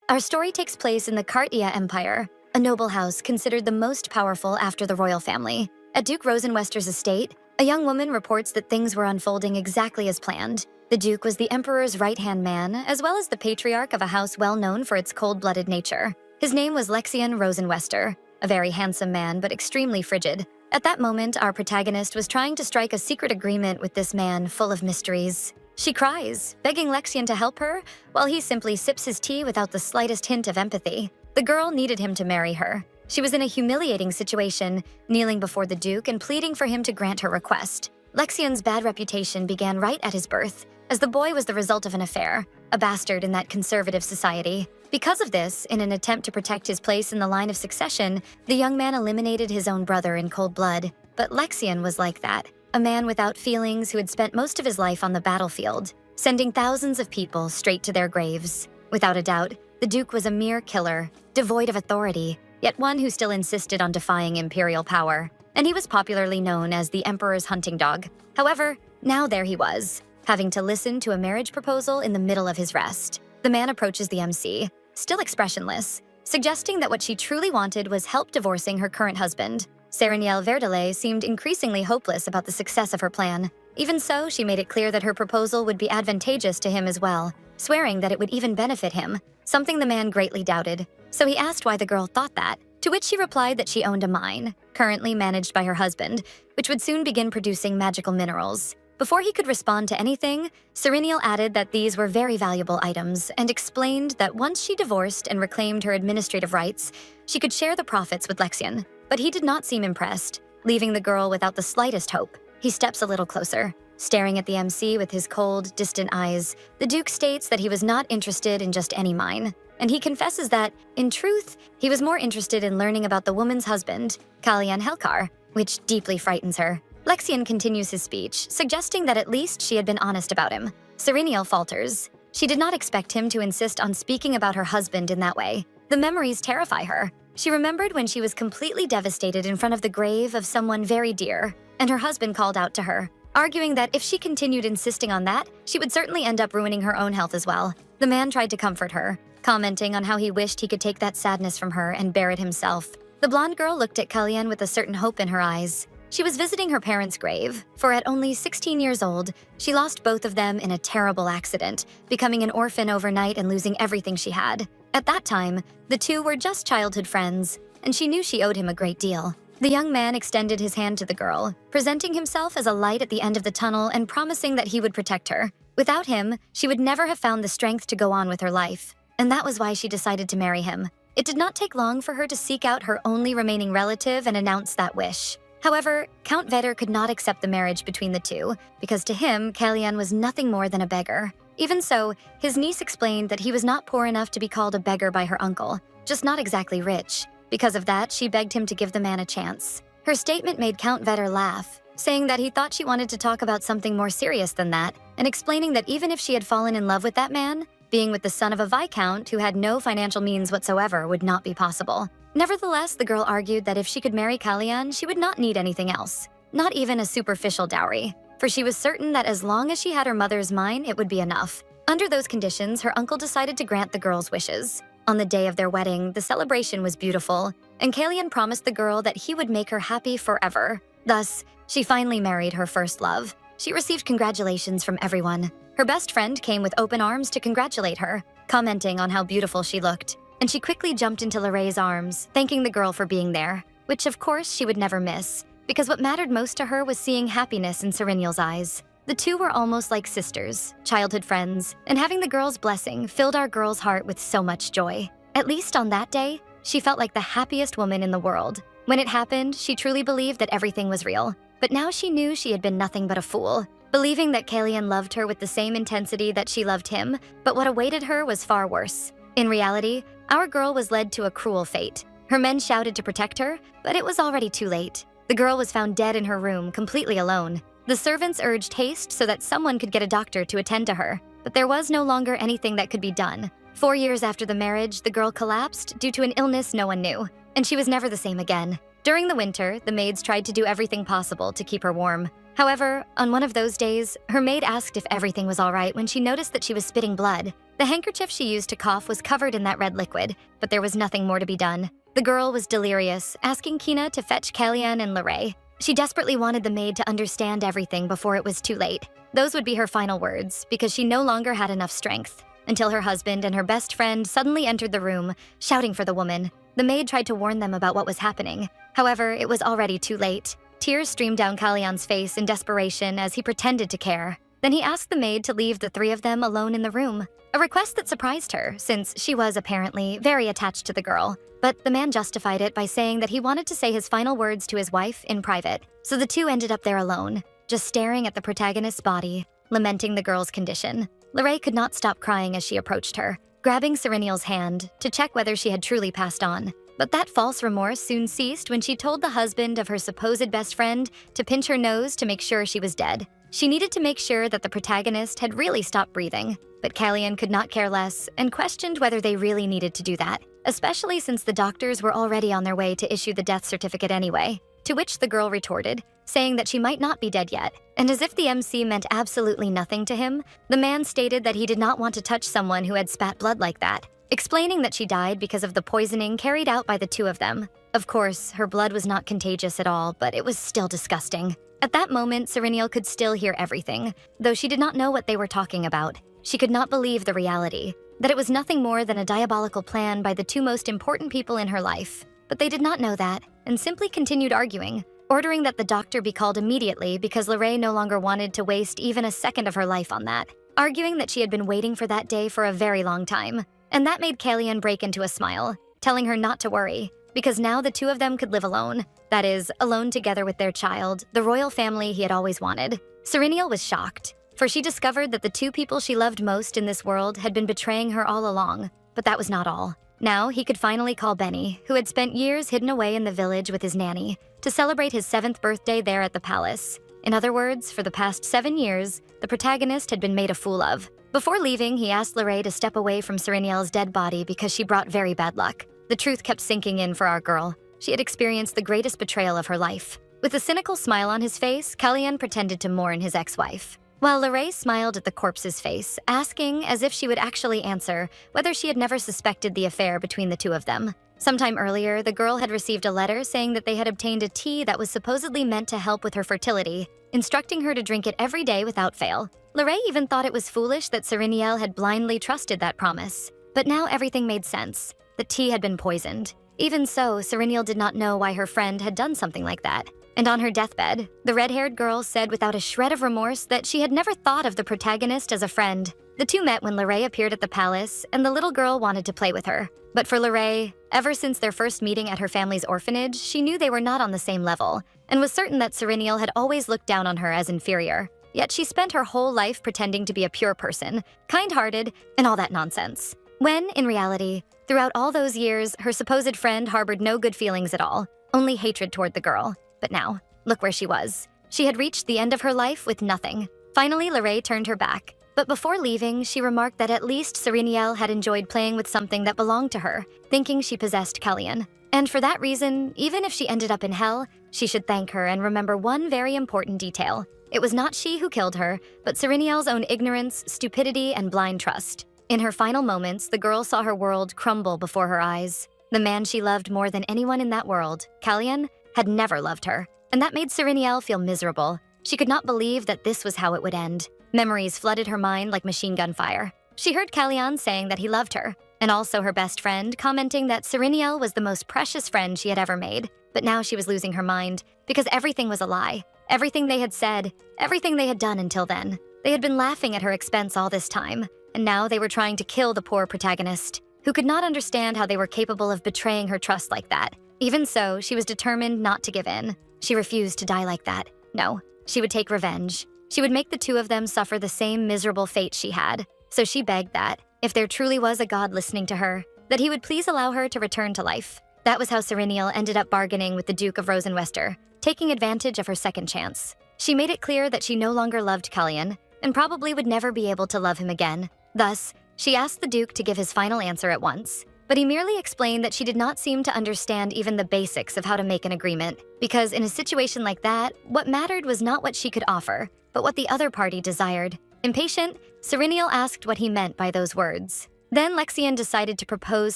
Our story takes place in the Kartia Empire, a noble house considered the most powerful after the royal family. At Duke Rosenwester's estate, a young woman reports that things were unfolding exactly as planned. The Duke was the Emperor's right-hand man, as well as the patriarch of a house well known for its cold-blooded nature. His name was Lexian Rosenwester, a very handsome man but extremely frigid. At that moment, our protagonist was trying to strike a secret agreement with this man full of mysteries. She cries, begging Lexian to help her, while he simply sips his tea without the slightest hint of empathy. The girl needed him to marry her. She was in a humiliating situation, kneeling before the Duke and pleading for him to grant her request. Lexian's bad reputation began right at his birth, as the boy was the result of an affair, a bastard in that conservative society. Because of this, in an attempt to protect his place in the line of succession, the young man eliminated his own brother in cold blood. But Lexian was like that, a man without feelings who had spent most of his life on the battlefield, sending thousands of people straight to their graves. Without a doubt, the Duke was a mere killer, devoid of authority, yet one who still insisted on defying imperial power. And he was popularly known as the Emperor's hunting dog. However, now there he was, having to listen to a marriage proposal in the middle of his rest. The man approaches the MC, still expressionless, suggesting that what she truly wanted was help divorcing her current husband. Sereniel Verdele seemed increasingly hopeless about the success of her plan. Even so, she made it clear that her proposal would be advantageous to him as well, swearing that it would even benefit him, something the man greatly doubted. So he asked why the girl thought that, to which she replied that she owned a mine, currently managed by her husband, which would soon begin producing magical minerals. Before he could respond to anything, Sereniel added that these were very valuable items and explained that once she divorced and reclaimed her administrative rights, she could share the profits with Lexian. But he did not seem impressed, leaving the girl without the slightest hope. He steps a little closer, staring at the MC with his cold, distant eyes. The Duke states that he was not interested in just any mine, and he confesses that, in truth, he was more interested in learning about the woman's husband, Kalian Helkar, which deeply frightens her. Lexian continues his speech, suggesting that at least she had been honest about him. Sereniel falters. She did not expect him to insist on speaking about her husband in that way. The memories terrify her. She remembered when she was completely devastated in front of the grave of someone very dear, and her husband called out to her, arguing that if she continued insisting on that, she would certainly end up ruining her own health as well. The man tried to comfort her, commenting on how he wished he could take that sadness from her and bear it himself. The blonde girl looked at Kalian with a certain hope in her eyes. She was visiting her parents' grave, for at only 16 years old, she lost both of them in a terrible accident, becoming an orphan overnight and losing everything she had. At that time, the two were just childhood friends, and she knew she owed him a great deal. The young man extended his hand to the girl, presenting himself as a light at the end of the tunnel and promising that he would protect her. Without him, she would never have found the strength to go on with her life, and that was why she decided to marry him. It did not take long for her to seek out her only remaining relative and announce that wish. However, Count Vetter could not accept the marriage between the two, because to him, Kalian was nothing more than a beggar. Even so, his niece explained that he was not poor enough to be called a beggar by her uncle, just not exactly rich. Because of that, she begged him to give the man a chance. Her statement made Count Vetter laugh, saying that he thought she wanted to talk about something more serious than that, and explaining that even if she had fallen in love with that man, being with the son of a viscount who had no financial means whatsoever would not be possible. Nevertheless, the girl argued that if she could marry Kalian, she would not need anything else, not even a superficial dowry, for she was certain that as long as she had her mother's mine, it would be enough. Under those conditions, her uncle decided to grant the girl's wishes. On the day of their wedding, the celebration was beautiful, and Kalian promised the girl that he would make her happy forever. Thus, she finally married her first love. She received congratulations from everyone. Her best friend came with open arms to congratulate her, commenting on how beautiful she looked. And she quickly jumped into Lorraine's arms, thanking the girl for being there, which of course she would never miss, because what mattered most to her was seeing happiness in Sereniel's eyes. The two were almost like sisters, childhood friends, and having the girl's blessing filled our girl's heart with so much joy. At least on that day, she felt like the happiest woman in the world. When it happened, she truly believed that everything was real, but now she knew she had been nothing but a fool, believing that Kalian loved her with the same intensity that she loved him, but what awaited her was far worse. In reality, our girl was led to a cruel fate. Her men shouted to protect her, but it was already too late. The girl was found dead in her room, completely alone. The servants urged haste so that someone could get a doctor to attend to her, but there was no longer anything that could be done. 4 years after the marriage, the girl collapsed due to an illness no one knew, and she was never the same again. During the winter, the maids tried to do everything possible to keep her warm. However, on one of those days, her maid asked if everything was all right when she noticed that she was spitting blood. The handkerchief she used to cough was covered in that red liquid, but there was nothing more to be done. The girl was delirious, asking Kina to fetch Kalyan and Lorray. She desperately wanted the maid to understand everything before it was too late. Those would be her final words, because she no longer had enough strength. Until her husband and her best friend suddenly entered the room, shouting for the woman. The maid tried to warn them about what was happening. However, it was already too late. Tears streamed down Kalyan's face in desperation as he pretended to care. Then he asked the maid to leave the three of them alone in the room, a request that surprised her since she was apparently very attached to the girl. But the man justified it by saying that he wanted to say his final words to his wife in private. So the two ended up there alone, just staring at the protagonist's body, lamenting the girl's condition. Lorray could not stop crying as she approached her, grabbing Serenial's hand to check whether she had truly passed on. But that false remorse soon ceased when she told the husband of her supposed best friend to pinch her nose to make sure she was dead. She needed to make sure that the protagonist had really stopped breathing, but Kalyan could not care less and questioned whether they really needed to do that, especially since the doctors were already on their way to issue the death certificate anyway. To which the girl retorted, saying that she might not be dead yet. And as if the MC meant absolutely nothing to him, the man stated that he did not want to touch someone who had spat blood like that, explaining that she died because of the poisoning carried out by the two of them. Of course, her blood was not contagious at all, but it was still disgusting. At that moment, Serenial could still hear everything, though she did not know what they were talking about. She could not believe the reality, that it was nothing more than a diabolical plan by the two most important people in her life. But they did not know that, and simply continued arguing, ordering that the doctor be called immediately because Lorray no longer wanted to waste even a second of her life on that, arguing that she had been waiting for that day for a very long time. And that made Kalyan break into a smile, telling her not to worry, because now the two of them could live alone. That is, alone together with their child, the royal family he had always wanted. Serenial was shocked, for she discovered that the two people she loved most in this world had been betraying her all along. But that was not all. Now he could finally call Benny, who had spent years hidden away in the village with his nanny, to celebrate his 7th birthday there at the palace. In other words, for the past 7 years, the protagonist had been made a fool of. Before leaving, he asked Lorray to step away from Serenial's dead body because she brought very bad luck. The truth kept sinking in for our girl. She had experienced the greatest betrayal of her life. With a cynical smile on his face, Kalyan pretended to mourn his ex-wife, while Lorray smiled at the corpse's face, asking, as if she would actually answer, whether she had never suspected the affair between the two of them. Sometime earlier, the girl had received a letter saying that they had obtained a tea that was supposedly meant to help with her fertility, instructing her to drink it every day without fail. Lorray even thought it was foolish that Serenial had blindly trusted that promise. But now everything made sense. The tea had been poisoned. Even so, Serenial did not know why her friend had done something like that. And on her deathbed, the red-haired girl said without a shred of remorse that she had never thought of the protagonist as a friend. The two met when Lorray appeared at the palace, and the little girl wanted to play with her. But for Lorray, ever since their first meeting at her family's orphanage, she knew they were not on the same level, and was certain that Serenial had always looked down on her as inferior. Yet she spent her whole life pretending to be a pure person, kind-hearted, and all that nonsense. When, in reality, throughout all those years, her supposed friend harbored no good feelings at all, only hatred toward the girl. But now, look where she was. She had reached the end of her life with nothing. Finally, Lorray turned her back. But before leaving, she remarked that at least Serenial had enjoyed playing with something that belonged to her, thinking she possessed Kalyan. And for that reason, even if she ended up in hell, she should thank her and remember one very important detail. It was not she who killed her, but Serenial's own ignorance, stupidity, and blind trust. In her final moments, the girl saw her world crumble before her eyes. The man she loved more than anyone in that world, Kalyan, had never loved her, and that made Serenial feel miserable. She could not believe that this was how it would end. Memories flooded her mind like machine gun fire. She heard Kalyan saying that he loved her, and also her best friend commenting that Serenial was the most precious friend she had ever made. But now she was losing her mind, because everything was a lie. Everything they had said, everything they had done until then. They had been laughing at her expense all this time, and now they were trying to kill the poor protagonist, who could not understand how they were capable of betraying her trust like that. Even so, she was determined not to give in. She refused to die like that. No, she would take revenge. She would make the two of them suffer the same miserable fate she had. So she begged that, if there truly was a god listening to her, that he would please allow her to return to life. That was how Serenial ended up bargaining with the Duke of Rosenwester, taking advantage of her second chance. She made it clear that she no longer loved Kalyan, and probably would never be able to love him again. Thus, she asked the Duke to give his final answer at once. But he merely explained that she did not seem to understand even the basics of how to make an agreement, because in a situation like that, what mattered was not what she could offer, but what the other party desired. Impatient, Serenial asked what he meant by those words. Then Lexian decided to propose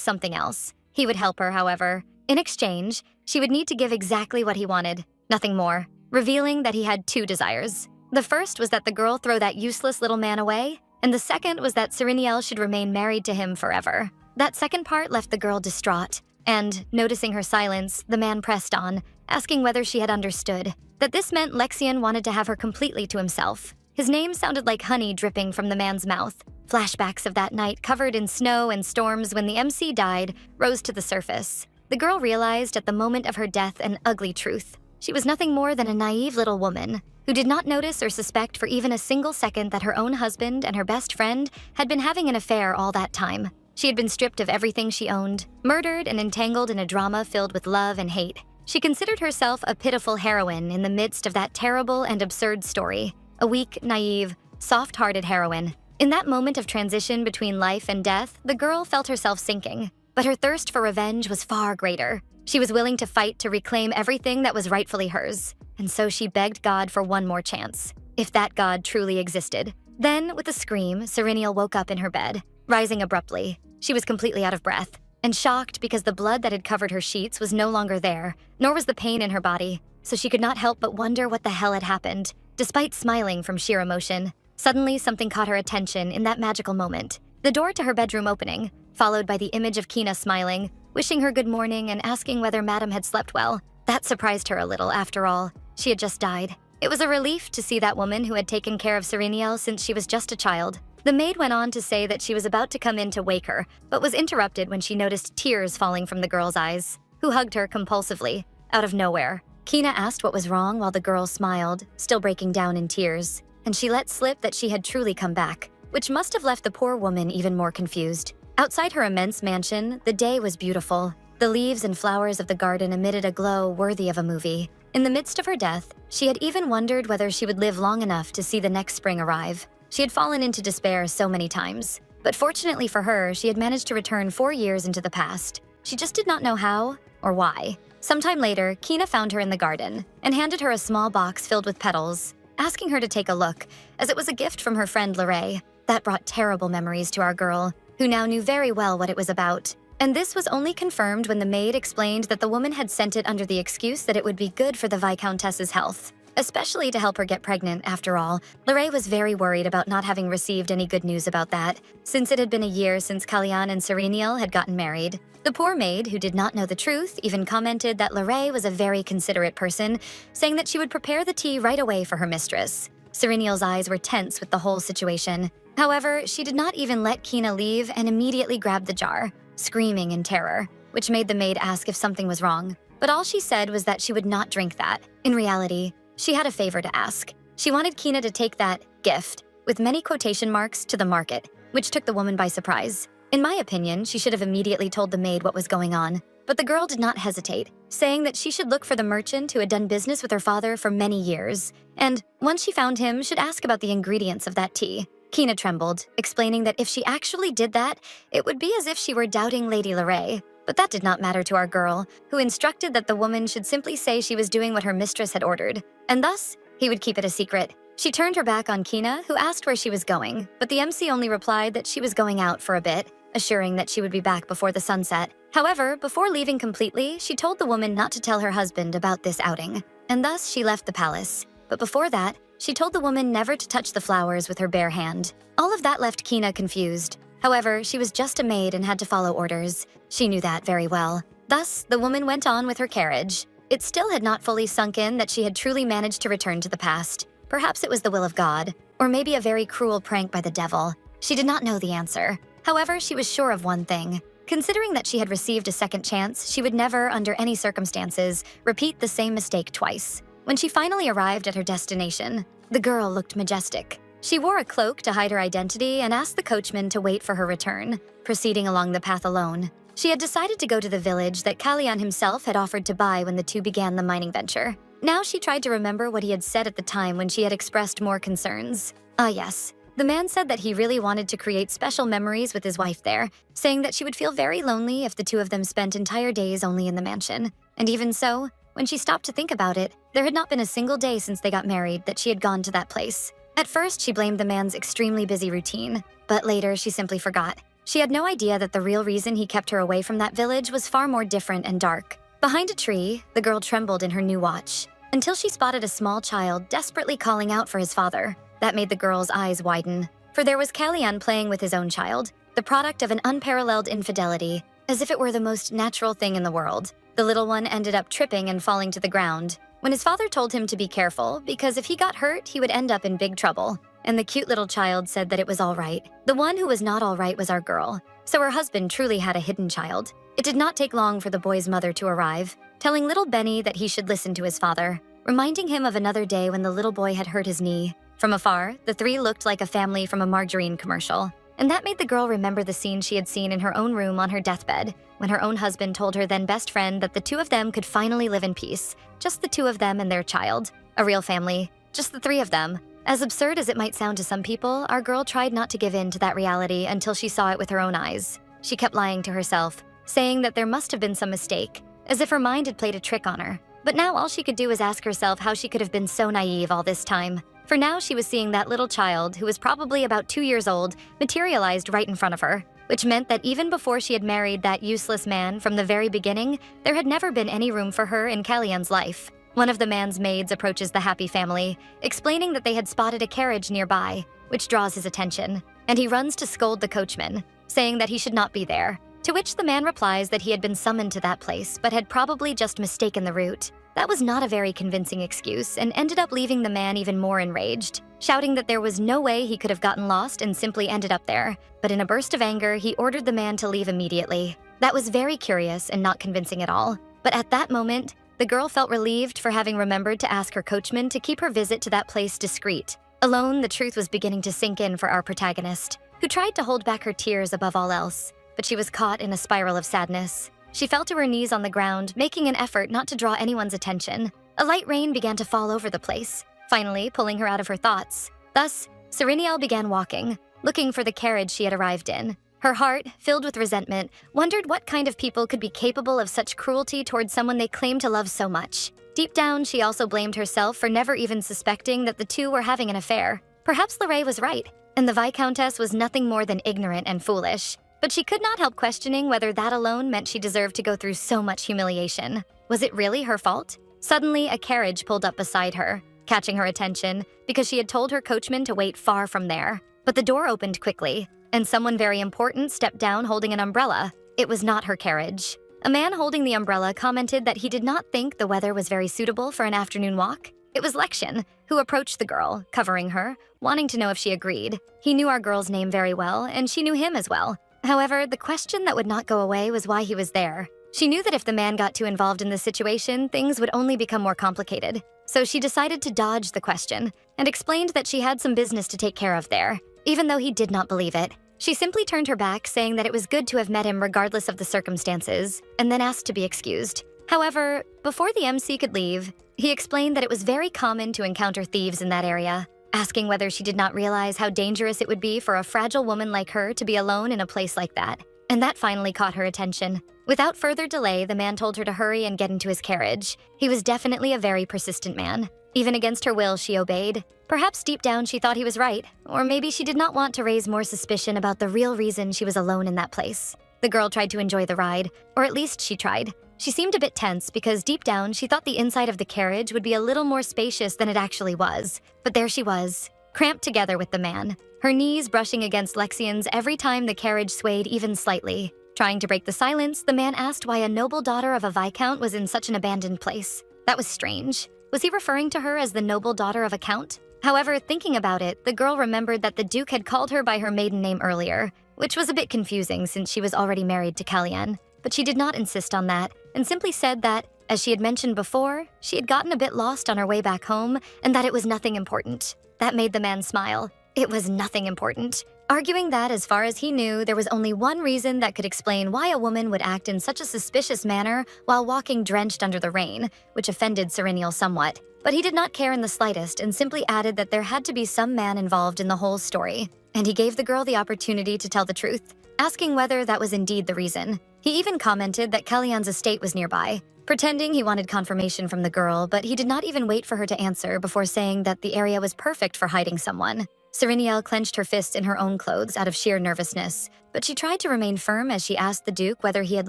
something else. He would help her, however. In exchange, she would need to give exactly what he wanted, nothing more, revealing that he had two desires. The first was that the girl throw that useless little man away, and the second was that Serenial should remain married to him forever. That second part left the girl distraught, and, noticing her silence, the man pressed on, asking whether she had understood, that this meant Lexian wanted to have her completely to himself. His name sounded like honey dripping from the man's mouth. Flashbacks of that night covered in snow and storms when the MC died rose to the surface. The girl realized at the moment of her death an ugly truth. She was nothing more than a naive little woman who did not notice or suspect for even a single second that her own husband and her best friend had been having an affair all that time. She had been stripped of everything she owned, murdered and entangled in a drama filled with love and hate. She considered herself a pitiful heroine in the midst of that terrible and absurd story. A weak, naive, soft-hearted heroine. In that moment of transition between life and death, the girl felt herself sinking. But her thirst for revenge was far greater. She was willing to fight to reclaim everything that was rightfully hers. And so she begged God for one more chance, if that God truly existed. Then, with a scream, Serenial woke up in her bed, rising abruptly. She was completely out of breath, and shocked because the blood that had covered her sheets was no longer there, nor was the pain in her body, so she could not help but wonder what the hell had happened. Despite smiling from sheer emotion, suddenly something caught her attention in that magical moment. The door to her bedroom opening, followed by the image of Kina smiling, wishing her good morning and asking whether Madam had slept well. That surprised her a little, after all. She had just died. It was a relief to see that woman who had taken care of Serenial since she was just a child. The maid went on to say that she was about to come in to wake her, but was interrupted when she noticed tears falling from the girl's eyes, who hugged her compulsively, out of nowhere. Kina asked what was wrong while the girl smiled, still breaking down in tears, and she let slip that she had truly come back, which must have left the poor woman even more confused. Outside her immense mansion, the day was beautiful. The leaves and flowers of the garden emitted a glow worthy of a movie. In the midst of her death, she had even wondered whether she would live long enough to see the next spring arrive. She had fallen into despair so many times, but fortunately for her, she had managed to return 4 years into the past. She just did not know how or why. Sometime later, Kina found her in the garden and handed her a small box filled with petals, asking her to take a look, as it was a gift from her friend Lorraine. That brought terrible memories to our girl, who now knew very well what it was about. And this was only confirmed when the maid explained that the woman had sent it under the excuse that it would be good for the Viscountess's health, especially to help her get pregnant. After all, Lorraine was very worried about not having received any good news about that, since it had been a year since Kalyan and Serenial had gotten married. The poor maid, who did not know the truth, even commented that Lorraine was a very considerate person, saying that she would prepare the tea right away for her mistress. Serenial's eyes were tense with the whole situation. However, she did not even let Kina leave and immediately grabbed the jar, screaming in terror, which made the maid ask if something was wrong. But all she said was that she would not drink that. In reality, she had a favor to ask. She wanted Kina to take that gift, with many quotation marks, to the market, which took the woman by surprise. In my opinion, she should have immediately told the maid what was going on. But the girl did not hesitate, saying that she should look for the merchant who had done business with her father for many years, and, once she found him, should ask about the ingredients of that tea. Kina trembled, explaining that if she actually did that, it would be as if she were doubting Lady Lorraine. But that did not matter to our girl, who instructed that the woman should simply say she was doing what her mistress had ordered, and thus, he would keep it a secret. She turned her back on Kina, who asked where she was going, but the MC only replied that she was going out for a bit, assuring that she would be back before the sunset. However, before leaving completely, she told the woman not to tell her husband about this outing, and thus she left the palace. But before that, she told the woman never to touch the flowers with her bare hand. All of that left Kina confused. However, she was just a maid and had to follow orders. She knew that very well. Thus, the woman went on with her carriage. It still had not fully sunk in that she had truly managed to return to the past. Perhaps it was the will of God, or maybe a very cruel prank by the devil. She did not know the answer. However, she was sure of one thing. Considering that she had received a second chance, she would never, under any circumstances, repeat the same mistake twice. When she finally arrived at her destination, the girl looked majestic. She wore a cloak to hide her identity and asked the coachman to wait for her return, proceeding along the path alone. She had decided to go to the village that Kalyan himself had offered to buy when the two began the mining venture. Now she tried to remember what he had said at the time when she had expressed more concerns. Ah yes, the man said that he really wanted to create special memories with his wife there, saying that she would feel very lonely if the two of them spent entire days only in the mansion. And even so, when she stopped to think about it, there had not been a single day since they got married that she had gone to that place. At first, she blamed the man's extremely busy routine, but later she simply forgot. She had no idea that the real reason he kept her away from that village was far more different and dark. Behind a tree, the girl trembled in her new watch, until she spotted a small child desperately calling out for his father. That made the girl's eyes widen, for there was Kalyan playing with his own child, the product of an unparalleled infidelity, as if it were the most natural thing in the world. The little one ended up tripping and falling to the ground, when his father told him to be careful because if he got hurt, he would end up in big trouble. And the cute little child said that it was all right. The one who was not all right was our girl, so her husband truly had a hidden child. It did not take long for the boy's mother to arrive, telling little Benny that he should listen to his father, reminding him of another day when the little boy had hurt his knee. From afar, the three looked like a family from a margarine commercial, and that made the girl remember the scene she had seen in her own room on her deathbed, when her own husband told her then best friend that the two of them could finally live in peace, just the two of them and their child. A real family, just the three of them. As absurd as it might sound to some people, our girl tried not to give in to that reality until she saw it with her own eyes. She kept lying to herself, saying that there must have been some mistake, as if her mind had played a trick on her. But now all she could do was ask herself how she could have been so naive all this time. For now she was seeing that little child, who was probably about 2 years old, materialized right in front of her, which meant that even before she had married that useless man from the very beginning, there had never been any room for her in Kalyan's life. One of the man's maids approaches the happy family, explaining that they had spotted a carriage nearby, which draws his attention, and he runs to scold the coachman, saying that he should not be there, to which the man replies that he had been summoned to that place but had probably just mistaken the route. That was not a very convincing excuse and ended up leaving the man even more enraged, shouting that there was no way he could have gotten lost and simply ended up there, but in a burst of anger, he ordered the man to leave immediately. That was very curious and not convincing at all, but at that moment, the girl felt relieved for having remembered to ask her coachman to keep her visit to that place discreet. Alone, the truth was beginning to sink in for our protagonist, who tried to hold back her tears above all else, but she was caught in a spiral of sadness. She fell to her knees on the ground, making an effort not to draw anyone's attention. A light rain began to fall over the place, finally pulling her out of her thoughts. Thus, Serenial began walking, looking for the carriage she had arrived in. Her heart, filled with resentment, wondered what kind of people could be capable of such cruelty towards someone they claimed to love so much. Deep down, she also blamed herself for never even suspecting that the two were having an affair. Perhaps Lorraine was right, and the Viscountess was nothing more than ignorant and foolish. But she could not help questioning whether that alone meant she deserved to go through so much humiliation. Was it really her fault? Suddenly, a carriage pulled up beside her, catching her attention because she had told her coachman to wait far from there. But the door opened quickly, and someone very important stepped down holding an umbrella. It was not her carriage. A man holding the umbrella commented that he did not think the weather was very suitable for an afternoon walk. It was Lexian, who approached the girl, covering her, wanting to know if she agreed. He knew our girl's name very well, and she knew him as well. However, the question that would not go away was why he was there. She knew that if the man got too involved in the situation, things would only become more complicated. So she decided to dodge the question, and explained that she had some business to take care of there, even though he did not believe it. She simply turned her back, saying that it was good to have met him regardless of the circumstances, and then asked to be excused. However, before the MC could leave, he explained that it was very common to encounter thieves in that area, asking whether she did not realize how dangerous it would be for a fragile woman like her to be alone in a place like that. And that finally caught her attention. Without further delay, the man told her to hurry and get into his carriage. He was definitely a very persistent man. Even against her will, she obeyed. Perhaps deep down she thought he was right, or maybe she did not want to raise more suspicion about the real reason she was alone in that place. The girl tried to enjoy the ride, or at least she tried. She seemed a bit tense because deep down she thought the inside of the carriage would be a little more spacious than it actually was. But there she was, cramped together with the man, her knees brushing against Lexian's every time the carriage swayed even slightly. Trying to break the silence, the man asked why a noble daughter of a viscount was in such an abandoned place. That was strange. Was he referring to her as the noble daughter of a count? However, thinking about it, the girl remembered that the Duke had called her by her maiden name earlier, which was a bit confusing since she was already married to Kalyan. But she did not insist on that, and simply said that, as she had mentioned before, she had gotten a bit lost on her way back home, and that it was nothing important. That made the man smile. It was nothing important, arguing that, as far as he knew, there was only one reason that could explain why a woman would act in such a suspicious manner while walking drenched under the rain, which offended Serenial somewhat. But he did not care in the slightest and simply added that there had to be some man involved in the whole story, and he gave the girl the opportunity to tell the truth, asking whether that was indeed the reason. He even commented that Kellyanne's estate was nearby, pretending he wanted confirmation from the girl, but he did not even wait for her to answer before saying that the area was perfect for hiding someone. Sereniel clenched her fists in her own clothes out of sheer nervousness, but she tried to remain firm as she asked the Duke whether he had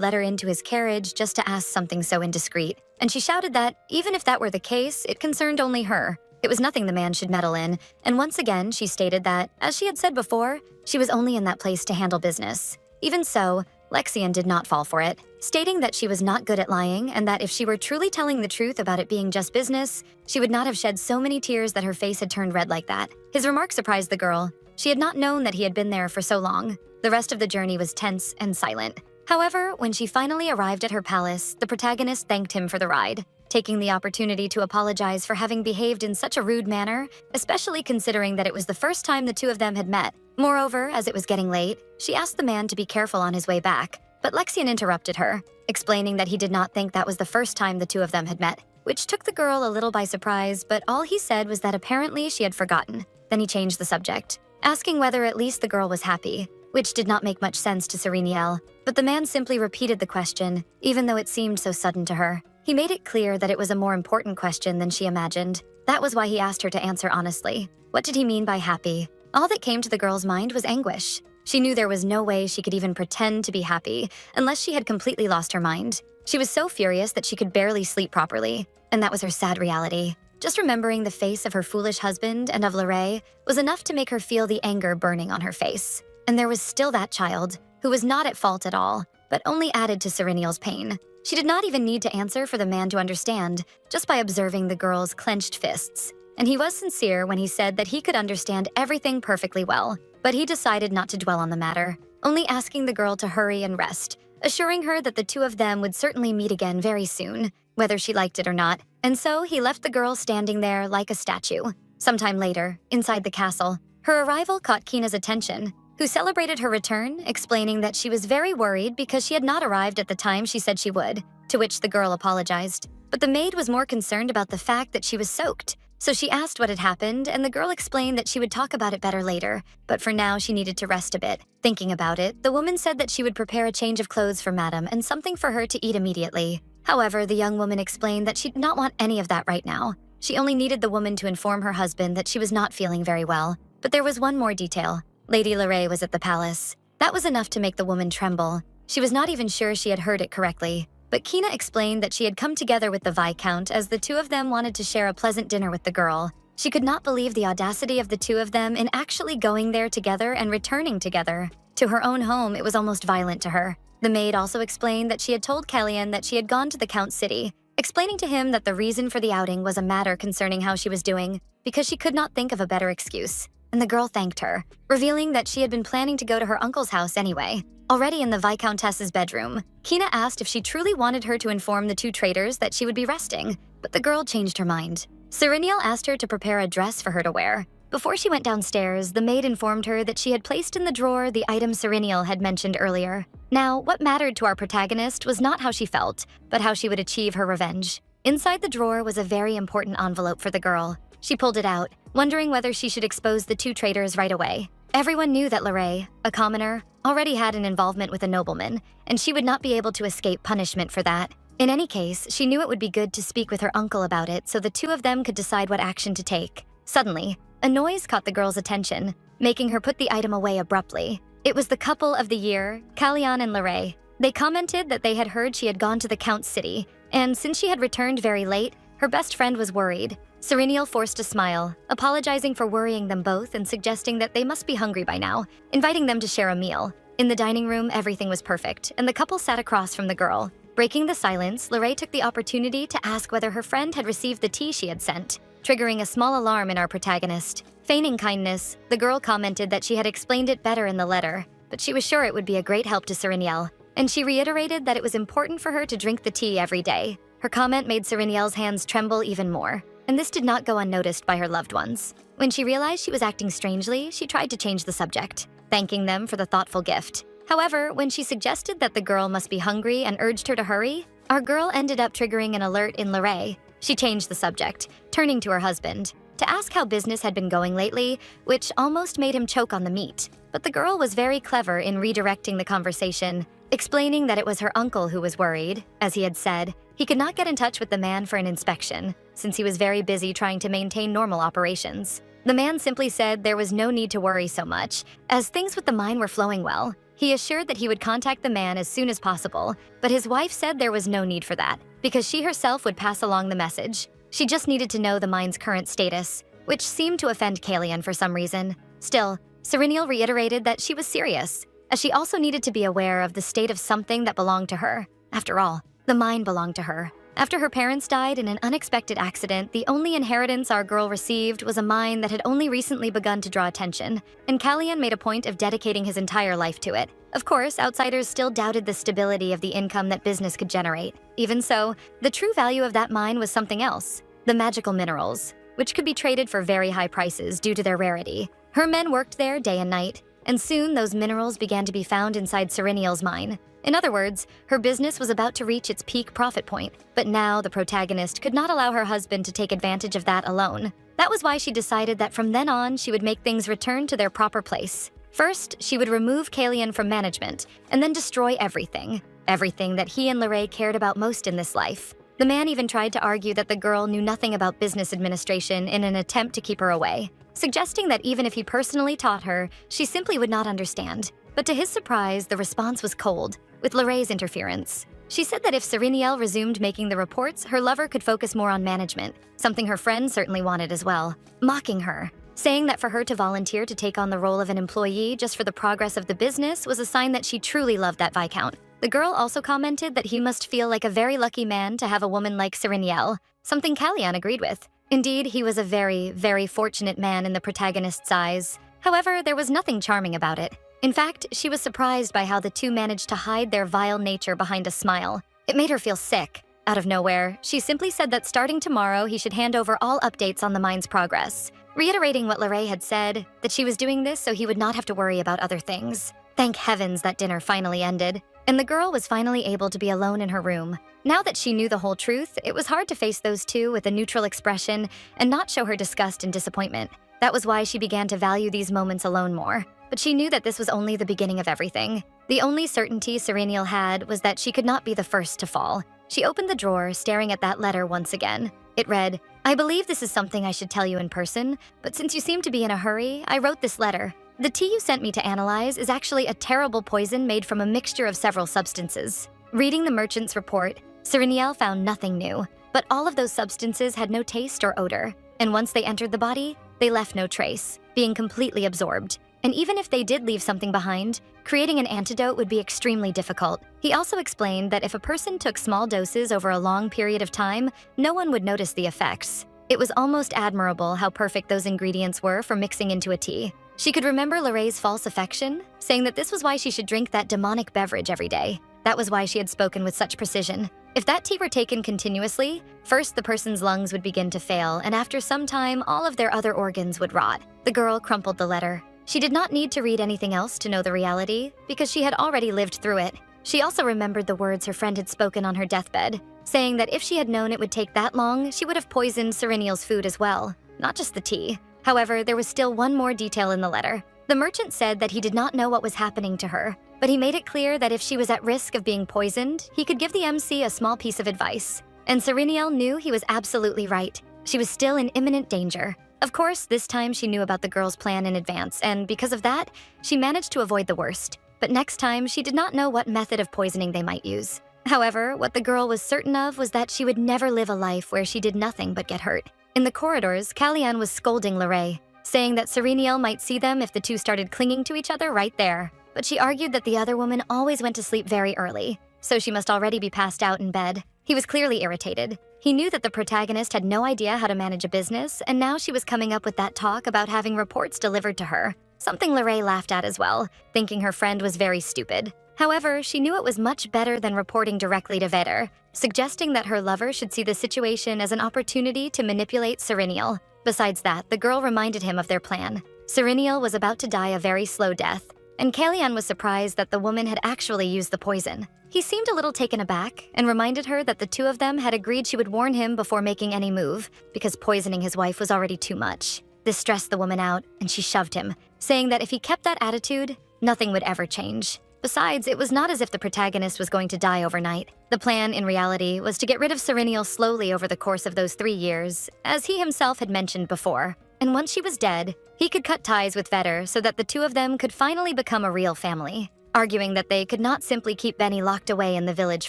let her into his carriage just to ask something so indiscreet, and she shouted that, even if that were the case, it concerned only her. It was nothing the man should meddle in, and once again she stated that, as she had said before, she was only in that place to handle business. Even so, Lexian did not fall for it, stating that she was not good at lying and that if she were truly telling the truth about it being just business, she would not have shed so many tears that her face had turned red like that. His remark surprised the girl. She had not known that he had been there for so long. The rest of the journey was tense and silent. However, when she finally arrived at her palace, the protagonist thanked him for the ride, taking the opportunity to apologize for having behaved in such a rude manner, especially considering that it was the first time the two of them had met. Moreover, as it was getting late, she asked the man to be careful on his way back, but Lexian interrupted her, explaining that he did not think that was the first time the two of them had met, which took the girl a little by surprise, but all he said was that apparently she had forgotten. Then he changed the subject, asking whether at least the girl was happy, which did not make much sense to Sereniel, but the man simply repeated the question, even though it seemed so sudden to her. He made it clear that it was a more important question than she imagined. That was why he asked her to answer honestly. What did he mean by happy? All that came to the girl's mind was anguish. She knew there was no way she could even pretend to be happy unless she had completely lost her mind. She was so furious that she could barely sleep properly, and that was her sad reality. Just remembering the face of her foolish husband and of Lorraine was enough to make her feel the anger burning on her face. And there was still that child, who was not at fault at all, but only added to Sereniel's pain. She did not even need to answer for the man to understand, just by observing the girl's clenched fists. And he was sincere when he said that he could understand everything perfectly well, but he decided not to dwell on the matter, only asking the girl to hurry and rest, assuring her that the two of them would certainly meet again very soon, whether she liked it or not. And so he left the girl standing there like a statue. Sometime later, inside the castle, her arrival caught Kina's attention, who celebrated her return, explaining that she was very worried because she had not arrived at the time she said she would, to which the girl apologized. But the maid was more concerned about the fact that she was soaked, so she asked what had happened, and the girl explained that she would talk about it better later, but for now she needed to rest a bit. Thinking about it, the woman said that she would prepare a change of clothes for Madame and something for her to eat immediately. However, the young woman explained that she did not want any of that right now. She only needed the woman to inform her husband that she was not feeling very well. But there was one more detail. Lady Lorraine was at the palace. That was enough to make the woman tremble. She was not even sure she had heard it correctly. But Kina explained that she had come together with the Viscount as the two of them wanted to share a pleasant dinner with the girl. She could not believe the audacity of the two of them in actually going there together and returning together. To her own home, it was almost violent to her. The maid also explained that she had told Kellyanne that she had gone to the Count's city, explaining to him that the reason for the outing was a matter concerning how she was doing, because she could not think of a better excuse. And the girl thanked her, revealing that she had been planning to go to her uncle's house anyway. Already in the Viscountess's bedroom, Kina asked if she truly wanted her to inform the two traitors that she would be resting, but the girl changed her mind. Sereniel asked her to prepare a dress for her to wear. Before she went downstairs, the maid informed her that she had placed in the drawer the item Sereniel had mentioned earlier. Now, what mattered to our protagonist was not how she felt, but how she would achieve her revenge. Inside the drawer was a very important envelope for the girl. She pulled it out, wondering whether she should expose the two traitors right away. Everyone knew that Lorraine, a commoner, already had an involvement with a nobleman, and she would not be able to escape punishment for that. In any case, she knew it would be good to speak with her uncle about it so the two of them could decide what action to take. Suddenly, a noise caught the girl's attention, making her put the item away abruptly. It was the couple of the year, Kellyanne and Lorraine. They commented that they had heard she had gone to the Count's city, and since she had returned very late, her best friend was worried. Sereniel forced a smile, apologizing for worrying them both and suggesting that they must be hungry by now, inviting them to share a meal. In the dining room, everything was perfect, and the couple sat across from the girl. Breaking the silence, Lorraine took the opportunity to ask whether her friend had received the tea she had sent, triggering a small alarm in our protagonist. Feigning kindness, the girl commented that she had explained it better in the letter, but she was sure it would be a great help to Sereniel, and she reiterated that it was important for her to drink the tea every day. Her comment made Sereniel's hands tremble even more, and this did not go unnoticed by her loved ones. When she realized she was acting strangely, she tried to change the subject, thanking them for the thoughtful gift. However, when she suggested that the girl must be hungry and urged her to hurry, our girl ended up triggering an alert in Lorraine. She changed the subject, turning to her husband, to ask how business had been going lately, which almost made him choke on the meat. But the girl was very clever in redirecting the conversation, explaining that it was her uncle who was worried. As he had said, he could not get in touch with the man for an inspection, since he was very busy trying to maintain normal operations. The man simply said there was no need to worry so much, as things with the mine were flowing well. He assured that he would contact the man as soon as possible, but his wife said there was no need for that, because she herself would pass along the message. She just needed to know the mine's current status, which seemed to offend Kalian for some reason. Still, Serenial reiterated that she was serious, as she also needed to be aware of the state of something that belonged to her. After all, the mine belonged to her. After her parents died in an unexpected accident, the only inheritance our girl received was a mine that had only recently begun to draw attention, and Kalian made a point of dedicating his entire life to it. Of course, outsiders still doubted the stability of the income that business could generate. Even so, the true value of that mine was something else: the magical minerals, which could be traded for very high prices due to their rarity. Her men worked there day and night, and soon those minerals began to be found inside Serenial's mine. In other words, her business was about to reach its peak profit point, but now the protagonist could not allow her husband to take advantage of that alone. That was why she decided that from then on, she would make things return to their proper place. First, she would remove Kalian from management, and then destroy everything that he and Lorraine cared about most in this life. The man even tried to argue that the girl knew nothing about business administration in an attempt to keep her away, suggesting that even if he personally taught her, she simply would not understand. But to his surprise, the response was cold, with Lorraine's interference. She said that if Serenial resumed making the reports, her lover could focus more on management, something her friend certainly wanted as well, mocking her, saying that for her to volunteer to take on the role of an employee just for the progress of the business was a sign that she truly loved that Viscount. The girl also commented that he must feel like a very lucky man to have a woman like Serenial, something Kalian agreed with. Indeed, he was a very, very fortunate man in the protagonist's eyes. However, there was nothing charming about it. In fact, she was surprised by how the two managed to hide their vile nature behind a smile. It made her feel sick. Out of nowhere, she simply said that starting tomorrow, he should hand over all updates on the mine's progress, reiterating what Lorraine had said, that she was doing this so he would not have to worry about other things. Thank heavens that dinner finally ended, and the girl was finally able to be alone in her room. Now that she knew the whole truth, it was hard to face those two with a neutral expression and not show her disgust and disappointment. That was why she began to value these moments alone more. But she knew that this was only the beginning of everything. The only certainty Serenial had was that she could not be the first to fall. She opened the drawer, staring at that letter once again. It read, "I believe this is something I should tell you in person, but since you seem to be in a hurry, I wrote this letter. The tea you sent me to analyze is actually a terrible poison made from a mixture of several substances." Reading the merchant's report, Serenial found nothing new, but all of those substances had no taste or odor, and once they entered the body, they left no trace, being completely absorbed. And even if they did leave something behind, creating an antidote would be extremely difficult. He also explained that if a person took small doses over a long period of time, no one would notice the effects. It was almost admirable how perfect those ingredients were for mixing into a tea. She could remember Lorraine's false affection, saying that this was why she should drink that demonic beverage every day. That was why she had spoken with such precision. If that tea were taken continuously, first the person's lungs would begin to fail, and after some time, all of their other organs would rot. The girl crumpled the letter. She did not need to read anything else to know the reality, because she had already lived through it. She also remembered the words her friend had spoken on her deathbed, saying that if she had known it would take that long, she would have poisoned Serenial's food as well, not just the tea. However, there was still one more detail in the letter. The merchant said that he did not know what was happening to her, but he made it clear that if she was at risk of being poisoned, he could give the MC a small piece of advice. And Serenial knew he was absolutely right. She was still in imminent danger. Of course, this time she knew about the girl's plan in advance, and because of that, she managed to avoid the worst. But next time, she did not know what method of poisoning they might use. However, what the girl was certain of was that she would never live a life where she did nothing but get hurt. In the corridors, Kalian was scolding Lorraine, saying that Serenial might see them if the two started clinging to each other right there. But she argued that the other woman always went to sleep very early, so she must already be passed out in bed. He was clearly irritated. He knew that the protagonist had no idea how to manage a business, and now she was coming up with that talk about having reports delivered to her, something Lorraine laughed at as well, thinking her friend was very stupid. However, she knew it was much better than reporting directly to Vedder, suggesting that her lover should see the situation as an opportunity to manipulate Serenial. Besides that, the girl reminded him of their plan. Serenial was about to die a very slow death, and Kalian was surprised that the woman had actually used the poison. He seemed a little taken aback and reminded her that the two of them had agreed she would warn him before making any move, because poisoning his wife was already too much. This stressed the woman out, and she shoved him, saying that if he kept that attitude, nothing would ever change. Besides, it was not as if the protagonist was going to die overnight. The plan, in reality, was to get rid of Serenial slowly over the course of those 3 years, as he himself had mentioned before. And once she was dead, he could cut ties with Vetter so that the two of them could finally become a real family, arguing that they could not simply keep Benny locked away in the village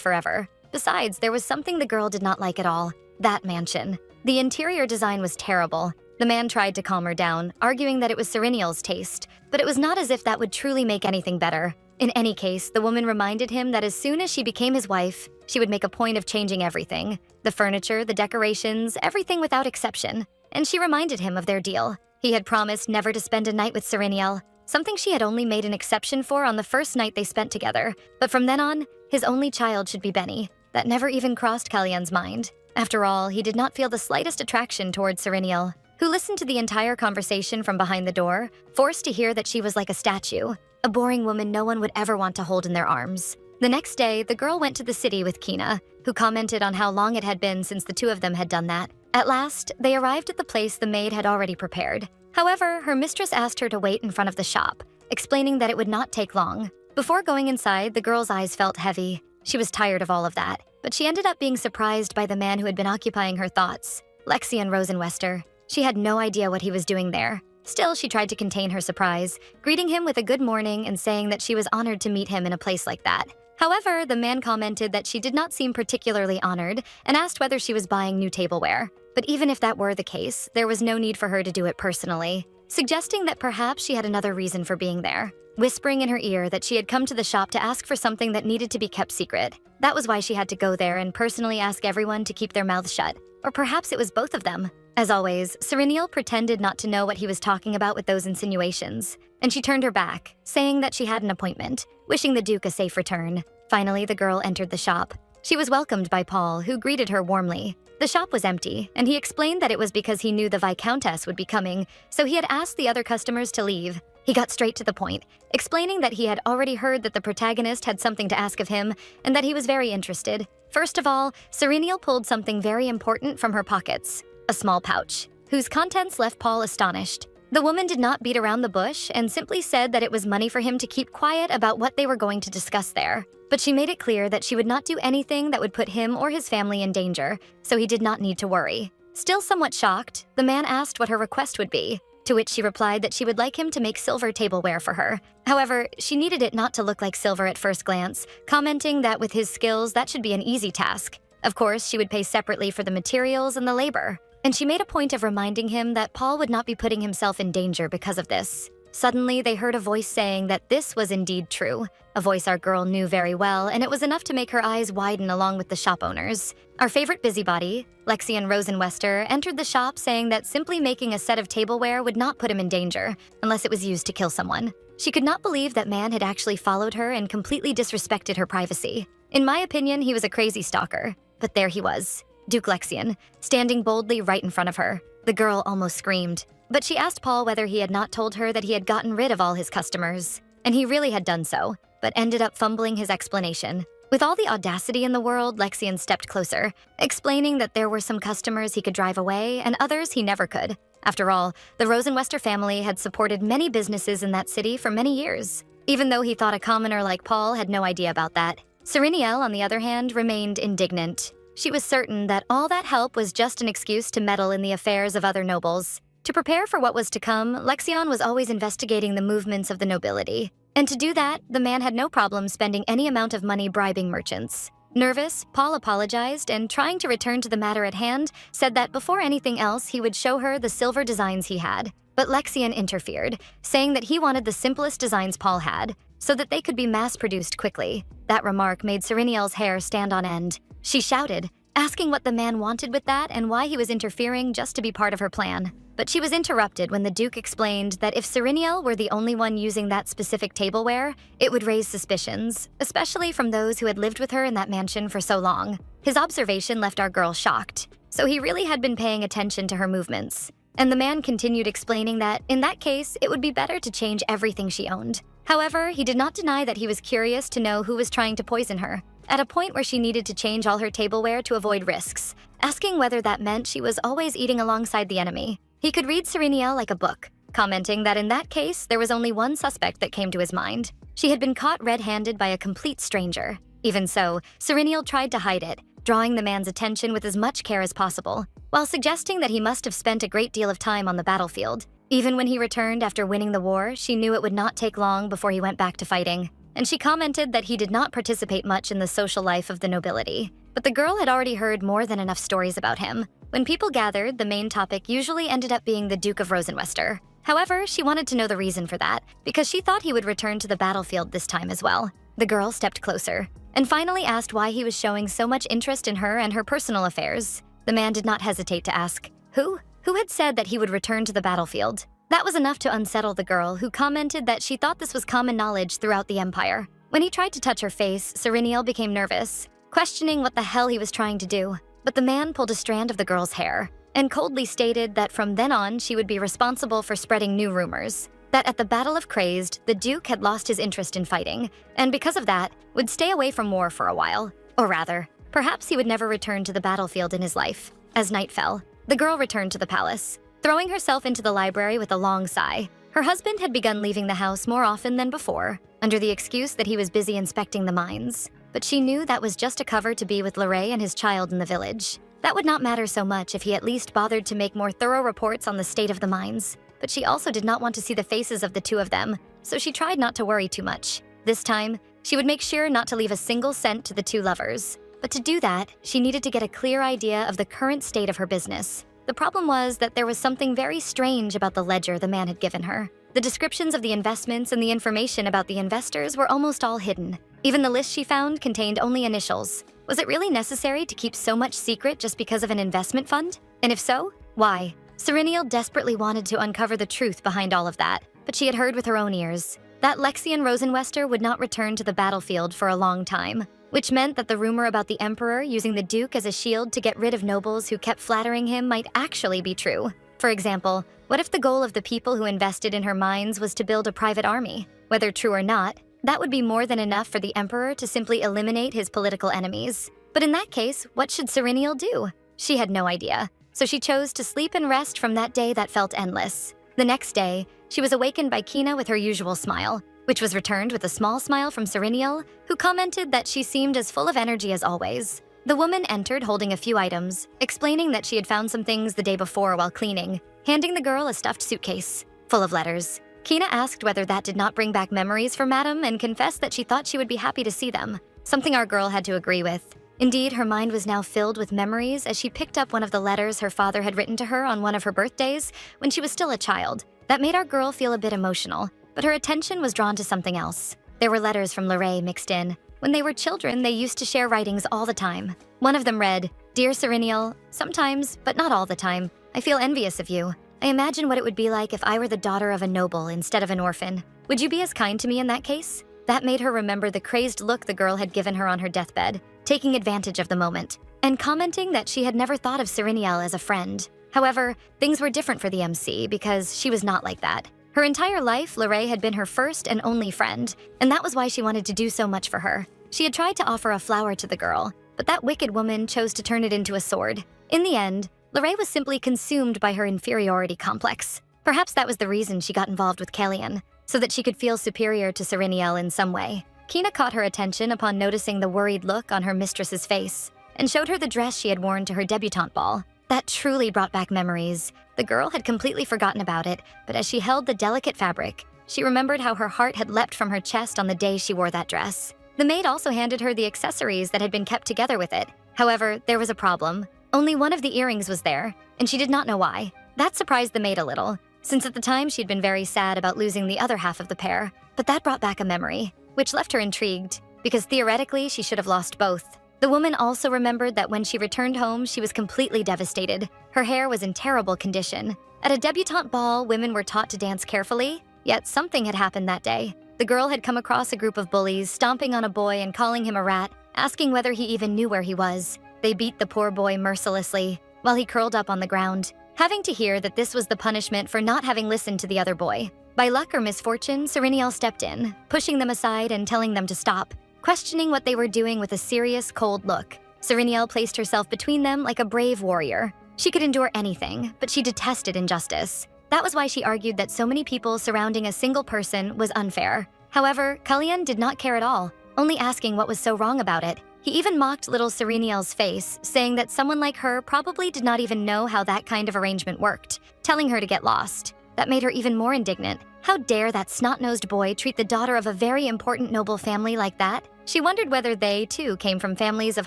forever. Besides, there was something the girl did not like at all: that mansion. The interior design was terrible. The man tried to calm her down, arguing that it was Serenial's taste, but it was not as if that would truly make anything better. In any case, the woman reminded him that as soon as she became his wife, she would make a point of changing everything: the furniture, the decorations, everything without exception. And she reminded him of their deal. He had promised never to spend a night with Serenial, something she had only made an exception for on the first night they spent together. But from then on, his only child should be Benny. That never even crossed Kalyan's mind. After all, he did not feel the slightest attraction towards Serenial, who listened to the entire conversation from behind the door, forced to hear that she was like a statue, a boring woman no one would ever want to hold in their arms. The next day, the girl went to the city with Kina, who commented on how long it had been since the two of them had done that. At last, they arrived at the place the maid had already prepared. However, her mistress asked her to wait in front of the shop, explaining that it would not take long. Before going inside, the girl's eyes felt heavy. She was tired of all of that, but she ended up being surprised by the man who had been occupying her thoughts, Lexian Rosenwester. She had no idea what he was doing there. Still, she tried to contain her surprise, greeting him with a good morning and saying that she was honored to meet him in a place like that. However, the man commented that she did not seem particularly honored and asked whether she was buying new tableware. But even if that were the case, there was no need for her to do it personally, suggesting that perhaps she had another reason for being there, whispering in her ear that she had come to the shop to ask for something that needed to be kept secret. That was why she had to go there and personally ask everyone to keep their mouths shut. Or perhaps it was both of them. As always, Serenial pretended not to know what he was talking about with those insinuations, and she turned her back, saying that she had an appointment, wishing the Duke a safe return. Finally, the girl entered the shop. She was welcomed by Paul, who greeted her warmly. The shop was empty, and he explained that it was because he knew the Viscountess would be coming, so he had asked the other customers to leave. He got straight to the point, explaining that he had already heard that the protagonist had something to ask of him, and that he was very interested. First of all, Serenial pulled something very important from her pockets, a small pouch, whose contents left Paul astonished. The woman did not beat around the bush and simply said that it was money for him to keep quiet about what they were going to discuss there. But she made it clear that she would not do anything that would put him or his family in danger, so he did not need to worry. Still somewhat shocked, the man asked what her request would be, to which she replied that she would like him to make silver tableware for her. However, she needed it not to look like silver at first glance, commenting that with his skills that should be an easy task. Of course, she would pay separately for the materials and the labor. And she made a point of reminding him that Paul would not be putting himself in danger because of this. Suddenly, they heard a voice saying that this was indeed true, a voice our girl knew very well, and it was enough to make her eyes widen along with the shop owners. Our favorite busybody, Lexian Rosenwester, entered the shop saying that simply making a set of tableware would not put him in danger, unless it was used to kill someone. She could not believe that man had actually followed her and completely disrespected her privacy. In my opinion, he was a crazy stalker, but there he was. Duke Lexian, standing boldly right in front of her. The girl almost screamed, but she asked Paul whether he had not told her that he had gotten rid of all his customers. And he really had done so, but ended up fumbling his explanation. With all the audacity in the world, Lexian stepped closer, explaining that there were some customers he could drive away and others he never could. After all, the Rosenwester family had supported many businesses in that city for many years, even though he thought a commoner like Paul had no idea about that. Serenial, on the other hand, remained indignant. She was certain that all that help was just an excuse to meddle in the affairs of other nobles. To prepare for what was to come, Lexion was always investigating the movements of the nobility. And to do that, the man had no problem spending any amount of money bribing merchants. Nervous, Paul apologized and, trying to return to the matter at hand, said that before anything else he would show her the silver designs he had. But Lexion interfered, saying that he wanted the simplest designs Paul had, so that they could be mass-produced quickly. That remark made Serenial's hair stand on end. She shouted, asking what the man wanted with that and why he was interfering just to be part of her plan. But she was interrupted when the Duke explained that if Serenial were the only one using that specific tableware, it would raise suspicions, especially from those who had lived with her in that mansion for so long. His observation left our girl shocked, so he really had been paying attention to her movements. And the man continued explaining that, in that case, it would be better to change everything she owned. However, he did not deny that he was curious to know who was trying to poison her, at a point where she needed to change all her tableware to avoid risks, asking whether that meant she was always eating alongside the enemy. He could read Serenial like a book, commenting that in that case, there was only one suspect that came to his mind. She had been caught red-handed by a complete stranger. Even so, Serenial tried to hide it, drawing the man's attention with as much care as possible, while suggesting that he must have spent a great deal of time on the battlefield. Even when he returned after winning the war, she knew it would not take long before he went back to fighting, and she commented that he did not participate much in the social life of the nobility. But the girl had already heard more than enough stories about him. When people gathered, the main topic usually ended up being the Duke of Rosenwester. However, she wanted to know the reason for that, because she thought he would return to the battlefield this time as well. The girl stepped closer, and finally asked why he was showing so much interest in her and her personal affairs. The man did not hesitate to ask, Who had said that he would return to the battlefield? That was enough to unsettle the girl, who commented that she thought this was common knowledge throughout the Empire. When he tried to touch her face, Serenial became nervous, questioning what the hell he was trying to do. But the man pulled a strand of the girl's hair, and coldly stated that from then on she would be responsible for spreading new rumors. That at the Battle of Crazed, the Duke had lost his interest in fighting, and because of that, would stay away from war for a while. Or rather, perhaps he would never return to the battlefield in his life. As night fell, the girl returned to the palace, throwing herself into the library with a long sigh. Her husband had begun leaving the house more often than before, under the excuse that he was busy inspecting the mines. But she knew that was just a cover to be with Lorray and his child in the village. That would not matter so much if he at least bothered to make more thorough reports on the state of the mines. But she also did not want to see the faces of the two of them, so she tried not to worry too much. This time, she would make sure not to leave a single cent to the two lovers. But to do that, she needed to get a clear idea of the current state of her business. The problem was that there was something very strange about the ledger the man had given her. The descriptions of the investments and the information about the investors were almost all hidden. Even the list she found contained only initials. Was it really necessary to keep so much secret just because of an investment fund? And if so, why? Serenial desperately wanted to uncover the truth behind all of that, but she had heard with her own ears that Lexian Rosenwester would not return to the battlefield for a long time, which meant that the rumor about the Emperor using the Duke as a shield to get rid of nobles who kept flattering him might actually be true. For example, what if the goal of the people who invested in her mines was to build a private army? Whether true or not, that would be more than enough for the Emperor to simply eliminate his political enemies. But in that case, what should Serenial do? She had no idea, so she chose to sleep and rest from that day that felt endless. The next day, she was awakened by Kina with her usual smile, which was returned with a small smile from Serenial, who commented that she seemed as full of energy as always. The woman entered holding a few items, explaining that she had found some things the day before while cleaning, handing the girl a stuffed suitcase full of letters. Kina asked whether that did not bring back memories for Madame and confessed that she thought she would be happy to see them, something our girl had to agree with. Indeed, her mind was now filled with memories as she picked up one of the letters her father had written to her on one of her birthdays when she was still a child. That made our girl feel a bit emotional, but her attention was drawn to something else. There were letters from Lorray mixed in. When they were children, they used to share writings all the time. One of them read, Dear Serenial, sometimes, but not all the time, I feel envious of you. I imagine what it would be like if I were the daughter of a noble instead of an orphan. Would you be as kind to me in that case? That made her remember the crazed look the girl had given her on her deathbed, taking advantage of the moment, and commenting that she had never thought of Serenial as a friend. However, things were different for the MC because she was not like that. Her entire life, Lorray had been her first and only friend, and that was why she wanted to do so much for her. She had tried to offer a flower to the girl, but that wicked woman chose to turn it into a sword. In the end, Lorray was simply consumed by her inferiority complex. Perhaps that was the reason she got involved with Kellyan, so that she could feel superior to Serenial in some way. Kina caught her attention upon noticing the worried look on her mistress's face, and showed her the dress she had worn to her debutante ball. That truly brought back memories. The girl had completely forgotten about it, but as she held the delicate fabric, she remembered how her heart had leapt from her chest on the day she wore that dress. The maid also handed her the accessories that had been kept together with it. However, there was a problem. Only one of the earrings was there, and she did not know why. That surprised the maid a little, since at the time she'd been very sad about losing the other half of the pair. But that brought back a memory, which left her intrigued, because theoretically she should have lost both. The woman also remembered that when she returned home, she was completely devastated. Her hair was in terrible condition. At a debutante ball, women were taught to dance carefully, yet something had happened that day. The girl had come across a group of bullies, stomping on a boy and calling him a rat, asking whether he even knew where he was. They beat the poor boy mercilessly, while he curled up on the ground, having to hear that this was the punishment for not having listened to the other boy. By luck or misfortune, Serenial stepped in, pushing them aside and telling them to stop, questioning what they were doing with a serious, cold look. Serenial placed herself between them like a brave warrior. She could endure anything, but she detested injustice. That was why she argued that so many people surrounding a single person was unfair. However, Kalyan did not care at all, only asking what was so wrong about it. He even mocked little Sereniel's face, saying that someone like her probably did not even know how that kind of arrangement worked, telling her to get lost. That made her even more indignant. How dare that snot-nosed boy treat the daughter of a very important noble family like that? She wondered whether they, too, came from families of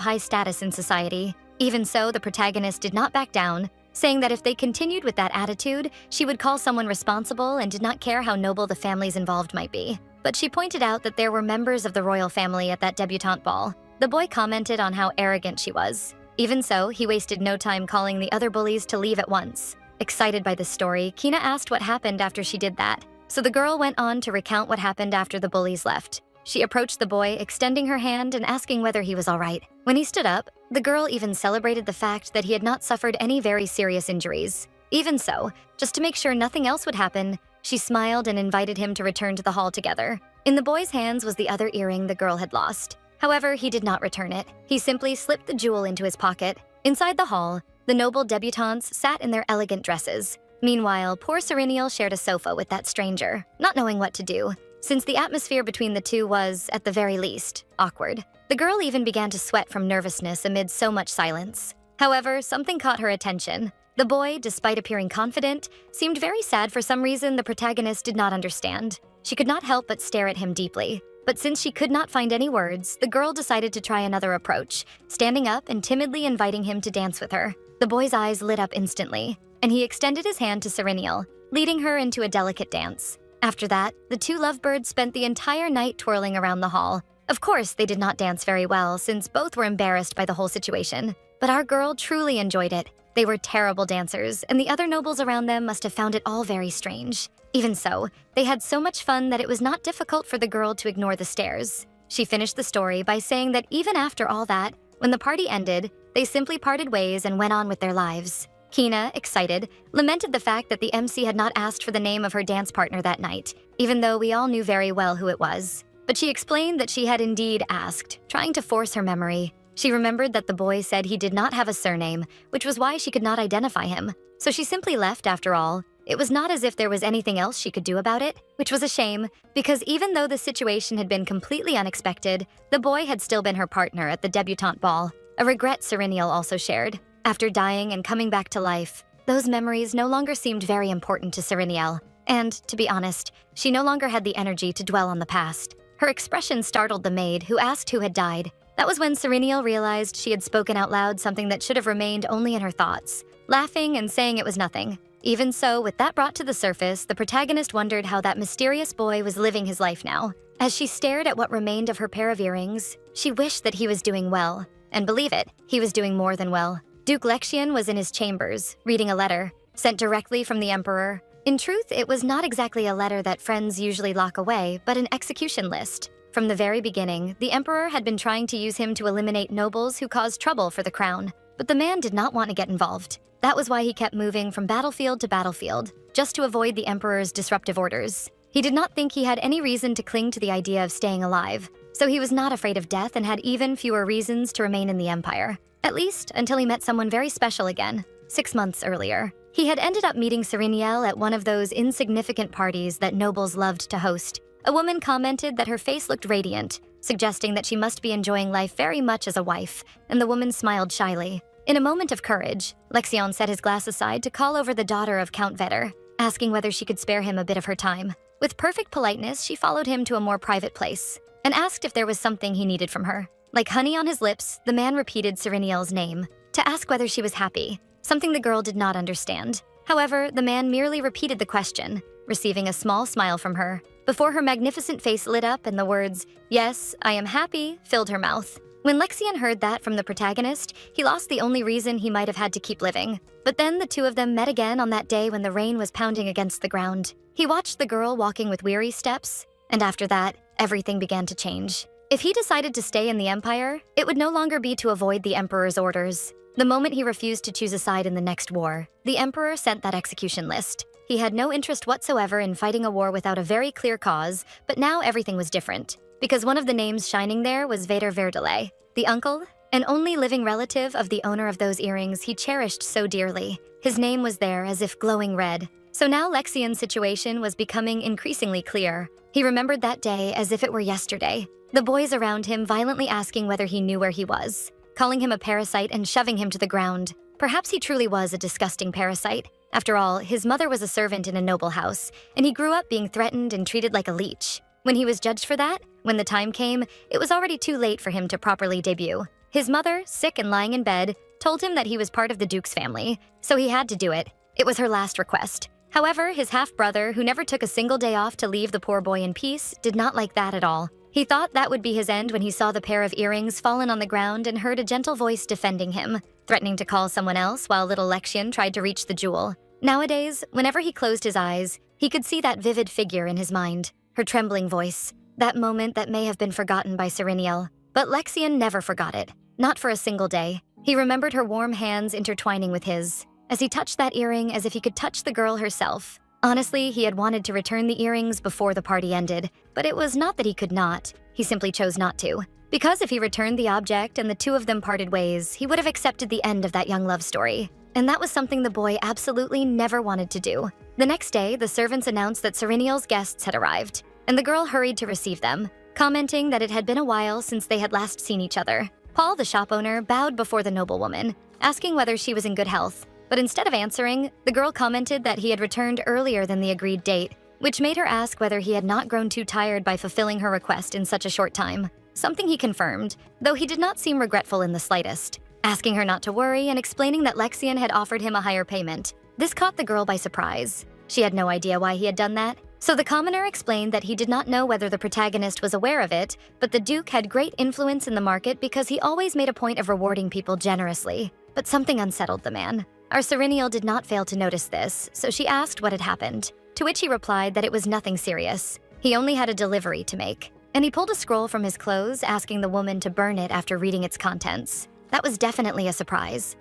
high status in society. Even so, the protagonist did not back down, saying that if they continued with that attitude, she would call someone responsible and did not care how noble the families involved might be. But she pointed out that there were members of the royal family at that debutante ball. The boy commented on how arrogant she was. Even so, he wasted no time calling the other bullies to leave at once. Excited by this story, Kina asked what happened after she did that. So the girl went on to recount what happened after the bullies left. She approached the boy, extending her hand and asking whether he was all right. When he stood up, the girl even celebrated the fact that he had not suffered any very serious injuries. Even so, just to make sure nothing else would happen, she smiled and invited him to return to the hall together. In the boy's hands was the other earring the girl had lost. However, he did not return it. He simply slipped the jewel into his pocket. Inside the hall, the noble debutantes sat in their elegant dresses. Meanwhile, poor Sereniel shared a sofa with that stranger, not knowing what to do, since the atmosphere between the two was, at the very least, awkward. The girl even began to sweat from nervousness amid so much silence. However, something caught her attention. The boy, despite appearing confident, seemed very sad for some reason the protagonist did not understand. She could not help but stare at him deeply. But since she could not find any words, the girl decided to try another approach, standing up and timidly inviting him to dance with her. The boy's eyes lit up instantly, and he extended his hand to Sereniel, leading her into a delicate dance. After that, the two lovebirds spent the entire night twirling around the hall. Of course, they did not dance very well, since both were embarrassed by the whole situation. But our girl truly enjoyed it. They were terrible dancers, and the other nobles around them must have found it all very strange. Even so, they had so much fun that it was not difficult for the girl to ignore the stares. She finished the story by saying that even after all that, when the party ended, they simply parted ways and went on with their lives. Kina, excited, lamented the fact that the MC had not asked for the name of her dance partner that night, even though we all knew very well who it was. But she explained that she had indeed asked, trying to force her memory. She remembered that the boy said he did not have a surname, which was why she could not identify him. So she simply left after all. It was not as if there was anything else she could do about it, which was a shame, because even though the situation had been completely unexpected, the boy had still been her partner at the debutante ball, a regret Sereniel also shared. After dying and coming back to life, those memories no longer seemed very important to Sereniel, and, to be honest, she no longer had the energy to dwell on the past. Her expression startled the maid, who asked who had died. That was when Sereniel realized she had spoken out loud something that should have remained only in her thoughts, laughing and saying it was nothing. Even so, with that brought to the surface, the protagonist wondered how that mysterious boy was living his life now. As she stared at what remained of her pair of earrings, she wished that he was doing well. And believe it, he was doing more than well. Duke Lexian was in his chambers, reading a letter, sent directly from the Emperor. In truth, it was not exactly a letter that friends usually lock away, but an execution list. From the very beginning, the Emperor had been trying to use him to eliminate nobles who caused trouble for the crown. But the man did not want to get involved. That was why he kept moving from battlefield to battlefield, just to avoid the Emperor's disruptive orders. He did not think he had any reason to cling to the idea of staying alive, so he was not afraid of death and had even fewer reasons to remain in the Empire. At least, until he met someone very special again, 6 months earlier. He had ended up meeting Sereniel at one of those insignificant parties that nobles loved to host. A woman commented that her face looked radiant, suggesting that she must be enjoying life very much as a wife, and the woman smiled shyly. In a moment of courage, Lexion set his glass aside to call over the daughter of Count Vetter, asking whether she could spare him a bit of her time. With perfect politeness, she followed him to a more private place, and asked if there was something he needed from her. Like honey on his lips, the man repeated Sereniel's name, to ask whether she was happy, something the girl did not understand. However, the man merely repeated the question, receiving a small smile from her, before her magnificent face lit up and the words, "Yes, I am happy," filled her mouth. When Lexion heard that from the protagonist, he lost the only reason he might have had to keep living. But then the two of them met again on that day when the rain was pounding against the ground. He watched the girl walking with weary steps, and after that, everything began to change. If he decided to stay in the Empire, it would no longer be to avoid the Emperor's orders. The moment he refused to choose a side in the next war, the Emperor sent that execution list. He had no interest whatsoever in fighting a war without a very clear cause, but now everything was different. Because one of the names shining there was Vader Verdelay, the uncle and only living relative of the owner of those earrings he cherished so dearly. His name was there as if glowing red, So now Lexian's situation was becoming increasingly clear. He remembered that day as if it were yesterday. The boys around him violently asking whether he knew where he was, calling him a parasite and shoving him to the ground. Perhaps he truly was a disgusting parasite. After all, his mother was a servant in a noble house, and he grew up being threatened and treated like a leech. When he was judged for that, when the time came, it was already too late for him to properly debut. His mother, sick and lying in bed, told him that he was part of the Duke's family, so he had to do it. It was her last request. However, his half-brother, who never took a single day off to leave the poor boy in peace, did not like that at all. He thought that would be his end when he saw the pair of earrings fallen on the ground and heard a gentle voice defending him, threatening to call someone else while little Lexian tried to reach the jewel. Nowadays, whenever he closed his eyes, he could see that vivid figure in his mind, her trembling voice, that moment that may have been forgotten by Sereniel. But Lexian never forgot it, not for a single day. He remembered her warm hands intertwining with his, as he touched that earring as if he could touch the girl herself. Honestly, he had wanted to return the earrings before the party ended, but it was not that he could not. He simply chose not to. Because if he returned the object and the two of them parted ways, he would have accepted the end of that young love story. And that was something the boy absolutely never wanted to do. The next day, the servants announced that Sereniel's guests had arrived, and the girl hurried to receive them, commenting that it had been a while since they had last seen each other. Paul, the shop owner, bowed before the noblewoman, asking whether she was in good health. But instead of answering, the girl commented that he had returned earlier than the agreed date, which made her ask whether he had not grown too tired by fulfilling her request in such a short time. Something he confirmed, though he did not seem regretful in the slightest, asking her not to worry and explaining that Lexian had offered him a higher payment. This caught the girl by surprise. She had no idea why he had done that, so the commoner explained that he did not know whether the protagonist was aware of it, but the Duke had great influence in the market because he always made a point of rewarding people generously. But something unsettled the man. Our Sereniel did not fail to notice this, so she asked what had happened, to which he replied that it was nothing serious. He only had a delivery to make, and he pulled a scroll from his clothes, asking the woman to burn it after reading its contents. That was definitely a surprise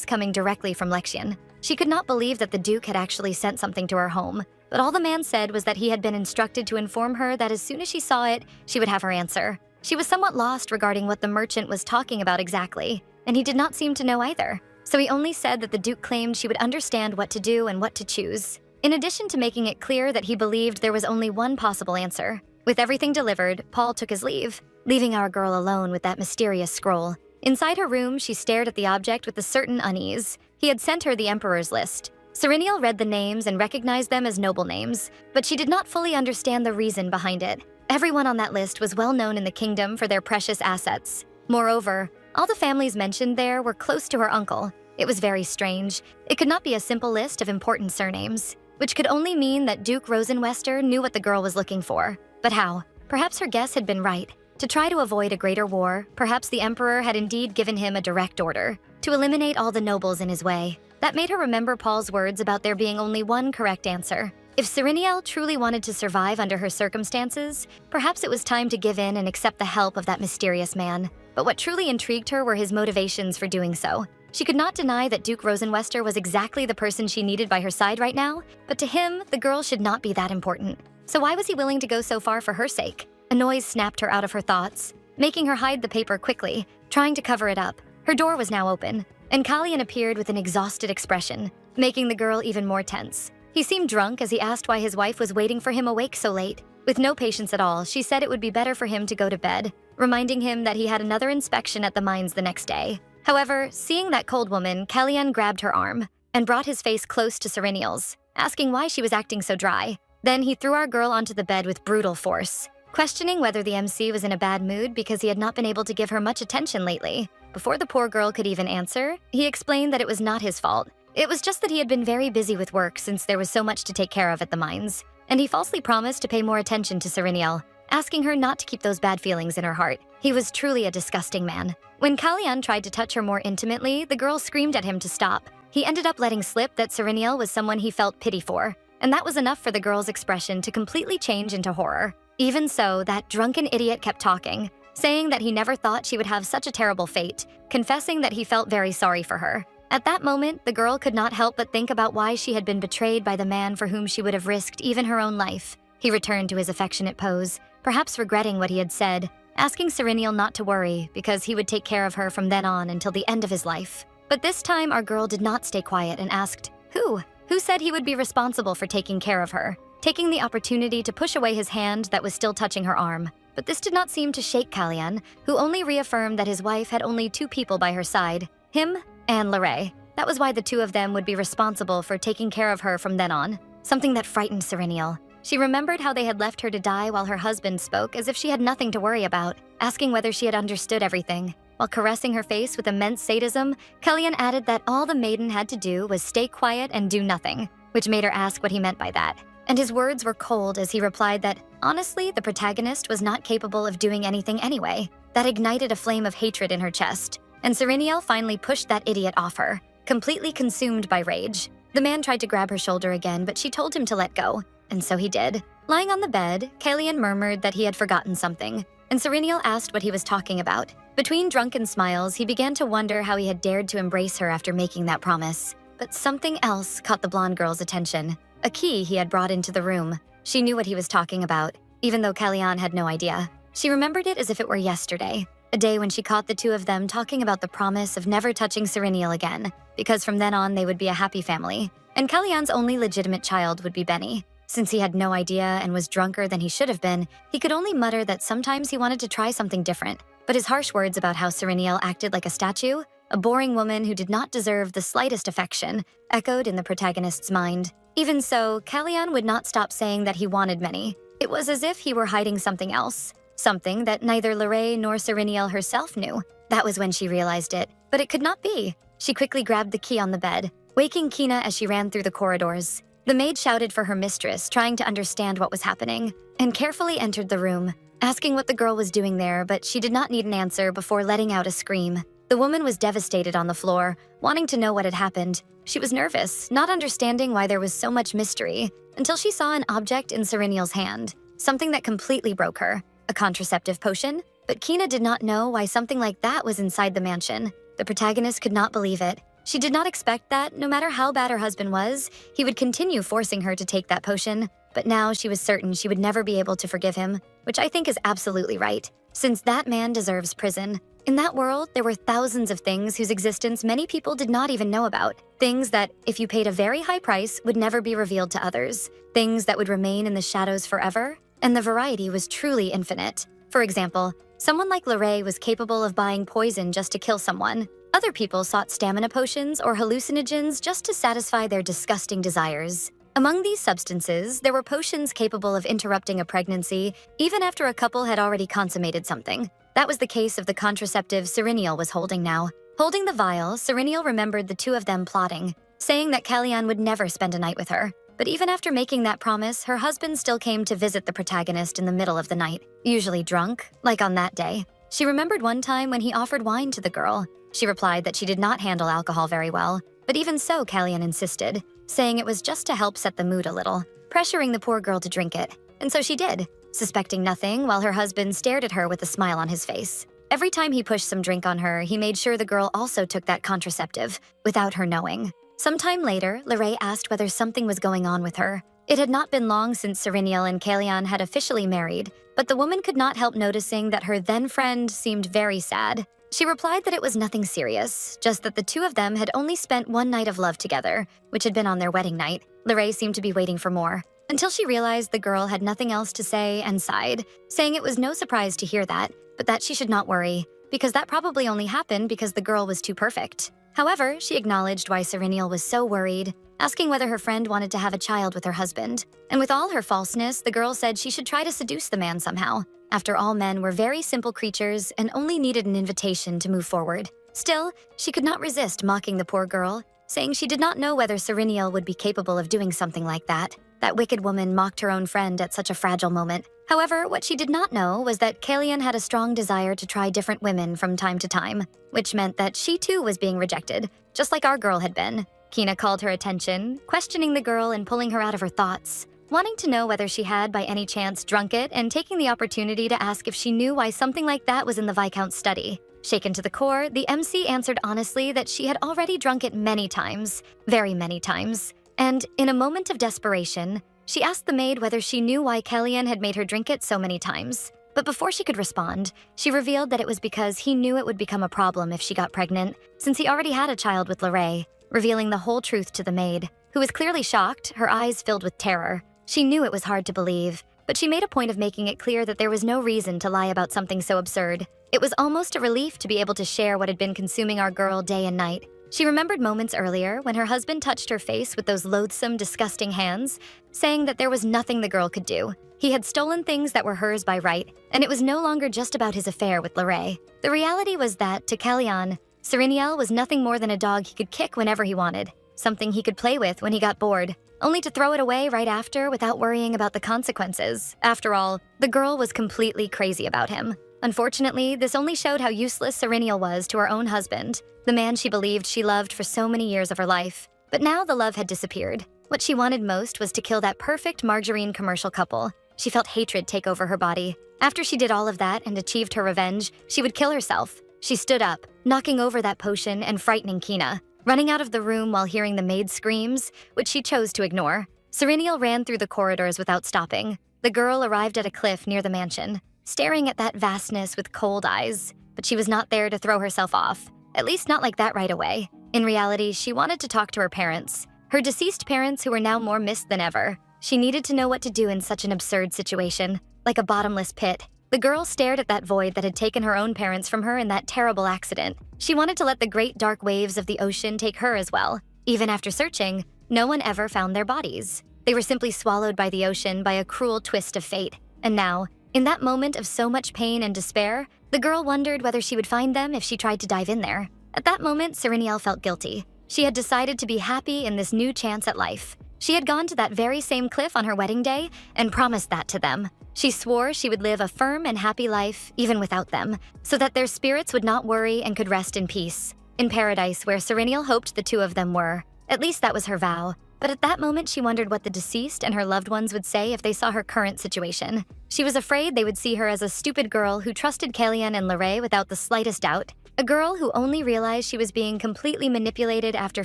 coming directly from Lexian. She could not believe that the Duke had actually sent something to her home, but all the man said was that he had been instructed to inform her that as soon as she saw it, she would have her answer. She was somewhat lost regarding what the merchant was talking about exactly, and he did not seem to know either. So he only said that the Duke claimed she would understand what to do and what to choose, in addition to making it clear that he believed there was only one possible answer. With everything delivered, Paul took his leave, leaving our girl alone with that mysterious scroll. Inside her room, she stared at the object with a certain unease. He had sent her the Emperor's list. Sereniel read the names and recognized them as noble names, but she did not fully understand the reason behind it. Everyone on that list was well known in the kingdom for their precious assets. Moreover, all the families mentioned there were close to her uncle. It was very strange. It could not be a simple list of important surnames, which could only mean that Duke Rosenwester knew what the girl was looking for. But how? Perhaps her guess had been right. To try to avoid a greater war, perhaps the Emperor had indeed given him a direct order to eliminate all the nobles in his way. That made her remember Paul's words about there being only one correct answer. If Sereniel truly wanted to survive under her circumstances, perhaps it was time to give in and accept the help of that mysterious man. But what truly intrigued her were his motivations for doing so. She could not deny that Duke Rosenwester was exactly the person she needed by her side right now, but to him, the girl should not be that important. So why was he willing to go so far for her sake? A noise snapped her out of her thoughts, making her hide the paper quickly, trying to cover it up. Her door was now open, and Kallian appeared with an exhausted expression, making the girl even more tense. He seemed drunk as he asked why his wife was waiting for him awake so late. With no patience at all, she said it would be better for him to go to bed, reminding him that he had another inspection at the mines the next day. However, seeing that cold woman, Kallian grabbed her arm and brought his face close to Sereniel's, asking why she was acting so dry. Then he threw our girl onto the bed with brutal force, questioning whether the MC was in a bad mood because he had not been able to give her much attention lately. Before the poor girl could even answer, he explained that it was not his fault. It was just that he had been very busy with work since there was so much to take care of at the mines, and he falsely promised to pay more attention to Sereniel, asking her not to keep those bad feelings in her heart. He was truly a disgusting man. When Kallian tried to touch her more intimately, the girl screamed at him to stop. He ended up letting slip that Sereniel was someone he felt pity for, and that was enough for the girl's expression to completely change into horror. Even so, that drunken idiot kept talking, saying that he never thought she would have such a terrible fate, confessing that he felt very sorry for her. At that moment, the girl could not help but think about why she had been betrayed by the man for whom she would have risked even her own life. He returned to his affectionate pose, perhaps regretting what he had said, asking Sereniel not to worry because he would take care of her from then on until the end of his life. But this time, our girl did not stay quiet and asked, "Who?" who said he would be responsible for taking care of her, taking the opportunity to push away his hand that was still touching her arm. But this did not seem to shake Kalyan, who only reaffirmed that his wife had only two people by her side, him and Lorray. That was why the two of them would be responsible for taking care of her from then on, something that frightened Serenial. She remembered how they had left her to die while her husband spoke as if she had nothing to worry about, asking whether she had understood everything. While caressing her face with immense sadism, Kalyan added that all the maiden had to do was stay quiet and do nothing, which made her ask what he meant by that. And his words were cold as he replied that, honestly, the protagonist was not capable of doing anything anyway. That ignited a flame of hatred in her chest, and Serenial finally pushed that idiot off her, completely consumed by rage. The man tried to grab her shoulder again, but she told him to let go, and so he did. Lying on the bed, Kalyan murmured that he had forgotten something, and Serenial asked what he was talking about. Between drunken smiles, he began to wonder how he had dared to embrace her after making that promise. But something else caught the blonde girl's attention. A key he had brought into the room. She knew what he was talking about, even though Kalyan had no idea. She remembered it as if it were yesterday, a day when she caught the two of them talking about the promise of never touching Serenial again, because from then on they would be a happy family. And Kalyan's only legitimate child would be Benny. Since he had no idea and was drunker than he should have been, he could only mutter that sometimes he wanted to try something different. But his harsh words about how Serenial acted like a statue, a boring woman who did not deserve the slightest affection, echoed in the protagonist's mind. Even so, Kalyan would not stop saying that he wanted many. It was as if he were hiding something else, something that neither Lorray nor Serenial herself knew. That was when she realized it, but it could not be. She quickly grabbed the key on the bed, waking Kina as she ran through the corridors. The maid shouted for her mistress, trying to understand what was happening, and carefully entered the room, asking what the girl was doing there, but she did not need an answer before letting out a scream. The woman was devastated on the floor, wanting to know what had happened. She was nervous, not understanding why there was so much mystery, until she saw an object in Serenial's hand, something that completely broke her. A contraceptive potion? But Kina did not know why something like that was inside the mansion. The protagonist could not believe it. She did not expect that, no matter how bad her husband was, he would continue forcing her to take that potion. But now she was certain she would never be able to forgive him, which I think is absolutely right, since that man deserves prison. In that world, there were thousands of things whose existence many people did not even know about. Things that, if you paid a very high price, would never be revealed to others. Things that would remain in the shadows forever. And the variety was truly infinite. For example, someone like Lorray was capable of buying poison just to kill someone. Other people sought stamina potions or hallucinogens just to satisfy their disgusting desires. Among these substances, there were potions capable of interrupting a pregnancy even after a couple had already consummated something. That was the case of the contraceptive Serenial was holding now. Holding the vial, Serenial remembered the two of them plotting, saying that Kalyan would never spend a night with her. But even after making that promise, her husband still came to visit the protagonist in the middle of the night, usually drunk, like on that day. She remembered one time when he offered wine to the girl. She replied that she did not handle alcohol very well, but even so, Kalyan insisted, saying it was just to help set the mood a little, pressuring the poor girl to drink it. And so she did, suspecting nothing while her husband stared at her with a smile on his face. Every time he pushed some drink on her, he made sure the girl also took that contraceptive, without her knowing. Sometime later, Lorray asked whether something was going on with her. It had not been long since Serenial and Kalyan had officially married, but the woman could not help noticing that her then-friend seemed very sad. She replied that it was nothing serious, just that the two of them had only spent one night of love together, which had been on their wedding night. Lorray seemed to be waiting for more, until she realized the girl had nothing else to say and sighed, saying it was no surprise to hear that, but that she should not worry, because that probably only happened because the girl was too perfect. However, she acknowledged why Serenial was so worried, asking whether her friend wanted to have a child with her husband. And with all her falseness, the girl said she should try to seduce the man somehow. After all, men were very simple creatures and only needed an invitation to move forward. Still, she could not resist mocking the poor girl, saying she did not know whether Serenial would be capable of doing something like that. That wicked woman mocked her own friend at such a fragile moment. However, what she did not know was that Kalyan had a strong desire to try different women from time to time, which meant that she too was being rejected, just like our girl had been. Kina called her attention, questioning the girl and pulling her out of her thoughts, wanting to know whether she had by any chance drunk it and taking the opportunity to ask if she knew why something like that was in the Viscount's study. Shaken to the core, the MC answered honestly that she had already drunk it many times, very many times. And in a moment of desperation, she asked the maid whether she knew why Kalyan had made her drink it so many times. But before she could respond, she revealed that it was because he knew it would become a problem if she got pregnant, since he already had a child with Lorray, revealing the whole truth to the maid, who was clearly shocked, her eyes filled with terror. She knew it was hard to believe, but she made a point of making it clear that there was no reason to lie about something so absurd. It was almost a relief to be able to share what had been consuming our girl day and night. She remembered moments earlier when her husband touched her face with those loathsome, disgusting hands, saying that there was nothing the girl could do. He had stolen things that were hers by right, and it was no longer just about his affair with Lorraine. The reality was that, to Kellyanne, Sereniel was nothing more than a dog he could kick whenever he wanted, something he could play with when he got bored, only to throw it away right after without worrying about the consequences. After all, the girl was completely crazy about him. Unfortunately, this only showed how useless Sereniel was to her own husband, the man she believed she loved for so many years of her life. But now the love had disappeared. What she wanted most was to kill that perfect margarine commercial couple. She felt hatred take over her body. After she did all of that and achieved her revenge, she would kill herself. She stood up, knocking over that potion and frightening Kina, running out of the room while hearing the maid's screams, which she chose to ignore. Sereniel ran through the corridors without stopping. The girl arrived at a cliff near the mansion, staring at that vastness with cold eyes. But she was not there to throw herself off, at least not like that right away. In reality, she wanted to talk to her parents, her deceased parents who were now more missed than ever. She needed to know what to do in such an absurd situation, like a bottomless pit. The girl stared at that void that had taken her own parents from her in that terrible accident. She wanted to let the great dark waves of the ocean take her as well. Even after searching, no one ever found their bodies. They were simply swallowed by the ocean by a cruel twist of fate. And now, in that moment of so much pain and despair, the girl wondered whether she would find them if she tried to dive in there. At that moment, Sereniel felt guilty. She had decided to be happy in this new chance at life. She had gone to that very same cliff on her wedding day and promised that to them. She swore she would live a firm and happy life, even without them, so that their spirits would not worry and could rest in peace. In paradise, where Sereniel hoped the two of them were. At least that was her vow. But at that moment, she wondered what the deceased and her loved ones would say if they saw her current situation. She was afraid they would see her as a stupid girl who trusted Kellyanne and Lorraine without the slightest doubt. A girl who only realized she was being completely manipulated after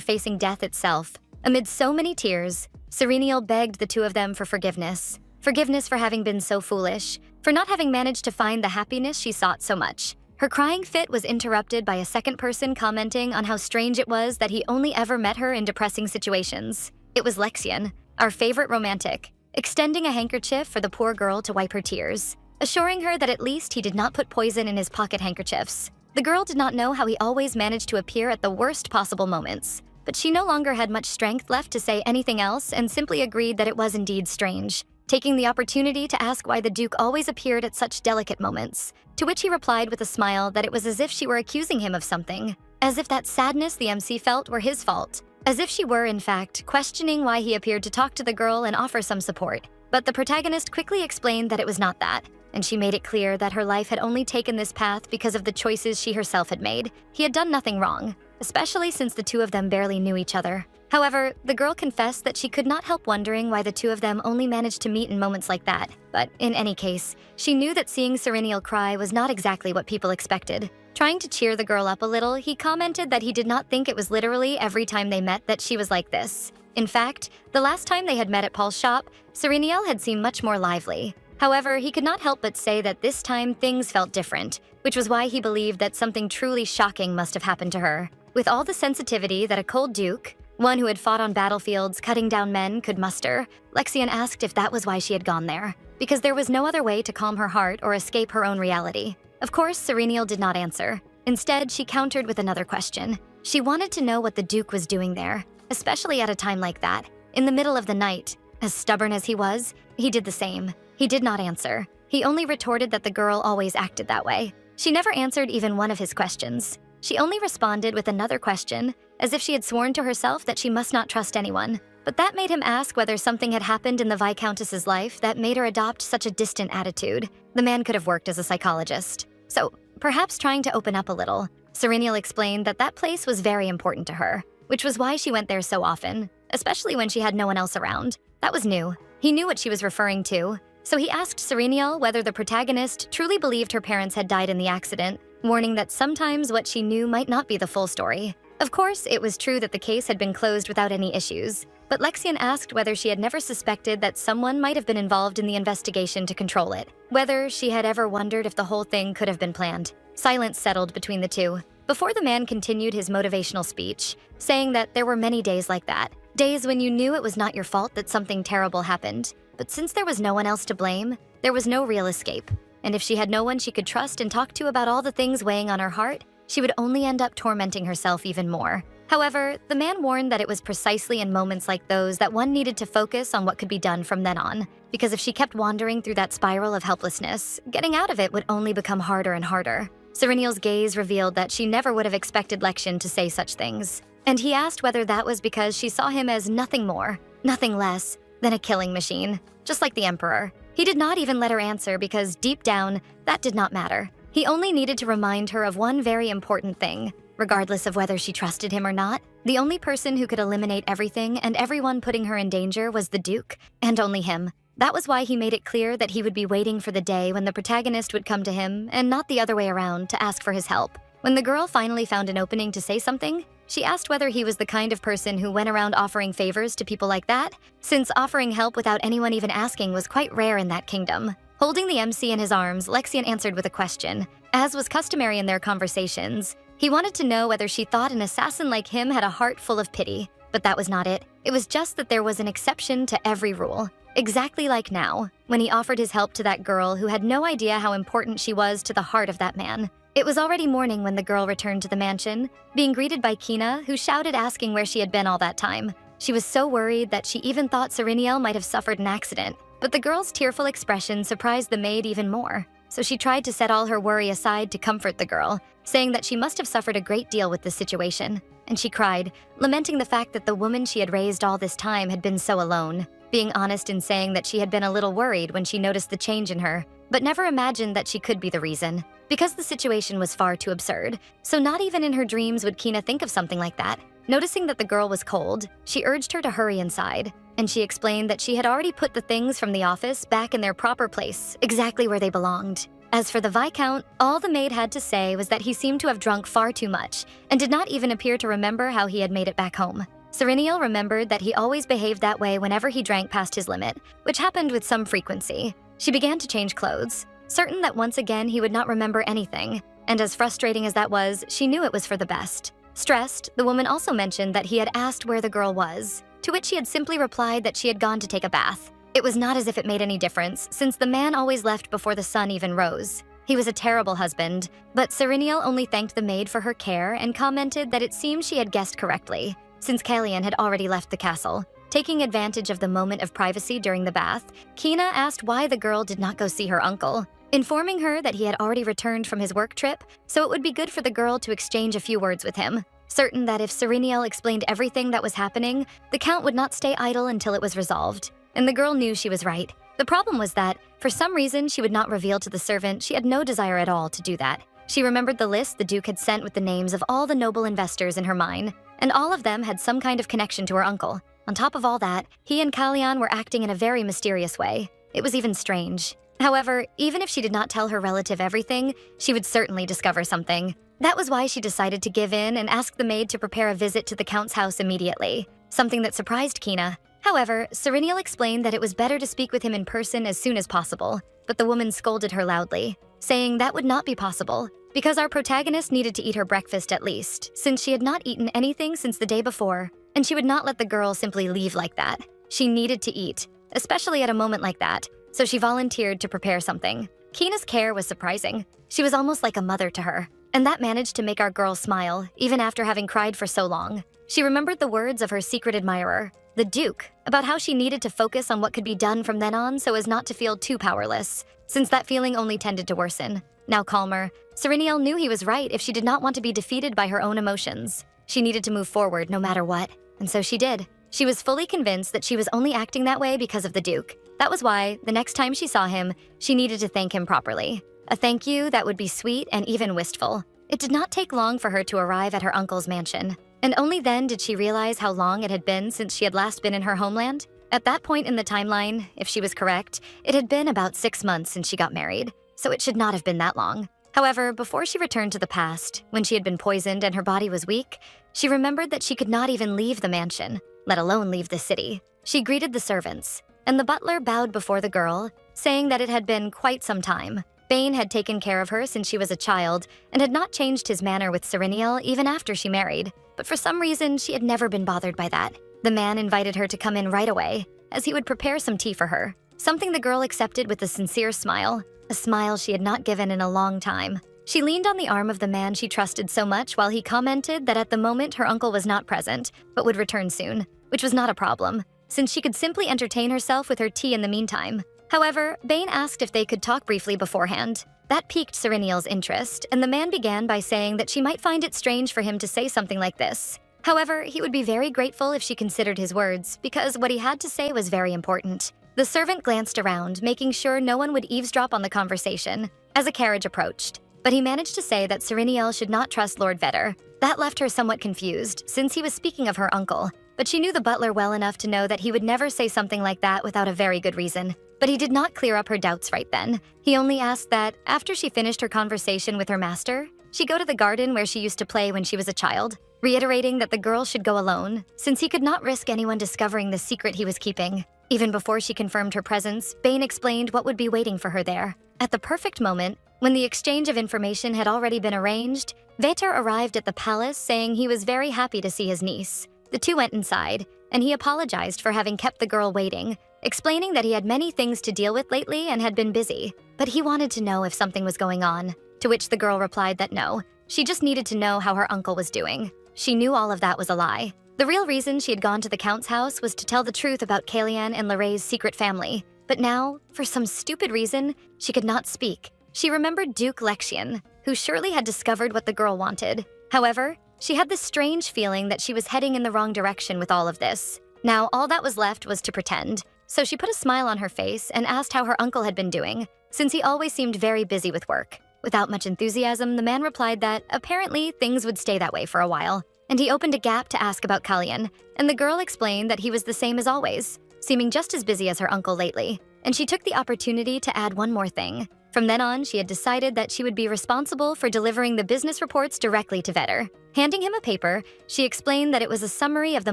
facing death itself. Amid so many tears, Sereniel begged the two of them for forgiveness. Forgiveness for having been so foolish, for not having managed to find the happiness she sought so much. Her crying fit was interrupted by a second person commenting on how strange it was that he only ever met her in depressing situations. It was Lexian, our favorite romantic, extending a handkerchief for the poor girl to wipe her tears, assuring her that at least he did not put poison in his pocket handkerchiefs. The girl did not know how he always managed to appear at the worst possible moments, but she no longer had much strength left to say anything else and simply agreed that it was indeed strange, taking the opportunity to ask why the Duke always appeared at such delicate moments, to which he replied with a smile that it was as if she were accusing him of something, as if that sadness the MC felt were his fault, as if she were, in fact, questioning why he appeared to talk to the girl and offer some support. But the protagonist quickly explained that it was not that, and she made it clear that her life had only taken this path because of the choices she herself had made. He had done nothing wrong, especially since the two of them barely knew each other. However, the girl confessed that she could not help wondering why the two of them only managed to meet in moments like that. But in any case, she knew that seeing Sereniel cry was not exactly what people expected. Trying to cheer the girl up a little, he commented that he did not think it was literally every time they met that she was like this. In fact, the last time they had met at Paul's shop, Sereniel had seemed much more lively. However, he could not help but say that this time things felt different, which was why he believed that something truly shocking must have happened to her. With all the sensitivity that a cold duke, one who had fought on battlefields cutting down men, could muster, Lexian asked if that was why she had gone there, because there was no other way to calm her heart or escape her own reality. Of course, Sereniel did not answer. Instead, she countered with another question. She wanted to know what the Duke was doing there, especially at a time like that, in the middle of the night. As stubborn as he was, he did the same. He did not answer. He only retorted that the girl always acted that way. She never answered even one of his questions. She only responded with another question, as if she had sworn to herself that she must not trust anyone. But that made him ask whether something had happened in the Viscountess's life that made her adopt such a distant attitude. The man could have worked as a psychologist. So, perhaps trying to open up a little, Sereniel explained that that place was very important to her, which was why she went there so often, especially when she had no one else around. That was new. He knew what she was referring to, so he asked Sereniel whether the protagonist truly believed her parents had died in the accident, warning that sometimes what she knew might not be the full story. Of course, it was true that the case had been closed without any issues, but Lexian asked whether she had never suspected that someone might have been involved in the investigation to control it, whether she had ever wondered if the whole thing could have been planned. Silence settled between the two, before the man continued his motivational speech, saying that there were many days like that. Days when you knew it was not your fault that something terrible happened. But since there was no one else to blame, there was no real escape. And if she had no one she could trust and talk to about all the things weighing on her heart, she would only end up tormenting herself even more. However, the man warned that it was precisely in moments like those that one needed to focus on what could be done from then on, because if she kept wandering through that spiral of helplessness, getting out of it would only become harder and harder. Serenial's gaze revealed that she never would have expected Lexian to say such things, and he asked whether that was because she saw him as nothing more, nothing less than a killing machine, just like the Emperor. He did not even let her answer because deep down, that did not matter. He only needed to remind her of one very important thing. Regardless of whether she trusted him or not, the only person who could eliminate everything and everyone putting her in danger was the Duke, and only him. That was why he made it clear that he would be waiting for the day when the protagonist would come to him, and not the other way around, to ask for his help. When the girl finally found an opening to say something, she asked whether he was the kind of person who went around offering favors to people like that, since offering help without anyone even asking was quite rare in that kingdom. Holding the MC in his arms, Lexian answered with a question. As was customary in their conversations, he wanted to know whether she thought an assassin like him had a heart full of pity. But that was not it. It was just that there was an exception to every rule. Exactly like now, when he offered his help to that girl who had no idea how important she was to the heart of that man. It was already morning when the girl returned to the mansion, being greeted by Kina, who shouted asking where she had been all that time. She was so worried that she even thought Serenial might have suffered an accident. But the girl's tearful expression surprised the maid even more. So she tried to set all her worry aside to comfort the girl, saying that she must have suffered a great deal with this situation. And she cried, lamenting the fact that the woman she had raised all this time had been so alone, being honest in saying that she had been a little worried when she noticed the change in her, but never imagined that she could be the reason, because the situation was far too absurd. So not even in her dreams would Kina think of something like that. Noticing that the girl was cold, she urged her to hurry inside, and she explained that she had already put the things from the office back in their proper place, exactly where they belonged. As for the Viscount, all the maid had to say was that he seemed to have drunk far too much, and did not even appear to remember how he had made it back home. Serenial remembered that he always behaved that way whenever he drank past his limit, which happened with some frequency. She began to change clothes, certain that once again he would not remember anything, and as frustrating as that was, she knew it was for the best. Stressed, the woman also mentioned that he had asked where the girl was, to which he had simply replied that she had gone to take a bath. It was not as if it made any difference, since the man always left before the sun even rose. He was a terrible husband, but Serenial only thanked the maid for her care and commented that it seemed she had guessed correctly, since Kalian had already left the castle. Taking advantage of the moment of privacy during the bath, Kina asked why the girl did not go see her uncle, informing her that he had already returned from his work trip, so it would be good for the girl to exchange a few words with him, certain that if Serenial explained everything that was happening, the Count would not stay idle until it was resolved. And the girl knew she was right. The problem was that, for some reason she would not reveal to the servant she had no desire at all to do that. She remembered the list the Duke had sent with the names of all the noble investors in her mine, and all of them had some kind of connection to her uncle. On top of all that, he and Kalian were acting in a very mysterious way. It was even strange. However, even if she did not tell her relative everything, she would certainly discover something. That was why she decided to give in and ask the maid to prepare a visit to the Count's house immediately, something that surprised Kina. However, Serenial explained that it was better to speak with him in person as soon as possible, but the woman scolded her loudly, saying that would not be possible, because our protagonist needed to eat her breakfast at least, since she had not eaten anything since the day before, and she would not let the girl simply leave like that. She needed to eat, especially at a moment like that, so she volunteered to prepare something. Kina's care was surprising. She was almost like a mother to her, and that managed to make our girl smile, even after having cried for so long. She remembered the words of her secret admirer, the Duke, about how she needed to focus on what could be done from then on so as not to feel too powerless, since that feeling only tended to worsen. Now calmer, Serenial knew he was right if she did not want to be defeated by her own emotions. She needed to move forward no matter what, and so she did. She was fully convinced that she was only acting that way because of the Duke. That was why, the next time she saw him, she needed to thank him properly. A thank you that would be sweet and even wistful. It did not take long for her to arrive at her uncle's mansion, and only then did she realize how long it had been since she had last been in her homeland. At that point in the timeline, if she was correct, it had been about 6 months since she got married, so it should not have been that long. However, before she returned to the past, when she had been poisoned and her body was weak, she remembered that she could not even leave the mansion, let alone leave the city. She greeted the servants, and the butler bowed before the girl, saying that it had been quite some time. Bane had taken care of her since she was a child and had not changed his manner with Serenial even after she married, but for some reason she had never been bothered by that. The man invited her to come in right away, as he would prepare some tea for her, something the girl accepted with a sincere smile, a smile she had not given in a long time. She leaned on the arm of the man she trusted so much while he commented that at the moment her uncle was not present, but would return soon, which was not a problem, since she could simply entertain herself with her tea in the meantime. However, Bane asked if they could talk briefly beforehand. That piqued Serenial's interest, and the man began by saying that she might find it strange for him to say something like this. However, he would be very grateful if she considered his words, because what he had to say was very important. The servant glanced around, making sure no one would eavesdrop on the conversation, as a carriage approached. But he managed to say that Serenial should not trust Lord Vetter. That left her somewhat confused, since he was speaking of her uncle, but she knew the butler well enough to know that he would never say something like that without a very good reason. But he did not clear up her doubts right then. He only asked that, after she finished her conversation with her master, she go to the garden where she used to play when she was a child, reiterating that the girl should go alone, since he could not risk anyone discovering the secret he was keeping. Even before she confirmed her presence, Bane explained what would be waiting for her there. At the perfect moment, when the exchange of information had already been arranged, Vetter arrived at the palace saying he was very happy to see his niece. The two went inside, and he apologized for having kept the girl waiting, explaining that he had many things to deal with lately and had been busy, but he wanted to know if something was going on, to which the girl replied that no, she just needed to know how her uncle was doing. She knew all of that was a lie. The real reason she had gone to the Count's house was to tell the truth about Kalian and Lorraine's secret family, but now, for some stupid reason, she could not speak. She remembered Duke Lexian, who surely had discovered what the girl wanted. However, she had this strange feeling that she was heading in the wrong direction with all of this. Now, all that was left was to pretend. So she put a smile on her face and asked how her uncle had been doing, since he always seemed very busy with work. Without much enthusiasm, the man replied that apparently things would stay that way for a while, and he opened a gap to ask about Kalian, and the girl explained that he was the same as always, seeming just as busy as her uncle lately, and she took the opportunity to add one more thing. From then on, she had decided that she would be responsible for delivering the business reports directly to Vetter. Handing him a paper, she explained that it was a summary of the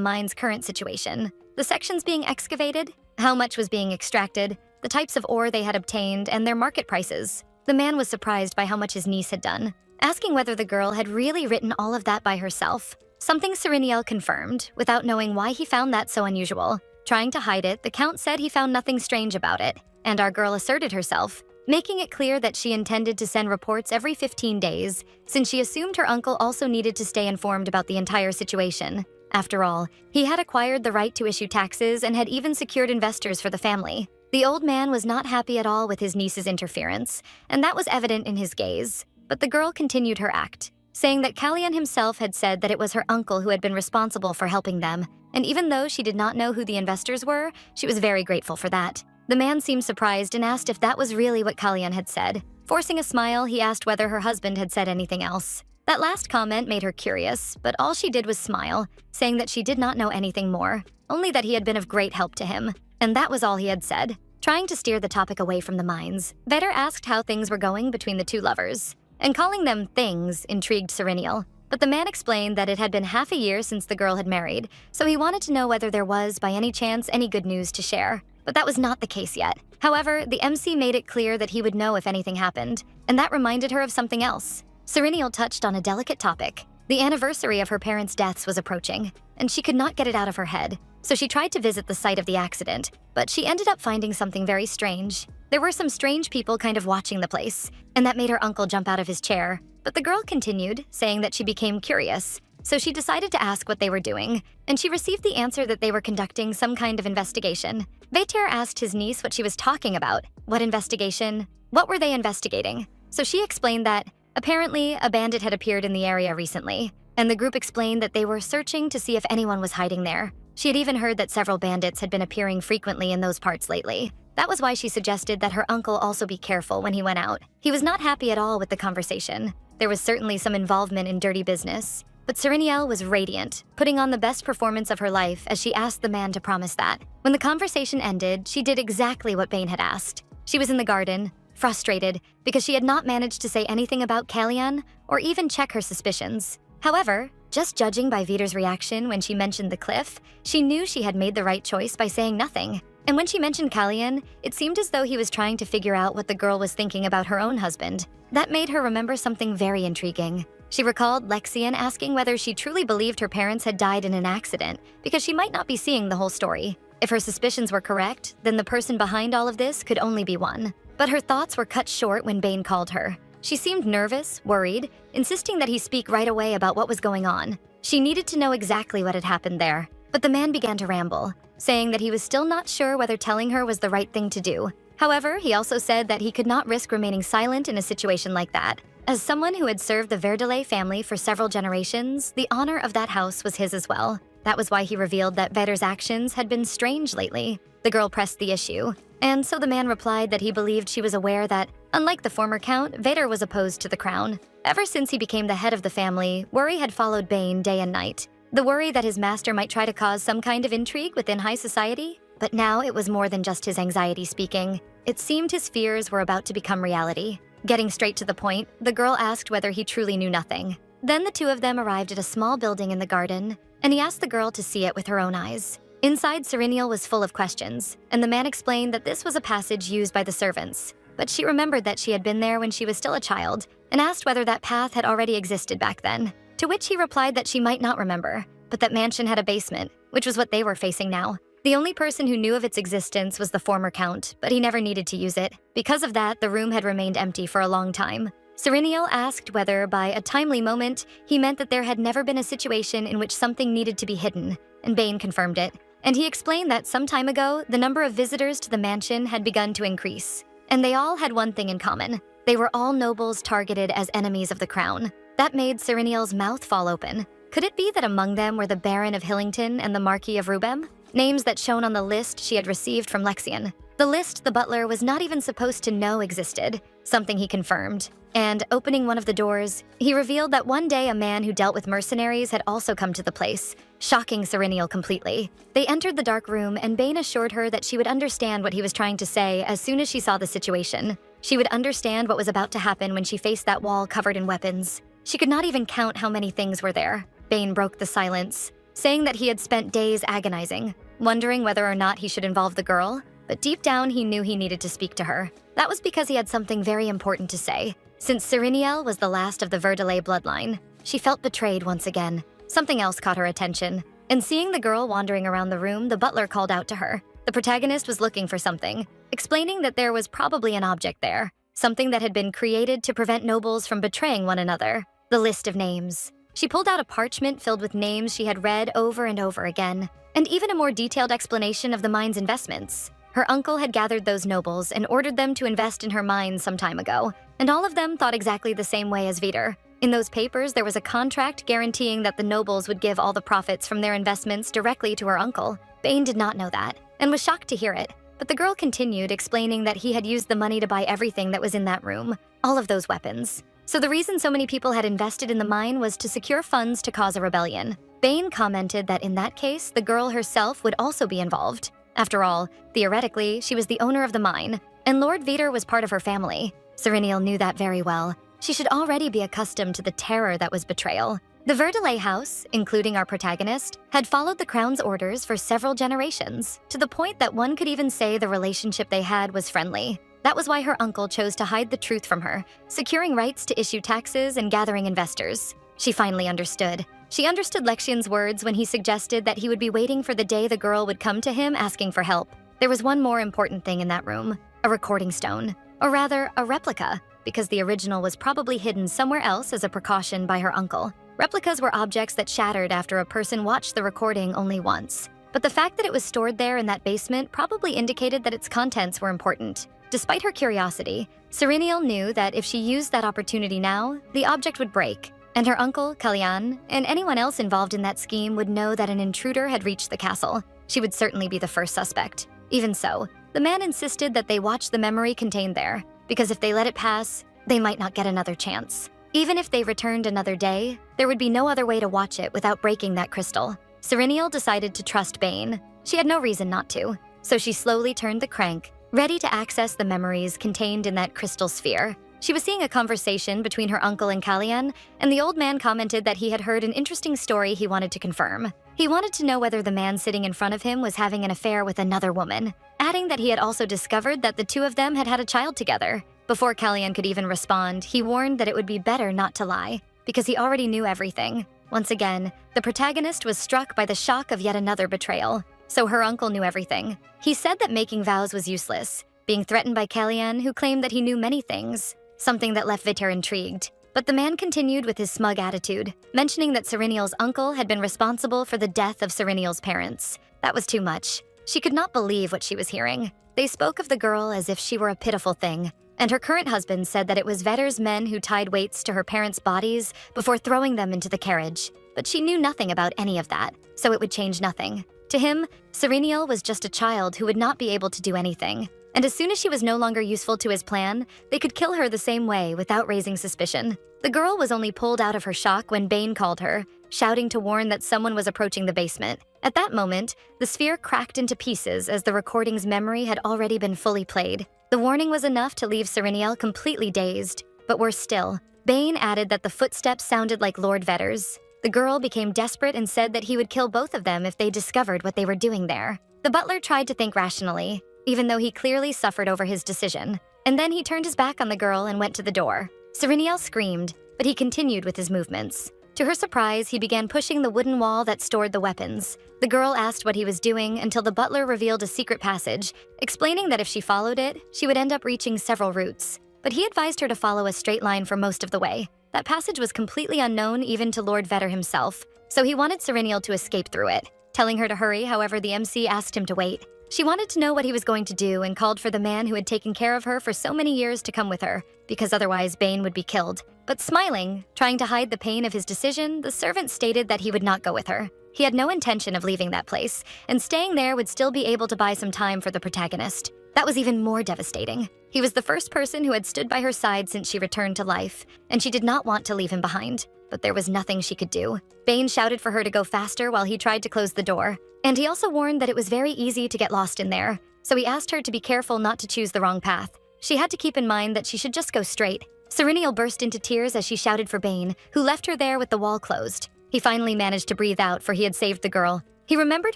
mine's current situation, the sections being excavated, how much was being extracted, the types of ore they had obtained, and their market prices. The man was surprised by how much his niece had done, asking whether the girl had really written all of that by herself, something Serenial confirmed, without knowing why he found that so unusual. Trying to hide it, the Count said he found nothing strange about it, and our girl asserted herself, making it clear that she intended to send reports every 15 days, since she assumed her uncle also needed to stay informed about the entire situation. After all, he had acquired the right to issue taxes and had even secured investors for the family. The old man was not happy at all with his niece's interference, and that was evident in his gaze. But the girl continued her act, saying that Kalian himself had said that it was her uncle who had been responsible for helping them, and even though she did not know who the investors were, she was very grateful for that. The man seemed surprised and asked if that was really what Kalian had said. Forcing a smile, he asked whether her husband had said anything else. That last comment made her curious, but all she did was smile, saying that she did not know anything more, only that he had been of great help to him. And that was all he had said. Trying to steer the topic away from the mines, Vetter asked how things were going between the two lovers. And calling them things intrigued Serenial, but the man explained that it had been half a year since the girl had married, so he wanted to know whether there was, by any chance, any good news to share. But that was not the case yet. However, the MC made it clear that he would know if anything happened, and that reminded her of something else. Serenial touched on a delicate topic. The anniversary of her parents' deaths was approaching, and she could not get it out of her head, so she tried to visit the site of the accident, but she ended up finding something very strange. There were some strange people kind of watching the place, and that made her uncle jump out of his chair. But the girl continued, saying that she became curious, so she decided to ask what they were doing, and she received the answer that they were conducting some kind of investigation. Vetter asked his niece what she was talking about. What investigation? What were they investigating? So she explained that, apparently, a bandit had appeared in the area recently, and the group explained that they were searching to see if anyone was hiding there. She had even heard that several bandits had been appearing frequently in those parts lately. That was why she suggested that her uncle also be careful when he went out. He was not happy at all with the conversation. There was certainly some involvement in dirty business, but Serenial was radiant, putting on the best performance of her life as she asked the man to promise that. When the conversation ended, she did exactly what Bane had asked. She was in the garden, frustrated because she had not managed to say anything about Kalian or even check her suspicions. However, just judging by Vetter's reaction when she mentioned the cliff, she knew she had made the right choice by saying nothing. And when she mentioned Kalian, it seemed as though he was trying to figure out what the girl was thinking about her own husband. That made her remember something very intriguing. She recalled Lexian asking whether she truly believed her parents had died in an accident because she might not be seeing the whole story. If her suspicions were correct, then the person behind all of this could only be one. But her thoughts were cut short when Bane called her. She seemed nervous, worried, insisting that he speak right away about what was going on. She needed to know exactly what had happened there. But the man began to ramble, saying that he was still not sure whether telling her was the right thing to do. However, he also said that he could not risk remaining silent in a situation like that. As someone who had served the Verdelais family for several generations, the honor of that house was his as well. That was why he revealed that Vader's actions had been strange lately. The girl pressed the issue, and so the man replied that he believed she was aware that, unlike the former count, Vader was opposed to the crown. Ever since he became the head of the family, worry had followed Bane day and night. The worry that his master might try to cause some kind of intrigue within high society. But now it was more than just his anxiety speaking. It seemed his fears were about to become reality. Getting straight to the point, the girl asked whether he truly knew nothing. Then the two of them arrived at a small building in the garden, and he asked the girl to see it with her own eyes. Inside, Serenial was full of questions, and the man explained that this was a passage used by the servants. But she remembered that she had been there when she was still a child, and asked whether that path had already existed back then. To which he replied that she might not remember, but that mansion had a basement, which was what they were facing now. The only person who knew of its existence was the former count, but he never needed to use it. Because of that, the room had remained empty for a long time. Serenial asked whether, by a timely moment, he meant that there had never been a situation in which something needed to be hidden, and Bane confirmed it. And he explained that some time ago, the number of visitors to the mansion had begun to increase. And they all had one thing in common. They were all nobles targeted as enemies of the crown. That made Serenial's mouth fall open. Could it be that among them were the Baron of Hillington and the Marquis of Rubem? Names that shone on the list she had received from Lexian. The list the butler was not even supposed to know existed, something he confirmed. And opening one of the doors, he revealed that one day a man who dealt with mercenaries had also come to the place, shocking Serenial completely. They entered the dark room, and Bane assured her that she would understand what he was trying to say as soon as she saw the situation. She would understand what was about to happen when she faced that wall covered in weapons. She could not even count how many things were there. Bane broke the silence, saying that he had spent days agonizing, wondering whether or not he should involve the girl, but deep down he knew he needed to speak to her. That was because he had something very important to say. Since Serenial was the last of the Verdelais bloodline, she felt betrayed once again. Something else caught her attention, and seeing the girl wandering around the room, the butler called out to her. The protagonist was looking for something, explaining that there was probably an object there, something that had been created to prevent nobles from betraying one another. The list of names. She pulled out a parchment filled with names she had read over and over again, and even a more detailed explanation of the mine's investments. Her uncle had gathered those nobles and ordered them to invest in her mine some time ago, and all of them thought exactly the same way as Vader. In those papers, there was a contract guaranteeing that the nobles would give all the profits from their investments directly to her uncle. Bane did not know that, and was shocked to hear it. But the girl continued, explaining that he had used the money to buy everything that was in that room, all of those weapons. So the reason so many people had invested in the mine was to secure funds to cause a rebellion. Bane commented that in that case, the girl herself would also be involved. After all, theoretically, she was the owner of the mine, and Lord Vader was part of her family. Serenial knew that very well. She should already be accustomed to the terror that was betrayal. The Verdelais house, including our protagonist, had followed the crown's orders for several generations, to the point that one could even say the relationship they had was friendly. That was why her uncle chose to hide the truth from her, securing rights to issue taxes and gathering investors. She finally understood. She understood Lexian's words when he suggested that he would be waiting for the day the girl would come to him asking for help. There was one more important thing in that room, a recording stone. Or rather, a replica, because the original was probably hidden somewhere else as a precaution by her uncle. Replicas were objects that shattered after a person watched the recording only once. But the fact that it was stored there in that basement probably indicated that its contents were important. Despite her curiosity, Serenial knew that if she used that opportunity now, the object would break, and her uncle, Kalyan, and anyone else involved in that scheme would know that an intruder had reached the castle. She would certainly be the first suspect. Even so, the man insisted that they watch the memory contained there, because if they let it pass, they might not get another chance. Even if they returned another day, there would be no other way to watch it without breaking that crystal. Serenial decided to trust Bane. She had no reason not to, so she slowly turned the crank, ready to access the memories contained in that crystal sphere. She was seeing a conversation between her uncle and Kalyan, and the old man commented that he had heard an interesting story he wanted to confirm. He wanted to know whether the man sitting in front of him was having an affair with another woman, adding that he had also discovered that the two of them had had a child together. Before Kalyan could even respond, he warned that it would be better not to lie, because he already knew everything. Once again, the protagonist was struck by the shock of yet another betrayal. So her uncle knew everything. He said that making vows was useless, being threatened by Kalyan, who claimed that he knew many things, something that left Vitar intrigued. But the man continued with his smug attitude, mentioning that Serenial's uncle had been responsible for the death of Serenial's parents. That was too much. She could not believe what she was hearing. They spoke of the girl as if she were a pitiful thing, and her current husband said that it was Vitar's men who tied weights to her parents' bodies before throwing them into the carriage. But she knew nothing about any of that, so it would change nothing. To him, Serenial was just a child who would not be able to do anything. And as soon as she was no longer useful to his plan, they could kill her the same way without raising suspicion. The girl was only pulled out of her shock when Bane called her, shouting to warn that someone was approaching the basement. At that moment, the sphere cracked into pieces as the recording's memory had already been fully played. The warning was enough to leave Serenial completely dazed. But worse still, Bane added that the footsteps sounded like Lord Vitar's. The girl became desperate and said that he would kill both of them if they discovered what they were doing there. The butler tried to think rationally, even though he clearly suffered over his decision. And then he turned his back on the girl and went to the door. Serenial screamed, but he continued with his movements. To her surprise, he began pushing the wooden wall that stored the weapons. The girl asked what he was doing until the butler revealed a secret passage, explaining that if she followed it, she would end up reaching several routes. But he advised her to follow a straight line for most of the way. That passage was completely unknown even to Lord Vitar himself, so he wanted Serenial to escape through it, telling her to hurry. However, the MC asked him to wait. She wanted to know what he was going to do and called for the man who had taken care of her for so many years to come with her, because otherwise Bane would be killed. But smiling, trying to hide the pain of his decision, the servant stated that he would not go with her. He had no intention of leaving that place, and staying there would still be able to buy some time for the protagonist. That was even more devastating. He was the first person who had stood by her side since she returned to life, and she did not want to leave him behind. But there was nothing she could do. Bane shouted for her to go faster while he tried to close the door, and he also warned that it was very easy to get lost in there, so he asked her to be careful not to choose the wrong path. She had to keep in mind that she should just go straight. Serenial burst into tears as she shouted for Bane, who left her there with the wall closed. He finally managed to breathe out, for he had saved the girl. He remembered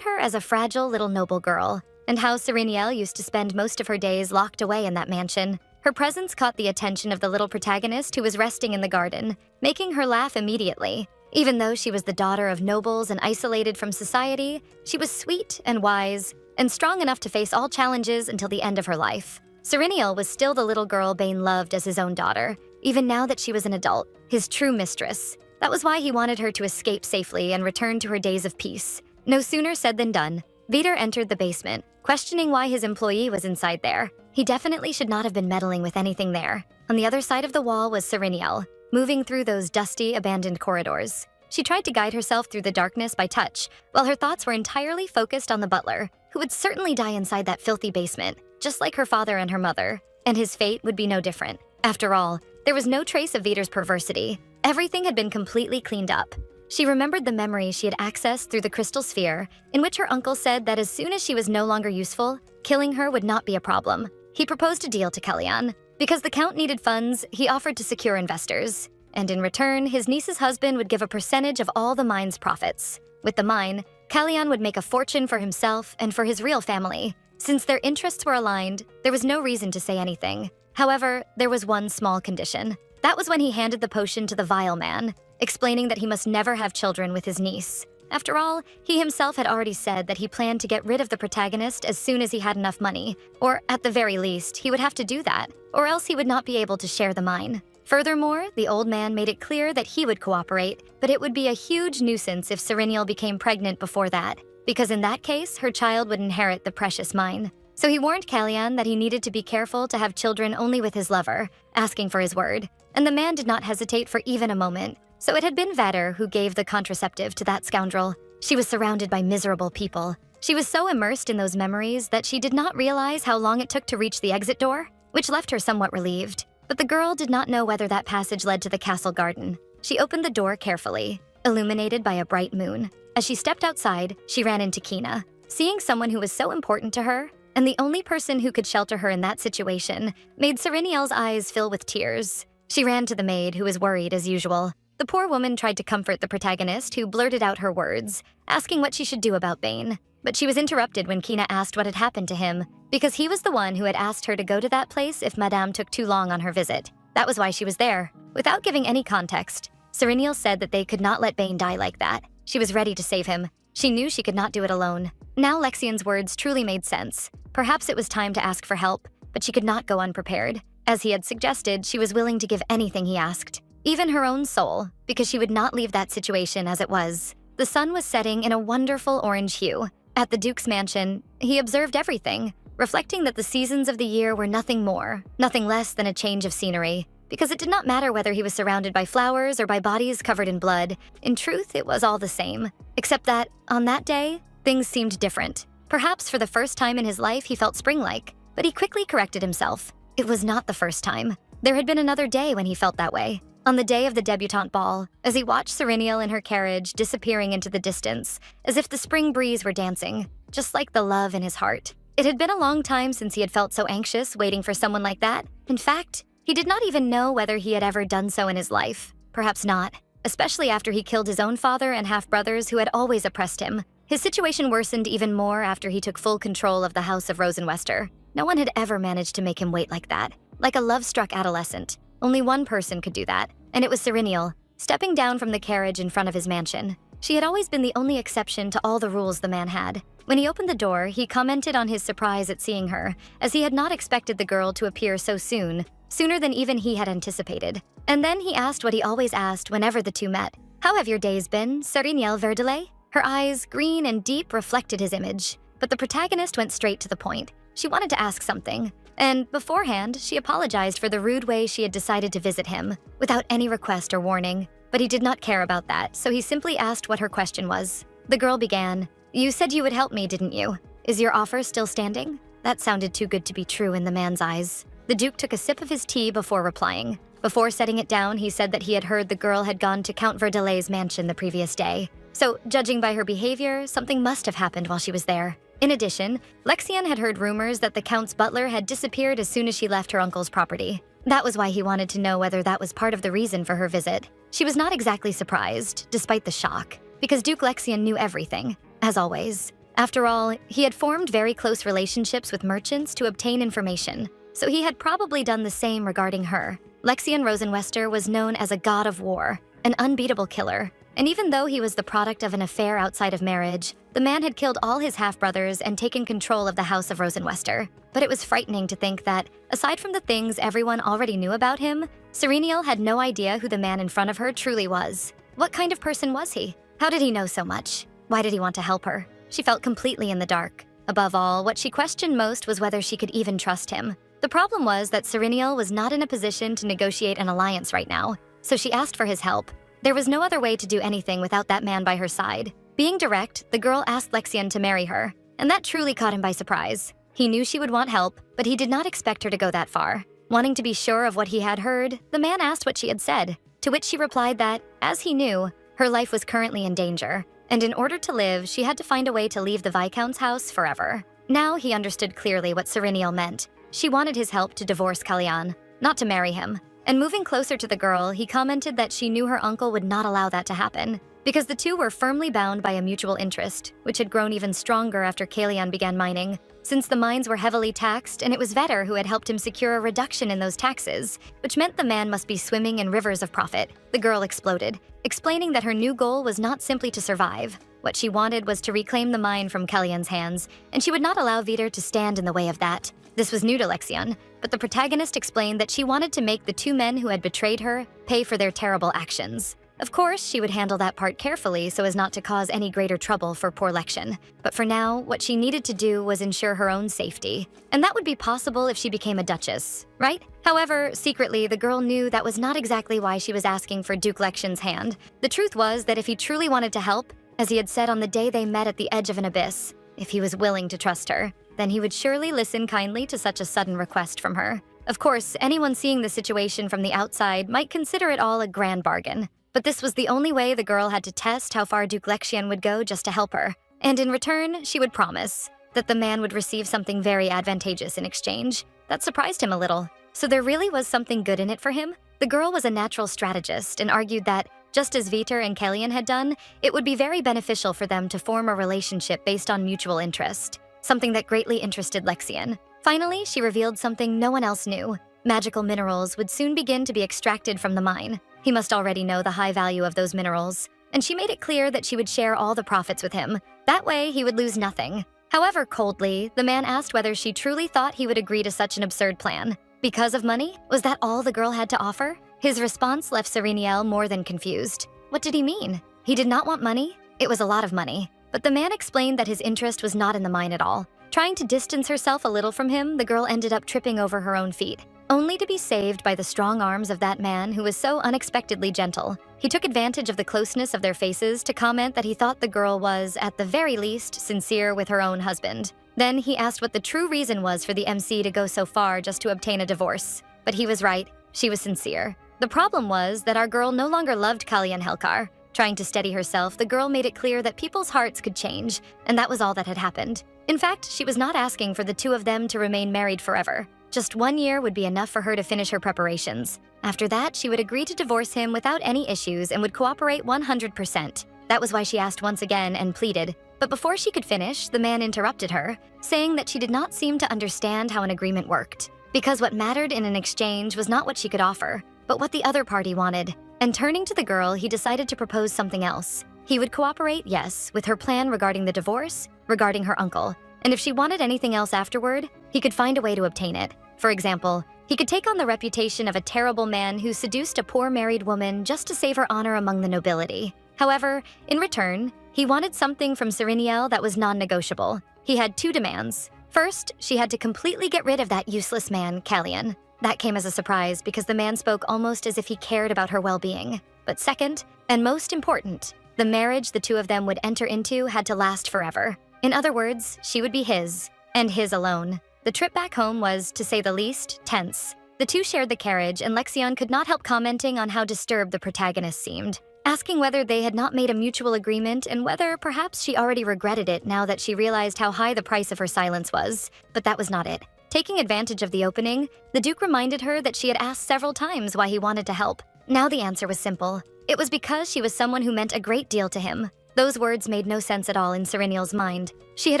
her as a fragile little noble girl, and how Serenial used to spend most of her days locked away in that mansion. Her presence caught the attention of the little protagonist who was resting in the garden, making her laugh immediately. Even though she was the daughter of nobles and isolated from society, she was sweet and wise, and strong enough to face all challenges until the end of her life. Serenial was still the little girl Bane loved as his own daughter, even now that she was an adult, his true mistress. That was why he wanted her to escape safely and return to her days of peace. No sooner said than done. Vitar entered the basement, questioning why his employee was inside there. He definitely should not have been meddling with anything there. On the other side of the wall was Serenial, moving through those dusty, abandoned corridors. She tried to guide herself through the darkness by touch, while her thoughts were entirely focused on the butler, who would certainly die inside that filthy basement, just like her father and her mother, and his fate would be no different. After all, there was no trace of Vitar's perversity. Everything had been completely cleaned up. She remembered the memory she had accessed through the crystal sphere, in which her uncle said that as soon as she was no longer useful, killing her would not be a problem. He proposed a deal to Kalyan. Because the Count needed funds, he offered to secure investors. And in return, his niece's husband would give a percentage of all the mine's profits. With the mine, Kalyan would make a fortune for himself and for his real family. Since their interests were aligned, there was no reason to say anything. However, there was one small condition. That was when he handed the potion to the vile man, explaining that he must never have children with his niece. After all, he himself had already said that he planned to get rid of the protagonist as soon as he had enough money, or at the very least, he would have to do that, or else he would not be able to share the mine. Furthermore, the old man made it clear that he would cooperate, but it would be a huge nuisance if Serenial became pregnant before that, because in that case, her child would inherit the precious mine. So he warned Kalyan that he needed to be careful to have children only with his lover, asking for his word, and the man did not hesitate for even a moment. So it had been Vitar who gave the contraceptive to that scoundrel. She was surrounded by miserable people. She was so immersed in those memories that she did not realize how long it took to reach the exit door, which left her somewhat relieved. But the girl did not know whether that passage led to the castle garden. She opened the door carefully, illuminated by a bright moon. As she stepped outside, she ran into Kina. Seeing someone who was so important to her, and the only person who could shelter her in that situation, made Serenial's eyes fill with tears. She ran to the maid, who was worried as usual. The poor woman tried to comfort the protagonist, who blurted out her words, asking what she should do about Bane. But she was interrupted when Kina asked what had happened to him, because he was the one who had asked her to go to that place if Madame took too long on her visit. That was why she was there. Without giving any context, Serenial said that they could not let Bane die like that. She was ready to save him. She knew she could not do it alone. Now Lexian's words truly made sense. Perhaps it was time to ask for help, but she could not go unprepared. As he had suggested, she was willing to give anything he asked, even her own soul, because she would not leave that situation as it was. The sun was setting in a wonderful orange hue. At the Duke's mansion, he observed everything, reflecting that the seasons of the year were nothing more, nothing less than a change of scenery. Because it did not matter whether he was surrounded by flowers or by bodies covered in blood. In truth, it was all the same. Except that, on that day, things seemed different. Perhaps for the first time in his life, he felt spring-like. But he quickly corrected himself. It was not the first time. There had been another day when he felt that way. On the day of the debutante ball, as he watched Serenial in her carriage disappearing into the distance, as if the spring breeze were dancing, just like the love in his heart. It had been a long time since he had felt so anxious waiting for someone like that. In fact, he did not even know whether he had ever done so in his life. Perhaps not, especially after he killed his own father and half-brothers who had always oppressed him. His situation worsened even more after he took full control of the House of Rosenwester. No one had ever managed to make him wait like that, like a love-struck adolescent. Only one person could do that, and it was Serenial, stepping down from the carriage in front of his mansion. She had always been the only exception to all the rules the man had. When he opened the door, he commented on his surprise at seeing her, as he had not expected the girl to appear so soon, sooner than even he had anticipated. And then he asked what he always asked whenever the two met. "How have your days been, Serenial Verdelais?" Her eyes, green and deep, reflected his image. But the protagonist went straight to the point. She wanted to ask something. And beforehand, she apologized for the rude way she had decided to visit him, without any request or warning. But he did not care about that, so he simply asked what her question was. The girl began, "You said you would help me, didn't you? Is your offer still standing?" That sounded too good to be true in the man's eyes. The Duke took a sip of his tea before replying. Before setting it down, he said that he had heard the girl had gone to Count Verdelais's mansion the previous day. So, judging by her behavior, something must have happened while she was there. In addition, Lexian had heard rumors that the Count's butler had disappeared as soon as she left her uncle's property. That was why he wanted to know whether that was part of the reason for her visit. She was not exactly surprised, despite the shock, because Duke Lexian knew everything, as always. After all, he had formed very close relationships with merchants to obtain information, so he had probably done the same regarding her. Lexian Rosenwester was known as a god of war, an unbeatable killer, and even though he was the product of an affair outside of marriage, the man had killed all his half-brothers and taken control of the House of Rosenwester. But it was frightening to think that, aside from the things everyone already knew about him, Serenial had no idea who the man in front of her truly was. What kind of person was he? How did he know so much? Why did he want to help her? She felt completely in the dark. Above all, what she questioned most was whether she could even trust him. The problem was that Serenial was not in a position to negotiate an alliance right now, so she asked for his help. There was no other way to do anything without that man by her side. Being direct, the girl asked Lexian to marry her, and that truly caught him by surprise. He knew she would want help, but he did not expect her to go that far. Wanting to be sure of what he had heard, the man asked what she had said, to which she replied that, as he knew, her life was currently in danger, and in order to live, she had to find a way to leave the Viscount's house forever. Now he understood clearly what Serenial meant. She wanted his help to divorce Kalyan, not to marry him. And moving closer to the girl, he commented that she knew her uncle would not allow that to happen, because the two were firmly bound by a mutual interest, which had grown even stronger after Kalyan began mining. Since the mines were heavily taxed, and it was Vetter who had helped him secure a reduction in those taxes, which meant the man must be swimming in rivers of profit, the girl exploded, explaining that her new goal was not simply to survive. What she wanted was to reclaim the mine from Kalyan's hands, and she would not allow Vetter to stand in the way of that. This was new to Lexian, but the protagonist explained that she wanted to make the two men who had betrayed her pay for their terrible actions. Of course, she would handle that part carefully so as not to cause any greater trouble for poor Lexian. But for now, what she needed to do was ensure her own safety. And that would be possible if she became a duchess, right? However, secretly, the girl knew that was not exactly why she was asking for Duke Lexian's hand. The truth was that if he truly wanted to help, as he had said on the day they met at the edge of an abyss, if he was willing to trust her, then he would surely listen kindly to such a sudden request from her. Of course, anyone seeing the situation from the outside might consider it all a grand bargain. But this was the only way the girl had to test how far Duke Lexian would go just to help her. And in return, she would promise that the man would receive something very advantageous in exchange. That surprised him a little. So there really was something good in it for him? The girl was a natural strategist and argued that, just as Vetter and Kalyan had done, it would be very beneficial for them to form a relationship based on mutual interest, something that greatly interested Lexian. Finally, she revealed something no one else knew. Magical minerals would soon begin to be extracted from the mine. He must already know the high value of those minerals, and she made it clear that she would share all the profits with him. That way, he would lose nothing. However, coldly, the man asked whether she truly thought he would agree to such an absurd plan. Because of money? Was that all the girl had to offer? His response left Sereniel more than confused. What did he mean? He did not want money? It was a lot of money. But the man explained that his interest was not in the mine at all. Trying to distance herself a little from him, the girl ended up tripping over her own feet, only to be saved by the strong arms of that man who was so unexpectedly gentle. He took advantage of the closeness of their faces to comment that he thought the girl was, at the very least, sincere with her own husband. Then he asked what the true reason was for the MC to go so far just to obtain a divorce. But he was right, she was sincere. The problem was that our girl no longer loved Kalyan Helkar. Trying to steady herself, the girl made it clear that people's hearts could change, and that was all that had happened. In fact, she was not asking for the two of them to remain married forever. Just 1 year would be enough for her to finish her preparations. After that, she would agree to divorce him without any issues and would cooperate 100%. That was why she asked once again and pleaded. But before she could finish, the man interrupted her, saying that she did not seem to understand how an agreement worked. Because what mattered in an exchange was not what she could offer, but what the other party wanted. And turning to the girl, he decided to propose something else. He would cooperate, yes, with her plan regarding the divorce, regarding her uncle, and if she wanted anything else afterward, he could find a way to obtain it. For example, he could take on the reputation of a terrible man who seduced a poor married woman just to save her honor among the nobility. However, in return, he wanted something from Sereniel that was non-negotiable. He had 2 demands. First, she had to completely get rid of that useless man, Kalyan. That came as a surprise because the man spoke almost as if he cared about her well-being. But second, and most important, the marriage the two of them would enter into had to last forever. In other words, she would be his, and his alone. The trip back home was, to say the least, tense. The two shared the carriage, and Lexion could not help commenting on how disturbed the protagonist seemed, asking whether they had not made a mutual agreement and whether perhaps she already regretted it now that she realized how high the price of her silence was. But that was not it. Taking advantage of the opening, the Duke reminded her that she had asked several times why he wanted to help. Now the answer was simple. It was because she was someone who meant a great deal to him. Those words made no sense at all in Sereniel's mind. She had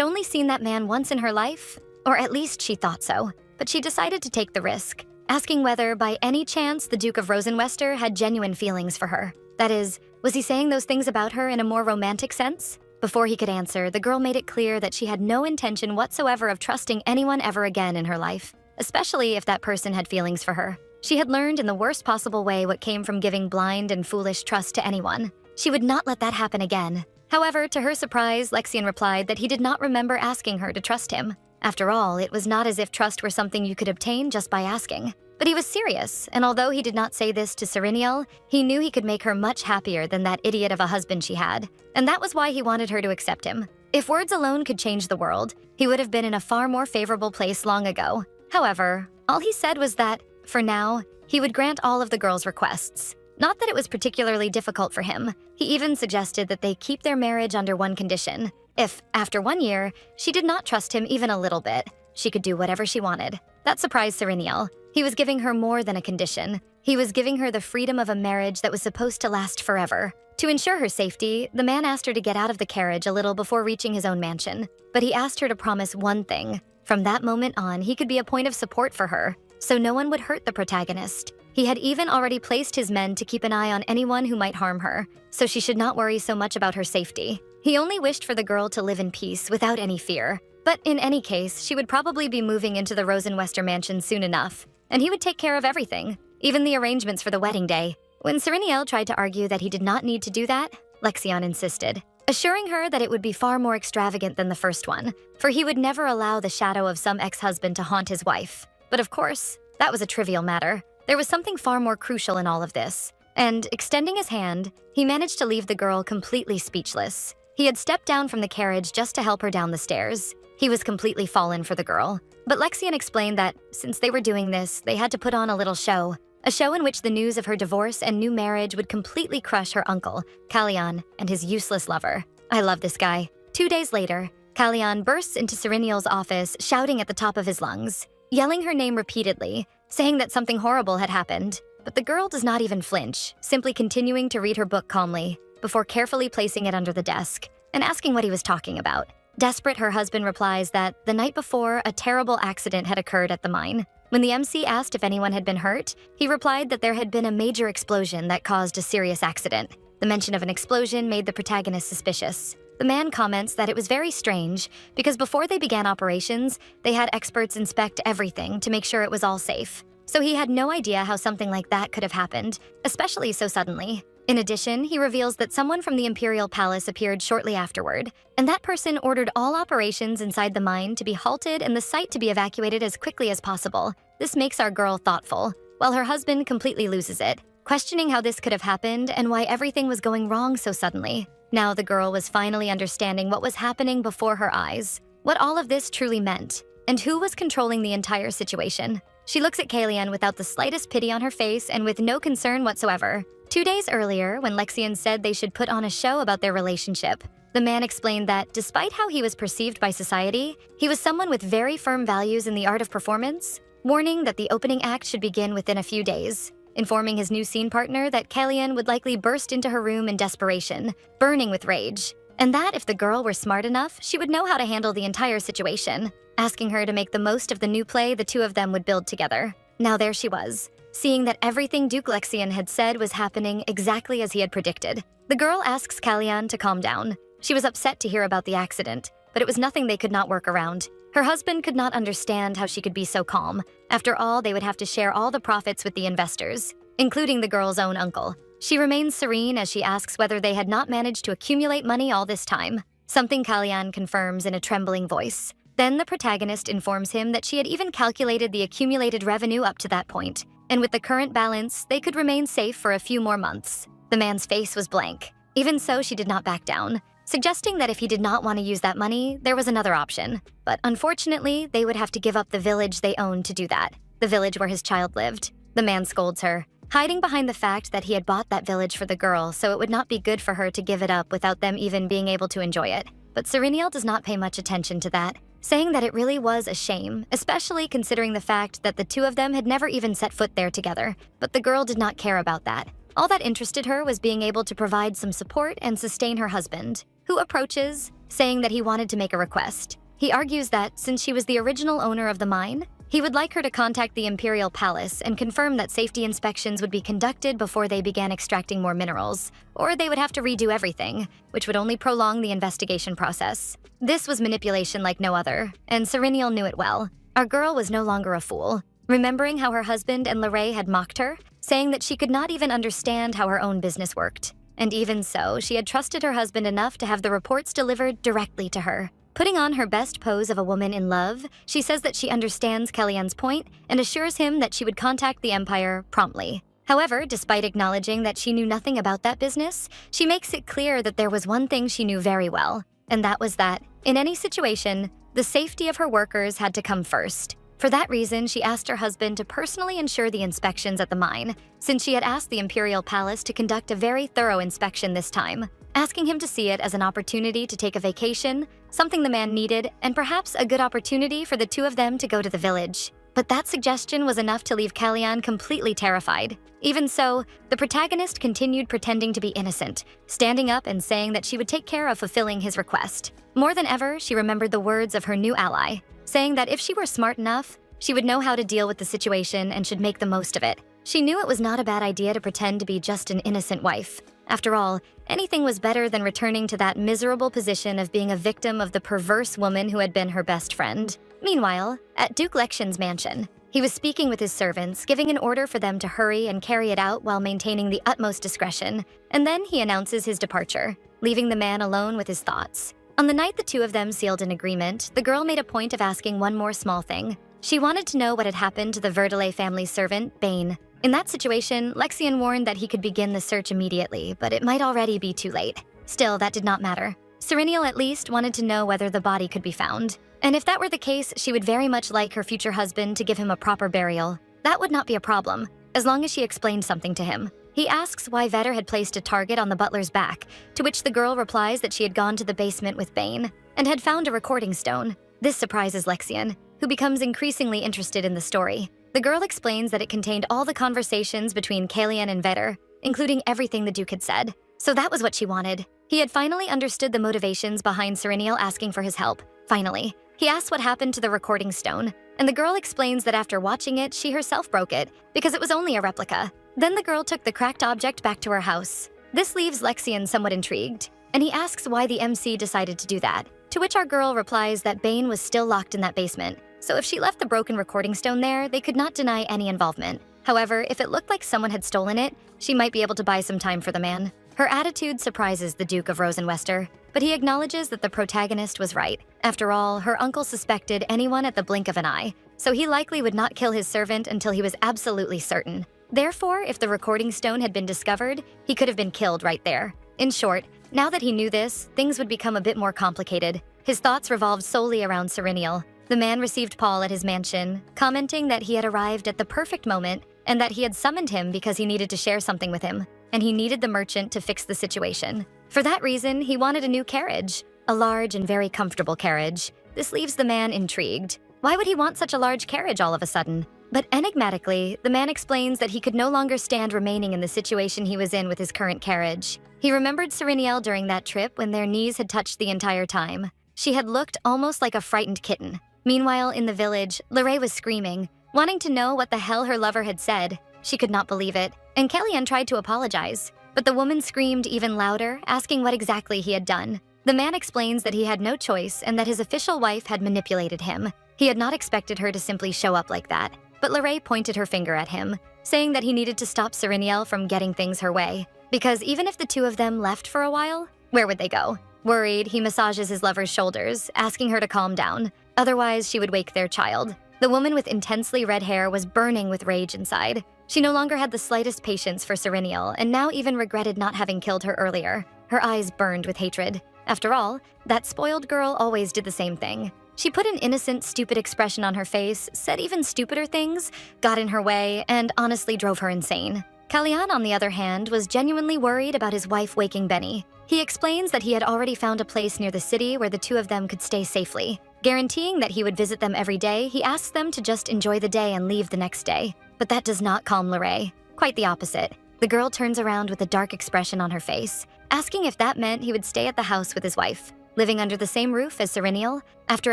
only seen that man once in her life, or at least she thought so. But she decided to take the risk, asking whether, by any chance, the Duke of Rosenwester had genuine feelings for her. That is, was he saying those things about her in a more romantic sense? Before he could answer, the girl made it clear that she had no intention whatsoever of trusting anyone ever again in her life, especially if that person had feelings for her. She had learned in the worst possible way what came from giving blind and foolish trust to anyone. She would not let that happen again. However, to her surprise, Lexion replied that he did not remember asking her to trust him. After all, it was not as if trust were something you could obtain just by asking. But he was serious, and although he did not say this to Sereniel, he knew he could make her much happier than that idiot of a husband she had, and that was why he wanted her to accept him. If words alone could change the world, he would have been in a far more favorable place long ago. However, all he said was that, for now, he would grant all of the girl's requests. Not that it was particularly difficult for him. He even suggested that they keep their marriage under one condition. If, after 1 year, she did not trust him even a little bit, she could do whatever she wanted. That surprised Sereniel. He was giving her more than a condition. He was giving her the freedom of a marriage that was supposed to last forever. To ensure her safety, the man asked her to get out of the carriage a little before reaching his own mansion. But he asked her to promise one thing. From that moment on, he could be a point of support for her, so no one would hurt the protagonist. He had even already placed his men to keep an eye on anyone who might harm her, so she should not worry so much about her safety. He only wished for the girl to live in peace without any fear. But in any case, she would probably be moving into the Rosenwester mansion soon enough, and he would take care of everything, even the arrangements for the wedding day. When Sereniel tried to argue that he did not need to do that, Lexion insisted, assuring her that it would be far more extravagant than the first one, for he would never allow the shadow of some ex-husband to haunt his wife. But of course, that was a trivial matter. There was something far more crucial in all of this, and, extending his hand, he managed to leave the girl completely speechless. He had stepped down from the carriage just to help her down the stairs. He was completely fallen for the girl. But Lexion explained that, since they were doing this, they had to put on a little show. A show in which the news of her divorce and new marriage would completely crush her uncle, Kalyan, and his useless lover. I love this guy. 2 days later, Kalyan bursts into Sereniel's office, shouting at the top of his lungs, yelling her name repeatedly, saying that something horrible had happened. But the girl does not even flinch, simply continuing to read her book calmly, before carefully placing it under the desk, and asking what he was talking about. Desperate, her husband replies that the night before, a terrible accident had occurred at the mine. When the MC asked if anyone had been hurt, he replied that there had been a major explosion that caused a serious accident. The mention of an explosion made the protagonist suspicious. The man comments that it was very strange because before they began operations, they had experts inspect everything to make sure it was all safe. So he had no idea how something like that could have happened, especially so suddenly. In addition, he reveals that someone from the Imperial Palace appeared shortly afterward, and that person ordered all operations inside the mine to be halted and the site to be evacuated as quickly as possible. This makes our girl thoughtful, while her husband completely loses it, questioning how this could have happened and why everything was going wrong so suddenly. Now the girl was finally understanding what was happening before her eyes, what all of this truly meant, and who was controlling the entire situation. She looks at Kalian without the slightest pity on her face and with no concern whatsoever. 2 days earlier, when Lexian said they should put on a show about their relationship, the man explained that despite how he was perceived by society, he was someone with very firm values in the art of performance, warning that the opening act should begin within a few days, informing his new scene partner that Kalian would likely burst into her room in desperation, burning with rage, and that if the girl were smart enough, she would know how to handle the entire situation, asking her to make the most of the new play the two of them would build together. Now there she was, seeing that everything Duke Lexian had said was happening exactly as he had predicted. The girl asks Kalian to calm down. She was upset to hear about the accident, but it was nothing they could not work around. Her husband could not understand how she could be so calm. After all, they would have to share all the profits with the investors, including the girl's own uncle. She remains serene as she asks whether they had not managed to accumulate money all this time, something Kalian confirms in a trembling voice. Then the protagonist informs him that she had even calculated the accumulated revenue up to that point, and with the current balance, they could remain safe for a few more months. The man's face was blank. Even so, she did not back down, suggesting that if he did not want to use that money, there was another option. But unfortunately, they would have to give up the village they owned to do that, the village where his child lived. The man scolds her, hiding behind the fact that he had bought that village for the girl, so it would not be good for her to give it up without them even being able to enjoy it. But Serenial does not pay much attention to that, saying that it really was a shame, especially considering the fact that the two of them had never even set foot there together. But the girl did not care about that. All that interested her was being able to provide some support and sustain her husband, who approaches, saying that he wanted to make a request. He argues that, since she was the original owner of the mine, he would like her to contact the Imperial Palace and confirm that safety inspections would be conducted before they began extracting more minerals, or they would have to redo everything, which would only prolong the investigation process. This was manipulation like no other, and Serenial knew it well. Our girl was no longer a fool, remembering how her husband and Lorraine had mocked her, saying that she could not even understand how her own business worked. And even so, she had trusted her husband enough to have the reports delivered directly to her. Putting on her best pose of a woman in love, she says that she understands Kellyanne's point and assures him that she would contact the Empire promptly. However, despite acknowledging that she knew nothing about that business, she makes it clear that there was one thing she knew very well, and that was that, in any situation, the safety of her workers had to come first. For that reason, she asked her husband to personally ensure the inspections at the mine, since she had asked the Imperial Palace to conduct a very thorough inspection this time, asking him to see it as an opportunity to take a vacation, something the man needed, and perhaps a good opportunity for the two of them to go to the village. But that suggestion was enough to leave Kellyanne completely terrified. Even so, the protagonist continued pretending to be innocent, standing up and saying that she would take care of fulfilling his request. More than ever, she remembered the words of her new ally, saying that if she were smart enough, she would know how to deal with the situation and should make the most of it. She knew it was not a bad idea to pretend to be just an innocent wife. After all, anything was better than returning to that miserable position of being a victim of the perverse woman who had been her best friend. Meanwhile, at Duke Lexian's mansion, he was speaking with his servants, giving an order for them to hurry and carry it out while maintaining the utmost discretion, and then he announces his departure, leaving the man alone with his thoughts. On the night the two of them sealed an agreement, the girl made a point of asking one more small thing. She wanted to know what had happened to the Verdelay family servant, Bane. In that situation, Lexian warned that he could begin the search immediately, but it might already be too late. Still, that did not matter. Serenial at least wanted to know whether the body could be found. And if that were the case, she would very much like her future husband to give him a proper burial. That would not be a problem, as long as she explained something to him. He asks why Vetter had placed a target on the butler's back, to which the girl replies that she had gone to the basement with Bane and had found a recording stone. This surprises Lexian, who becomes increasingly interested in the story. The girl explains that it contained all the conversations between Kalian and Vetter, including everything the Duke had said. So that was what she wanted. He had finally understood the motivations behind Serenial asking for his help. Finally, He asks what happened to the recording stone, and the girl explains that after watching it, she herself broke it because it was only a replica. Then the girl took the cracked object back to her house. This leaves Lexian somewhat intrigued, and he asks why the MC decided to do that, to which our girl replies that Bane was still locked in that basement, so if she left the broken recording stone there, they could not deny any involvement. However, if it looked like someone had stolen it, she might be able to buy some time for the man. Her attitude surprises the Duke of Rosenwester, but he acknowledges that the protagonist was right. After all, her uncle suspected anyone at the blink of an eye, so he likely would not kill his servant until he was absolutely certain. Therefore, if the recording stone had been discovered, he could have been killed right there. In short, now that he knew this, things would become a bit more complicated. His thoughts revolved solely around Serenial. The man received Paul at his mansion, commenting that he had arrived at the perfect moment and that he had summoned him because he needed to share something with him, and he needed the merchant to fix the situation. For that reason, he wanted a new carriage, a large and very comfortable carriage. This leaves the man intrigued. Why would he want such a large carriage all of a sudden? But enigmatically, the man explains that he could no longer stand remaining in the situation he was in with his current carriage. He remembered Sereniel during that trip when their knees had touched the entire time. She had looked almost like a frightened kitten. Meanwhile, in the village, Lorraine was screaming, wanting to know what the hell her lover had said. She could not believe it, and Kellyanne tried to apologize. But the woman screamed even louder, asking what exactly he had done. The man explains that he had no choice and that his official wife had manipulated him. He had not expected her to simply show up like that. But Lorraine pointed her finger at him, saying that he needed to stop Sereniel from getting things her way. Because even if the two of them left for a while, where would they go? Worried, he massages his lover's shoulders, asking her to calm down. Otherwise, she would wake their child. The woman with intensely red hair was burning with rage inside. She no longer had the slightest patience for Serenial, and now even regretted not having killed her earlier. Her eyes burned with hatred. After all, that spoiled girl always did the same thing. She put an innocent, stupid expression on her face, said even stupider things, got in her way, and honestly drove her insane. Kalyan, on the other hand, was genuinely worried about his wife waking Benny. He explains that he had already found a place near the city where the two of them could stay safely. Guaranteeing that he would visit them every day, he asks them to just enjoy the day and leave the next day. But that does not calm Lorraine. Quite the opposite. The girl turns around with a dark expression on her face, asking if that meant he would stay at the house with his wife, living under the same roof as Serenial, after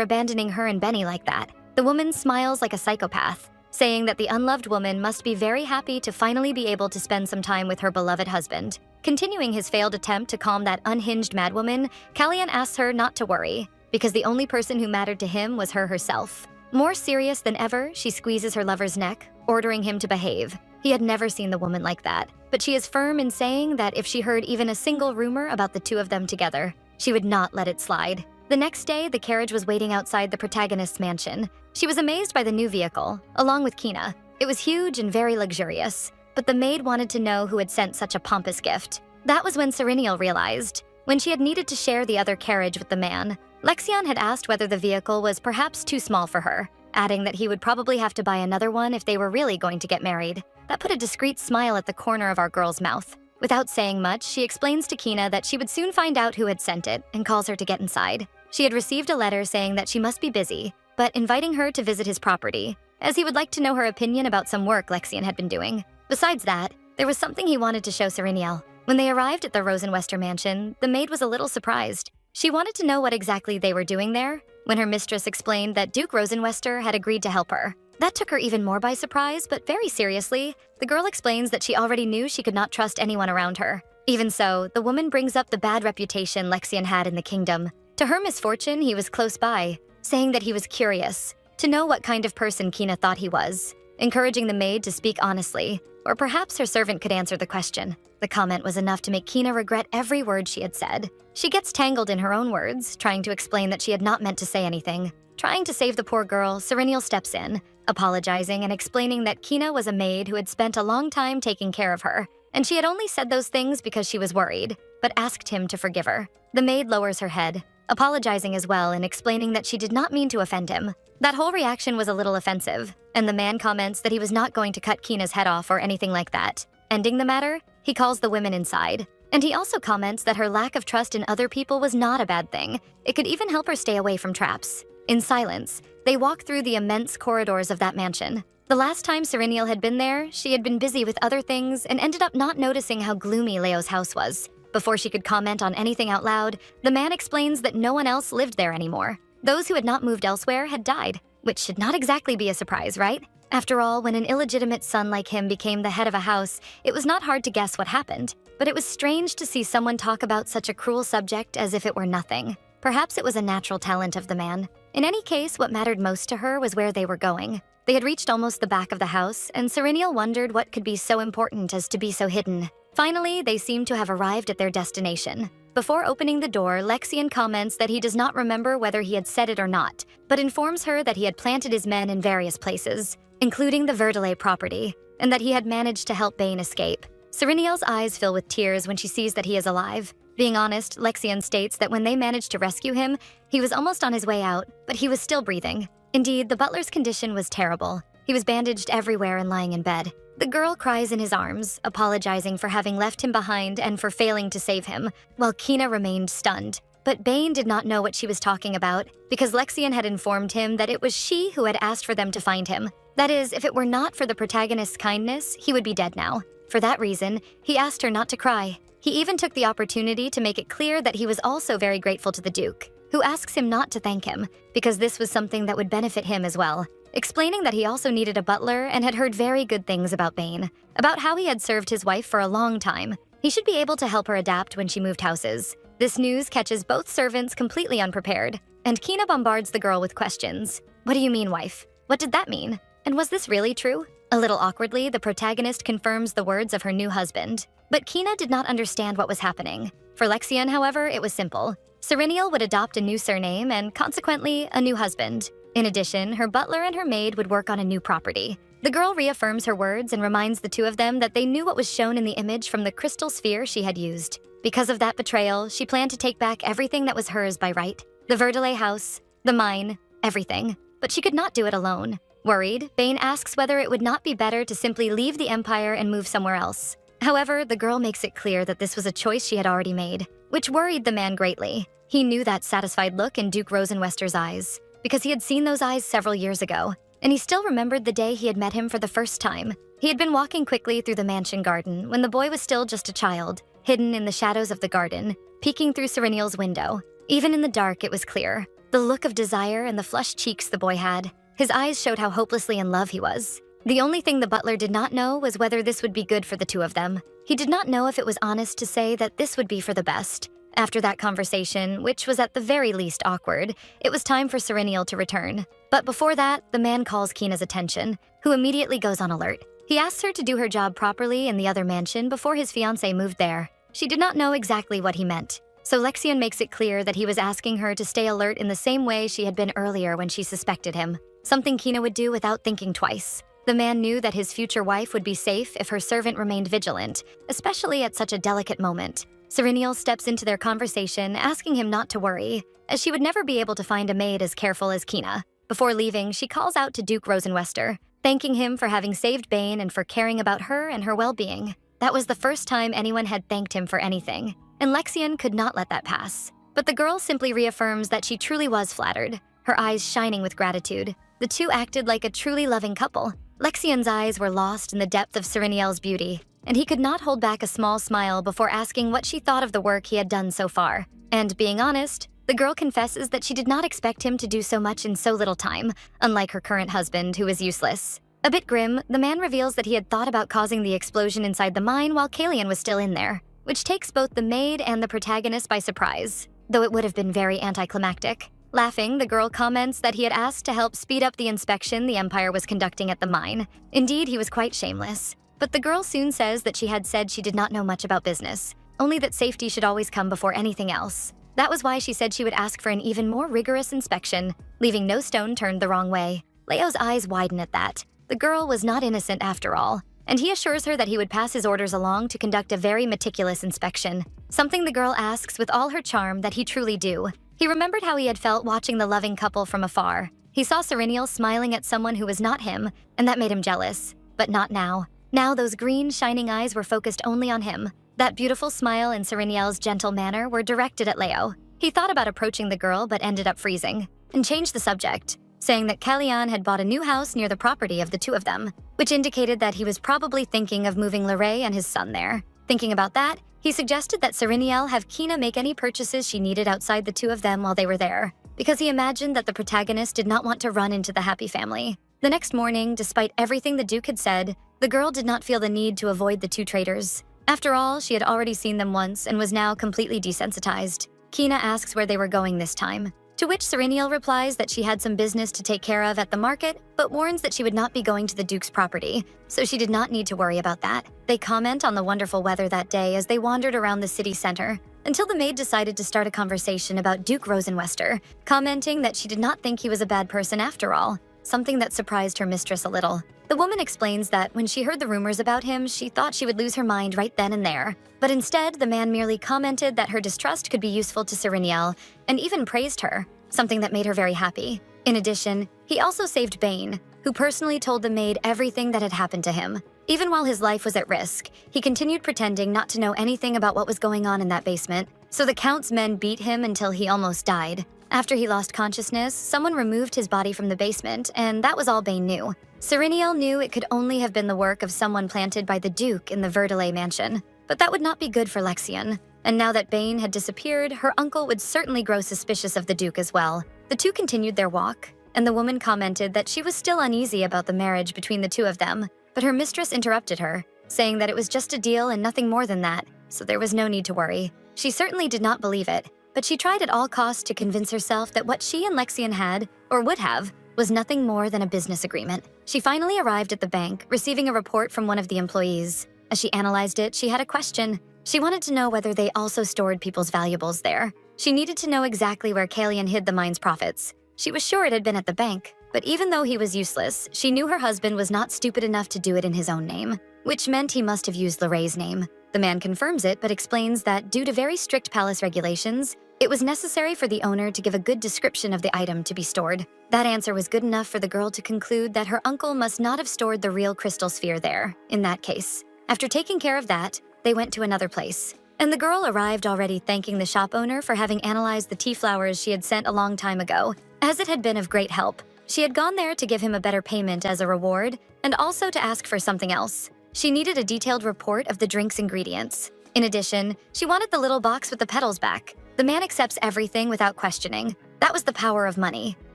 abandoning her and Benny like that. The woman smiles like a psychopath, saying that the unloved woman must be very happy to finally be able to spend some time with her beloved husband. Continuing his failed attempt to calm that unhinged madwoman, Kalyan asks her not to worry, because the only person who mattered to him was her herself. More serious than ever, she squeezes her lover's neck, ordering him to behave. He had never seen the woman like that, but she is firm in saying that if she heard even a single rumor about the two of them together, she would not let it slide. The next day, the carriage was waiting outside the protagonist's mansion. She was amazed by the new vehicle, along with Kina. It was huge and very luxurious, but the maid wanted to know who had sent such a pompous gift. That was when Serenial realized. When she had needed to share the other carriage with the man, Lexion had asked whether the vehicle was perhaps too small for her, adding that he would probably have to buy another one if they were really going to get married. That put a discreet smile at the corner of our girl's mouth. Without saying much, she explains to Kina that she would soon find out who had sent it and calls her to get inside. She had received a letter saying that she must be busy, but inviting her to visit his property, as he would like to know her opinion about some work Lexion had been doing. Besides that, there was something he wanted to show Sereniel. When they arrived at the Rosenwester mansion, the maid was a little surprised. She wanted to know what exactly they were doing there, when her mistress explained that Duke Rosenwester had agreed to help her. That took her even more by surprise, but very seriously, the girl explains that she already knew she could not trust anyone around her. Even so, the woman brings up the bad reputation Lexion had in the kingdom. To her misfortune, he was close by, saying that he was curious, to know what kind of person Kina thought he was, encouraging the maid to speak honestly, or perhaps her servant could answer the question. The comment was enough to make Kina regret every word she had said. She gets tangled in her own words, trying to explain that she had not meant to say anything. Trying to save the poor girl, Serenial steps in, apologizing and explaining that Kina was a maid who had spent a long time taking care of her, and she had only said those things because she was worried, but asked him to forgive her. The maid lowers her head, apologizing as well and explaining that she did not mean to offend him. That whole reaction was a little offensive, and the man comments that he was not going to cut Kina's head off or anything like that. Ending the matter, he calls the women inside. And he also comments that her lack of trust in other people was not a bad thing. It could even help her stay away from traps. In silence, they walk through the immense corridors of that mansion. The last time Serenial had been there, she had been busy with other things and ended up not noticing how gloomy Leo's house was. Before she could comment on anything out loud, the man explains that no one else lived there anymore. Those who had not moved elsewhere had died, which should not exactly be a surprise, right? After all, when an illegitimate son like him became the head of a house, it was not hard to guess what happened. But it was strange to see someone talk about such a cruel subject as if it were nothing. Perhaps it was a natural talent of the man. In any case, what mattered most to her was where they were going. They had reached almost the back of the house, and Serenial wondered what could be so important as to be so hidden. Finally, they seemed to have arrived at their destination. Before opening the door, Lexian comments that he does not remember whether he had said it or not, but informs her that he had planted his men in various places, including the Verdale property, and that he had managed to help Bane escape. Serenial's eyes fill with tears when she sees that he is alive. Being honest, Lexian states that when they managed to rescue him, he was almost on his way out, but he was still breathing. Indeed, the butler's condition was terrible. He was bandaged everywhere and lying in bed. The girl cries in his arms, apologizing for having left him behind and for failing to save him, while Kina remained stunned. But Bane did not know what she was talking about, because Lexian had informed him that it was she who had asked for them to find him. That is, if it were not for the protagonist's kindness, he would be dead now. For that reason, he asked her not to cry. He even took the opportunity to make it clear that he was also very grateful to the Duke, who asks him not to thank him, because this was something that would benefit him as well, explaining that he also needed a butler and had heard very good things about Bane, about how he had served his wife for a long time. He should be able to help her adapt when she moved houses. This news catches both servants completely unprepared, and Kina bombards the girl with questions. What do you mean, wife? What did that mean? And was this really true? A little awkwardly, the protagonist confirms the words of her new husband. But Kina did not understand what was happening. For Lexian, however, it was simple. Serenial would adopt a new surname and, consequently, a new husband. In addition, her butler and her maid would work on a new property. The girl reaffirms her words and reminds the two of them that they knew what was shown in the image from the crystal sphere she had used. Because of that betrayal, she planned to take back everything that was hers by right. The Verdale house, the mine, everything. But she could not do it alone. Worried, Bane asks whether it would not be better to simply leave the Empire and move somewhere else. However, the girl makes it clear that this was a choice she had already made, which worried the man greatly. He knew that satisfied look in Duke Rosenwester's eyes, because he had seen those eyes several years ago, and he still remembered the day he had met him for the first time. He had been walking quickly through the mansion garden when the boy was still just a child, hidden in the shadows of the garden, peeking through Serenial's window. Even in the dark, it was clear. The look of desire and the flushed cheeks the boy had. His eyes showed how hopelessly in love he was. The only thing the butler did not know was whether this would be good for the two of them. He did not know if it was honest to say that this would be for the best. After that conversation, which was at the very least awkward, it was time for Serenial to return. But before that, the man calls Kina's attention, who immediately goes on alert. He asks her to do her job properly in the other mansion before his fiancé moved there. She did not know exactly what he meant, so Lexian makes it clear that he was asking her to stay alert in the same way she had been earlier when she suspected him, something Kina would do without thinking twice. The man knew that his future wife would be safe if her servant remained vigilant, especially at such a delicate moment. Serenial steps into their conversation, asking him not to worry, as she would never be able to find a maid as careful as Kina. Before leaving, she calls out to Duke Rosenwester, thanking him for having saved Bane and for caring about her and her well-being. That was the first time anyone had thanked him for anything, and Lexian could not let that pass. But the girl simply reaffirms that she truly was flattered, her eyes shining with gratitude. The two acted like a truly loving couple. Lexian's eyes were lost in the depth of Serenial's beauty, and he could not hold back a small smile before asking what she thought of the work he had done so far. And being honest, the girl confesses that she did not expect him to do so much in so little time, unlike her current husband, who was useless. A bit grim, the man reveals that he had thought about causing the explosion inside the mine while Kalian was still in there, which takes both the maid and the protagonist by surprise, though it would have been very anticlimactic. Laughing, the girl comments that he had asked to help speed up the inspection the Empire was conducting at the mine. Indeed, he was quite shameless. But the girl soon says that she had said she did not know much about business, only that safety should always come before anything else. That was why she said she would ask for an even more rigorous inspection, leaving no stone turned the wrong way. Leo's eyes widen at that. The girl was not innocent after all, and he assures her that he would pass his orders along to conduct a very meticulous inspection, something the girl asks with all her charm that he truly do. He remembered how he had felt watching the loving couple from afar. He saw Serenial smiling at someone who was not him, and that made him jealous. But not now. Now those green, shining eyes were focused only on him. That beautiful smile and Serenial's gentle manner were directed at Leo. He thought about approaching the girl but ended up freezing, and changed the subject, saying that Kalian had bought a new house near the property of the two of them, which indicated that he was probably thinking of moving Lorray and his son there. Thinking about that, he suggested that Serenial have Kina make any purchases she needed outside the two of them while they were there, because he imagined that the protagonist did not want to run into the happy family. The next morning, despite everything the Duke had said, the girl did not feel the need to avoid the two traitors. After all, she had already seen them once and was now completely desensitized. Kina asks where they were going this time, to which Serenial replies that she had some business to take care of at the market, but warns that she would not be going to the Duke's property, so she did not need to worry about that. They comment on the wonderful weather that day as they wandered around the city center, until the maid decided to start a conversation about Duke Rosenwester, commenting that she did not think he was a bad person after all, something that surprised her mistress a little. The woman explains that when she heard the rumors about him, she thought she would lose her mind right then and there. But instead, the man merely commented that her distrust could be useful to Serenial, and even praised her, something that made her very happy. In addition, he also saved Bane, who personally told the maid everything that had happened to him. Even while his life was at risk, he continued pretending not to know anything about what was going on in that basement, so the Count's men beat him until he almost died. After he lost consciousness, someone removed his body from the basement, and that was all Bane knew. Serenial knew it could only have been the work of someone planted by the Duke in the Verdelais mansion, but that would not be good for Lexion. And now that Bane had disappeared, her uncle would certainly grow suspicious of the Duke as well. The two continued their walk, and the woman commented that she was still uneasy about the marriage between the two of them, but her mistress interrupted her, saying that it was just a deal and nothing more than that, so there was no need to worry. She certainly did not believe it, but she tried at all costs to convince herself that what she and Lexion had, or would have, was nothing more than a business agreement. She finally arrived at the bank, receiving a report from one of the employees. As she analyzed it, she had a question. She wanted to know whether they also stored people's valuables there. She needed to know exactly where Kalian hid the mine's profits. She was sure it had been at the bank, but even though he was useless, she knew her husband was not stupid enough to do it in his own name, which meant he must have used Lorraine's name. The man confirms it, but explains that due to very strict palace regulations, it was necessary for the owner to give a good description of the item to be stored. That answer was good enough for the girl to conclude that her uncle must not have stored the real crystal sphere there, in that case. After taking care of that, they went to another place, and the girl arrived already thanking the shop owner for having analyzed the tea flowers she had sent a long time ago, as it had been of great help. She had gone there to give him a better payment as a reward, and also to ask for something else. She needed a detailed report of the drink's ingredients. In addition, she wanted the little box with the petals back. The man accepts everything without questioning. That was the power of money.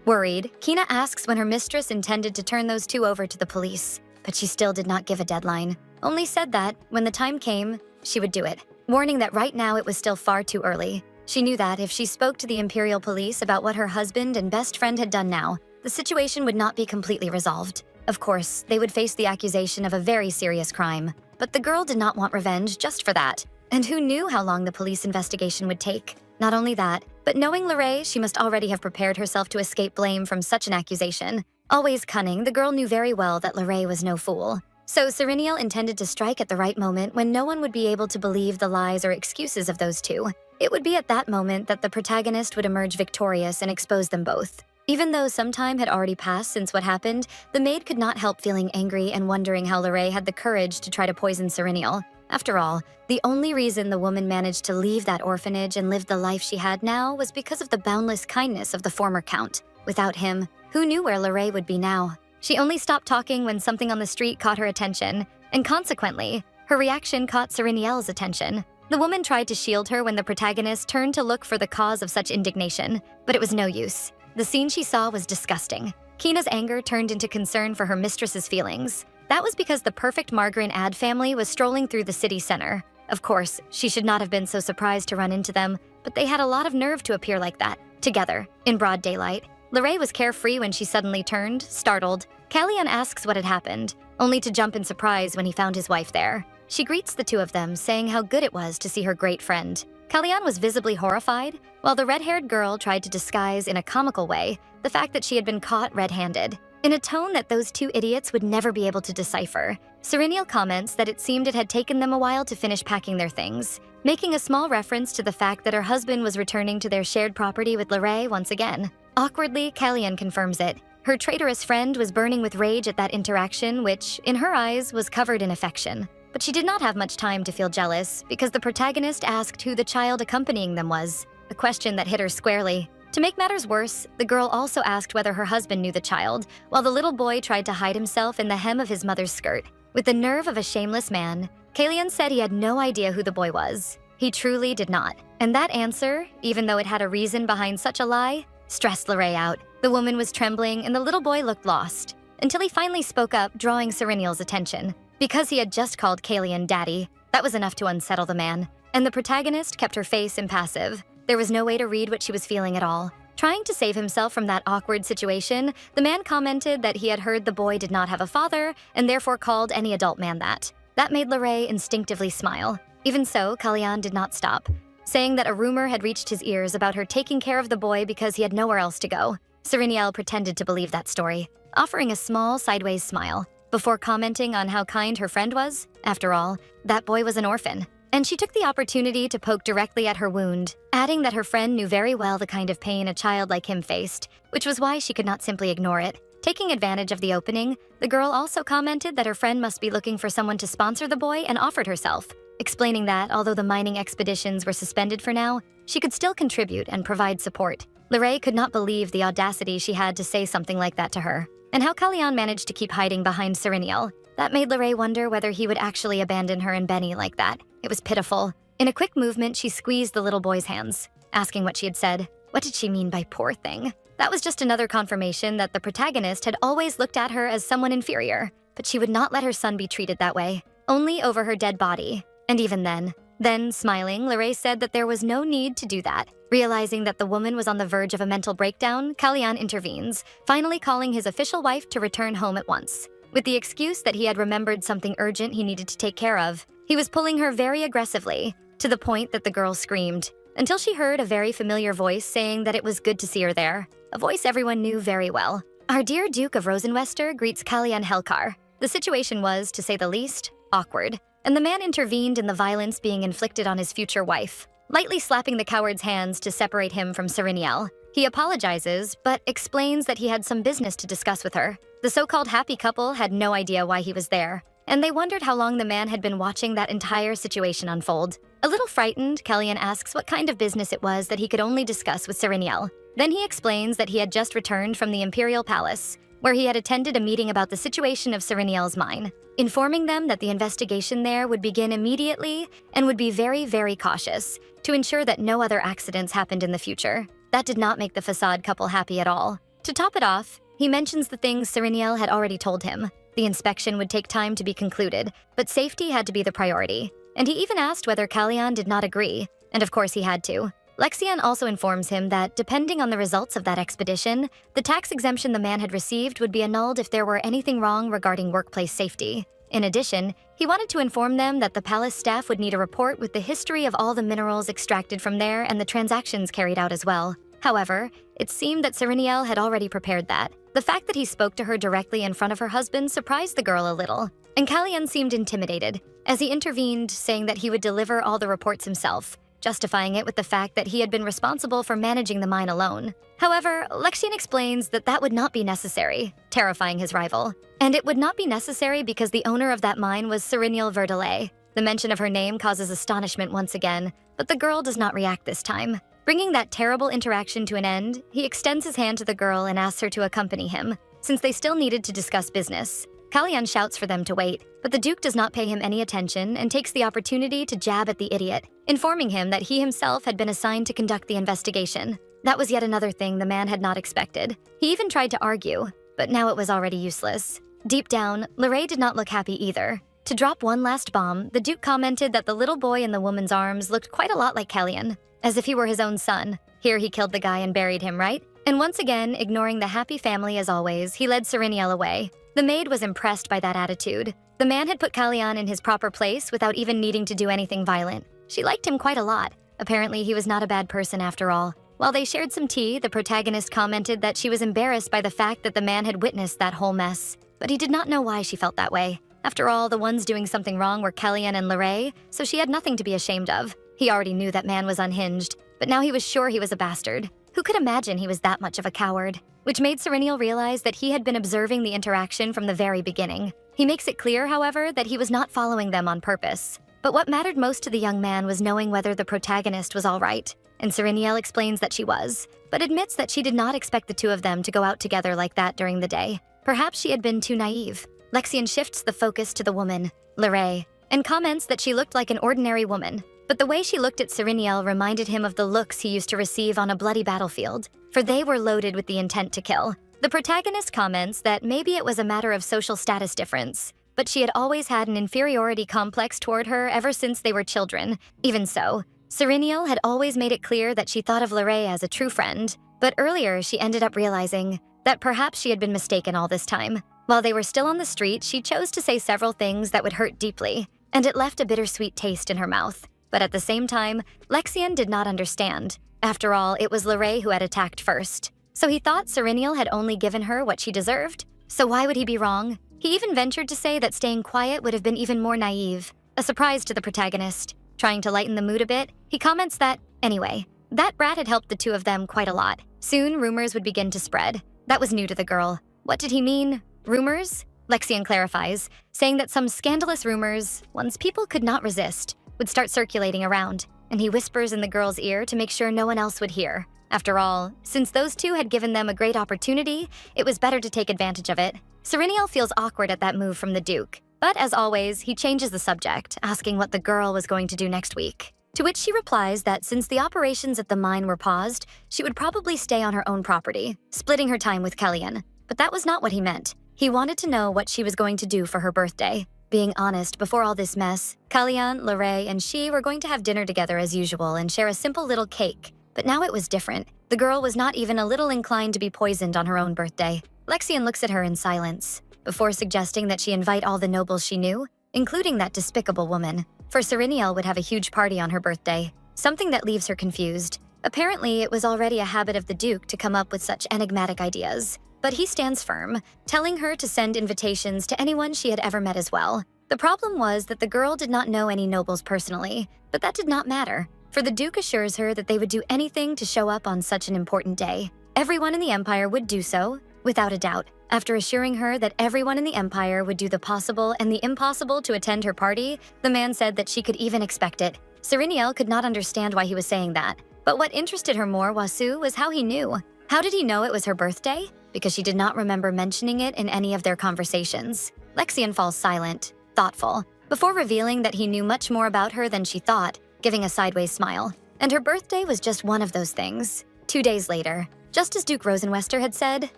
Worried, Kina asks when her mistress intended to turn those two over to the police, but she still did not give a deadline, only said that, when the time came, she would do it, warning that right now it was still far too early. She knew that if she spoke to the Imperial Police about what her husband and best friend had done now, the situation would not be completely resolved. Of course, they would face the accusation of a very serious crime, but the girl did not want revenge just for that. And who knew how long the police investigation would take? Not only that, but knowing Lorraine, she must already have prepared herself to escape blame from such an accusation. Always cunning, the girl knew very well that Lorraine was no fool. So Serenial intended to strike at the right moment when no one would be able to believe the lies or excuses of those two. It would be at that moment that the protagonist would emerge victorious and expose them both. Even though some time had already passed since what happened, the maid could not help feeling angry and wondering how Lorraine had the courage to try to poison Serenial. After all, the only reason the woman managed to leave that orphanage and live the life she had now was because of the boundless kindness of the former Count. Without him, who knew where Lorraine would be now? She only stopped talking when something on the street caught her attention, and consequently, her reaction caught Serenial's attention. The woman tried to shield her when the protagonist turned to look for the cause of such indignation, but it was no use. The scene she saw was disgusting. Kina's anger turned into concern for her mistress's feelings. That was because the perfect Margaret Ad family was strolling through the city center. Of course, she should not have been so surprised to run into them, but they had a lot of nerve to appear like that, together, in broad daylight. Lorraine was carefree when she suddenly turned, startled. Kalian asks what had happened, only to jump in surprise when he found his wife there. She greets the two of them, saying how good it was to see her great friend. Kalian was visibly horrified, while the red-haired girl tried to disguise in a comical way the fact that she had been caught red-handed, in a tone that those two idiots would never be able to decipher. Serenial comments that it seemed it had taken them a while to finish packing their things, making a small reference to the fact that her husband was returning to their shared property with Lorraine once again. Awkwardly, Kalian confirms it. Her traitorous friend was burning with rage at that interaction, which, in her eyes, was covered in affection. But she did not have much time to feel jealous, because the protagonist asked who the child accompanying them was, a question that hit her squarely. To make matters worse, the girl also asked whether her husband knew the child, while the little boy tried to hide himself in the hem of his mother's skirt. With the nerve of a shameless man, Kalian said he had no idea who the boy was. He truly did not. And that answer, even though it had a reason behind such a lie, stressed Lorraine out. The woman was trembling and the little boy looked lost, until he finally spoke up, drawing Serenial's attention. Because he had just called Kalian daddy, that was enough to unsettle the man, and the protagonist kept her face impassive. There was no way to read what she was feeling at all. Trying to save himself from that awkward situation, the man commented that he had heard the boy did not have a father and therefore called any adult man that. That made Lorraine instinctively smile. Even so, Kalian did not stop, saying that a rumor had reached his ears about her taking care of the boy because he had nowhere else to go. Serenial pretended to believe that story, offering a small sideways smile, before commenting on how kind her friend was. After all, that boy was an orphan, and she took the opportunity to poke directly at her wound, adding that her friend knew very well the kind of pain a child like him faced, which was why she could not simply ignore it. Taking advantage of the opening, the girl also commented that her friend must be looking for someone to sponsor the boy and offered herself, explaining that, although the mining expeditions were suspended for now, she could still contribute and provide support. Lorraine could not believe the audacity she had to say something like that to her, and how Kalian managed to keep hiding behind Serenial. That made Lorraine wonder whether he would actually abandon her and Benny like that. It was pitiful. In a quick movement, she squeezed the little boy's hands, asking what she had said. What did she mean by poor thing? That was just another confirmation that the protagonist had always looked at her as someone inferior, but she would not let her son be treated that way, only over her dead body. And even then, smiling, Lorraine said that there was no need to do that. Realizing that the woman was on the verge of a mental breakdown, Kalian intervenes, finally calling his official wife to return home at once, with the excuse that he had remembered something urgent he needed to take care of. He was pulling her very aggressively, to the point that the girl screamed, until she heard a very familiar voice saying that it was good to see her there, a voice everyone knew very well. Our dear Duke of Rosenwester greets Kalian Helkar. The situation was, to say the least, awkward, and the man intervened in the violence being inflicted on his future wife, lightly slapping the coward's hands to separate him from Serenial. He apologizes, but explains that he had some business to discuss with her. The so-called happy couple had no idea why he was there, and they wondered how long the man had been watching that entire situation unfold. A little frightened, Kalian asks what kind of business it was that he could only discuss with Serenial. Then he explains that he had just returned from the Imperial Palace, where he had attended a meeting about the situation of Serenial's mine, informing them that the investigation there would begin immediately and would be very, very cautious to ensure that no other accidents happened in the future. That did not make the facade couple happy at all. To top it off, he mentions the things Serenial had already told him. The inspection would take time to be concluded, but safety had to be the priority. And he even asked whether Kalian did not agree, and of course he had to. Lexian also informs him that, depending on the results of that expedition, the tax exemption the man had received would be annulled if there were anything wrong regarding workplace safety. In addition, he wanted to inform them that the palace staff would need a report with the history of all the minerals extracted from there and the transactions carried out as well. However, it seemed that Serenial had already prepared that. The fact that he spoke to her directly in front of her husband surprised the girl a little, and Kalian seemed intimidated, as he intervened, saying that he would deliver all the reports himself, justifying it with the fact that he had been responsible for managing the mine alone. However, Lexian explains that that would not be necessary, terrifying his rival. And it would not be necessary because the owner of that mine was Serenial Verdelay. The mention of her name causes astonishment once again, but the girl does not react this time. Bringing that terrible interaction to an end, he extends his hand to the girl and asks her to accompany him, since they still needed to discuss business. Kalian shouts for them to wait, but the Duke does not pay him any attention and takes the opportunity to jab at the idiot, informing him that he himself had been assigned to conduct the investigation. That was yet another thing the man had not expected. He even tried to argue, but now it was already useless. Deep down, Lorraine did not look happy either. To drop one last bomb, the Duke commented that the little boy in the woman's arms looked quite a lot like Kalian, as if he were his own son. Here he killed the guy and buried him, right? And once again, ignoring the happy family as always, he led Serenial away. The maid was impressed by that attitude. The man had put Kalian in his proper place without even needing to do anything violent. She liked him quite a lot. Apparently, he was not a bad person after all. While they shared some tea, the protagonist commented that she was embarrassed by the fact that the man had witnessed that whole mess. But he did not know why she felt that way. After all, the ones doing something wrong were Kalian and Lorraine, so she had nothing to be ashamed of. He already knew that man was unhinged, but now he was sure he was a bastard. Who could imagine he was that much of a coward? Which made Serenial realize that he had been observing the interaction from the very beginning. He makes it clear, however, that he was not following them on purpose. But what mattered most to the young man was knowing whether the protagonist was all right. And Serenial explains that she was, but admits that she did not expect the two of them to go out together like that during the day. Perhaps she had been too naive. Lexian shifts the focus to the woman, Lorraine, and comments that she looked like an ordinary woman. But the way she looked at Serenial reminded him of the looks he used to receive on a bloody battlefield. for they were loaded with the intent to kill. The protagonist comments that maybe it was a matter of social status difference, but she had always had an inferiority complex toward her ever since they were children. Even so, Serenial had always made it clear that she thought of Lorraine as a true friend, but earlier she ended up realizing that perhaps she had been mistaken all this time. While they were still on the street, she chose to say several things that would hurt deeply, and it left a bittersweet taste in her mouth. But at the same time, Lexian did not understand. After all, it was Lorraine who had attacked first. So he thought Serenial had only given her what she deserved. So why would he be wrong? He even ventured to say that staying quiet would have been even more naive, a surprise to the protagonist. Trying to lighten the mood a bit, he comments that, anyway, that brat had helped the two of them quite a lot. Soon, rumors would begin to spread. That was new to the girl. What did he mean? Rumors? Lexian clarifies, saying that some scandalous rumors, ones people could not resist, would start circulating around, and he whispers in the girl's ear to make sure no one else would hear. After all, since those two had given them a great opportunity, it was better to take advantage of it. Serenial feels awkward at that move from the Duke, but as always, he changes the subject, asking what the girl was going to do next week. To which she replies that since the operations at the mine were paused, she would probably stay on her own property, splitting her time with Kellyanne. But that was not what he meant. He wanted to know what she was going to do for her birthday. Being honest, before all this mess, Kellyanne, Lorraine, and she were going to have dinner together as usual and share a simple little cake. But now it was different. The girl was not even a little inclined to be poisoned on her own birthday. Lexian looks at her in silence, before suggesting that she invite all the nobles she knew, including that despicable woman. For Serenial would have a huge party on her birthday, something that leaves her confused. Apparently, it was already a habit of the Duke to come up with such enigmatic ideas. But he stands firm, telling her to send invitations to anyone she had ever met as well. The problem was that the girl did not know any nobles personally, but that did not matter, for the Duke assures her that they would do anything to show up on such an important day. Everyone in the Empire would do so, without a doubt. After assuring her that everyone in the Empire would do the possible and the impossible to attend her party, the man said that she could even expect it. Serenial could not understand why he was saying that, but what interested her more, Wasu, was how he knew. How did he know it was her birthday? Because she did not remember mentioning it in any of their conversations. Lexian falls silent, thoughtful, before revealing that he knew much more about her than she thought, giving a sideways smile. And her birthday was just one of those things. 2 days later, just as Duke Rosenwester had said,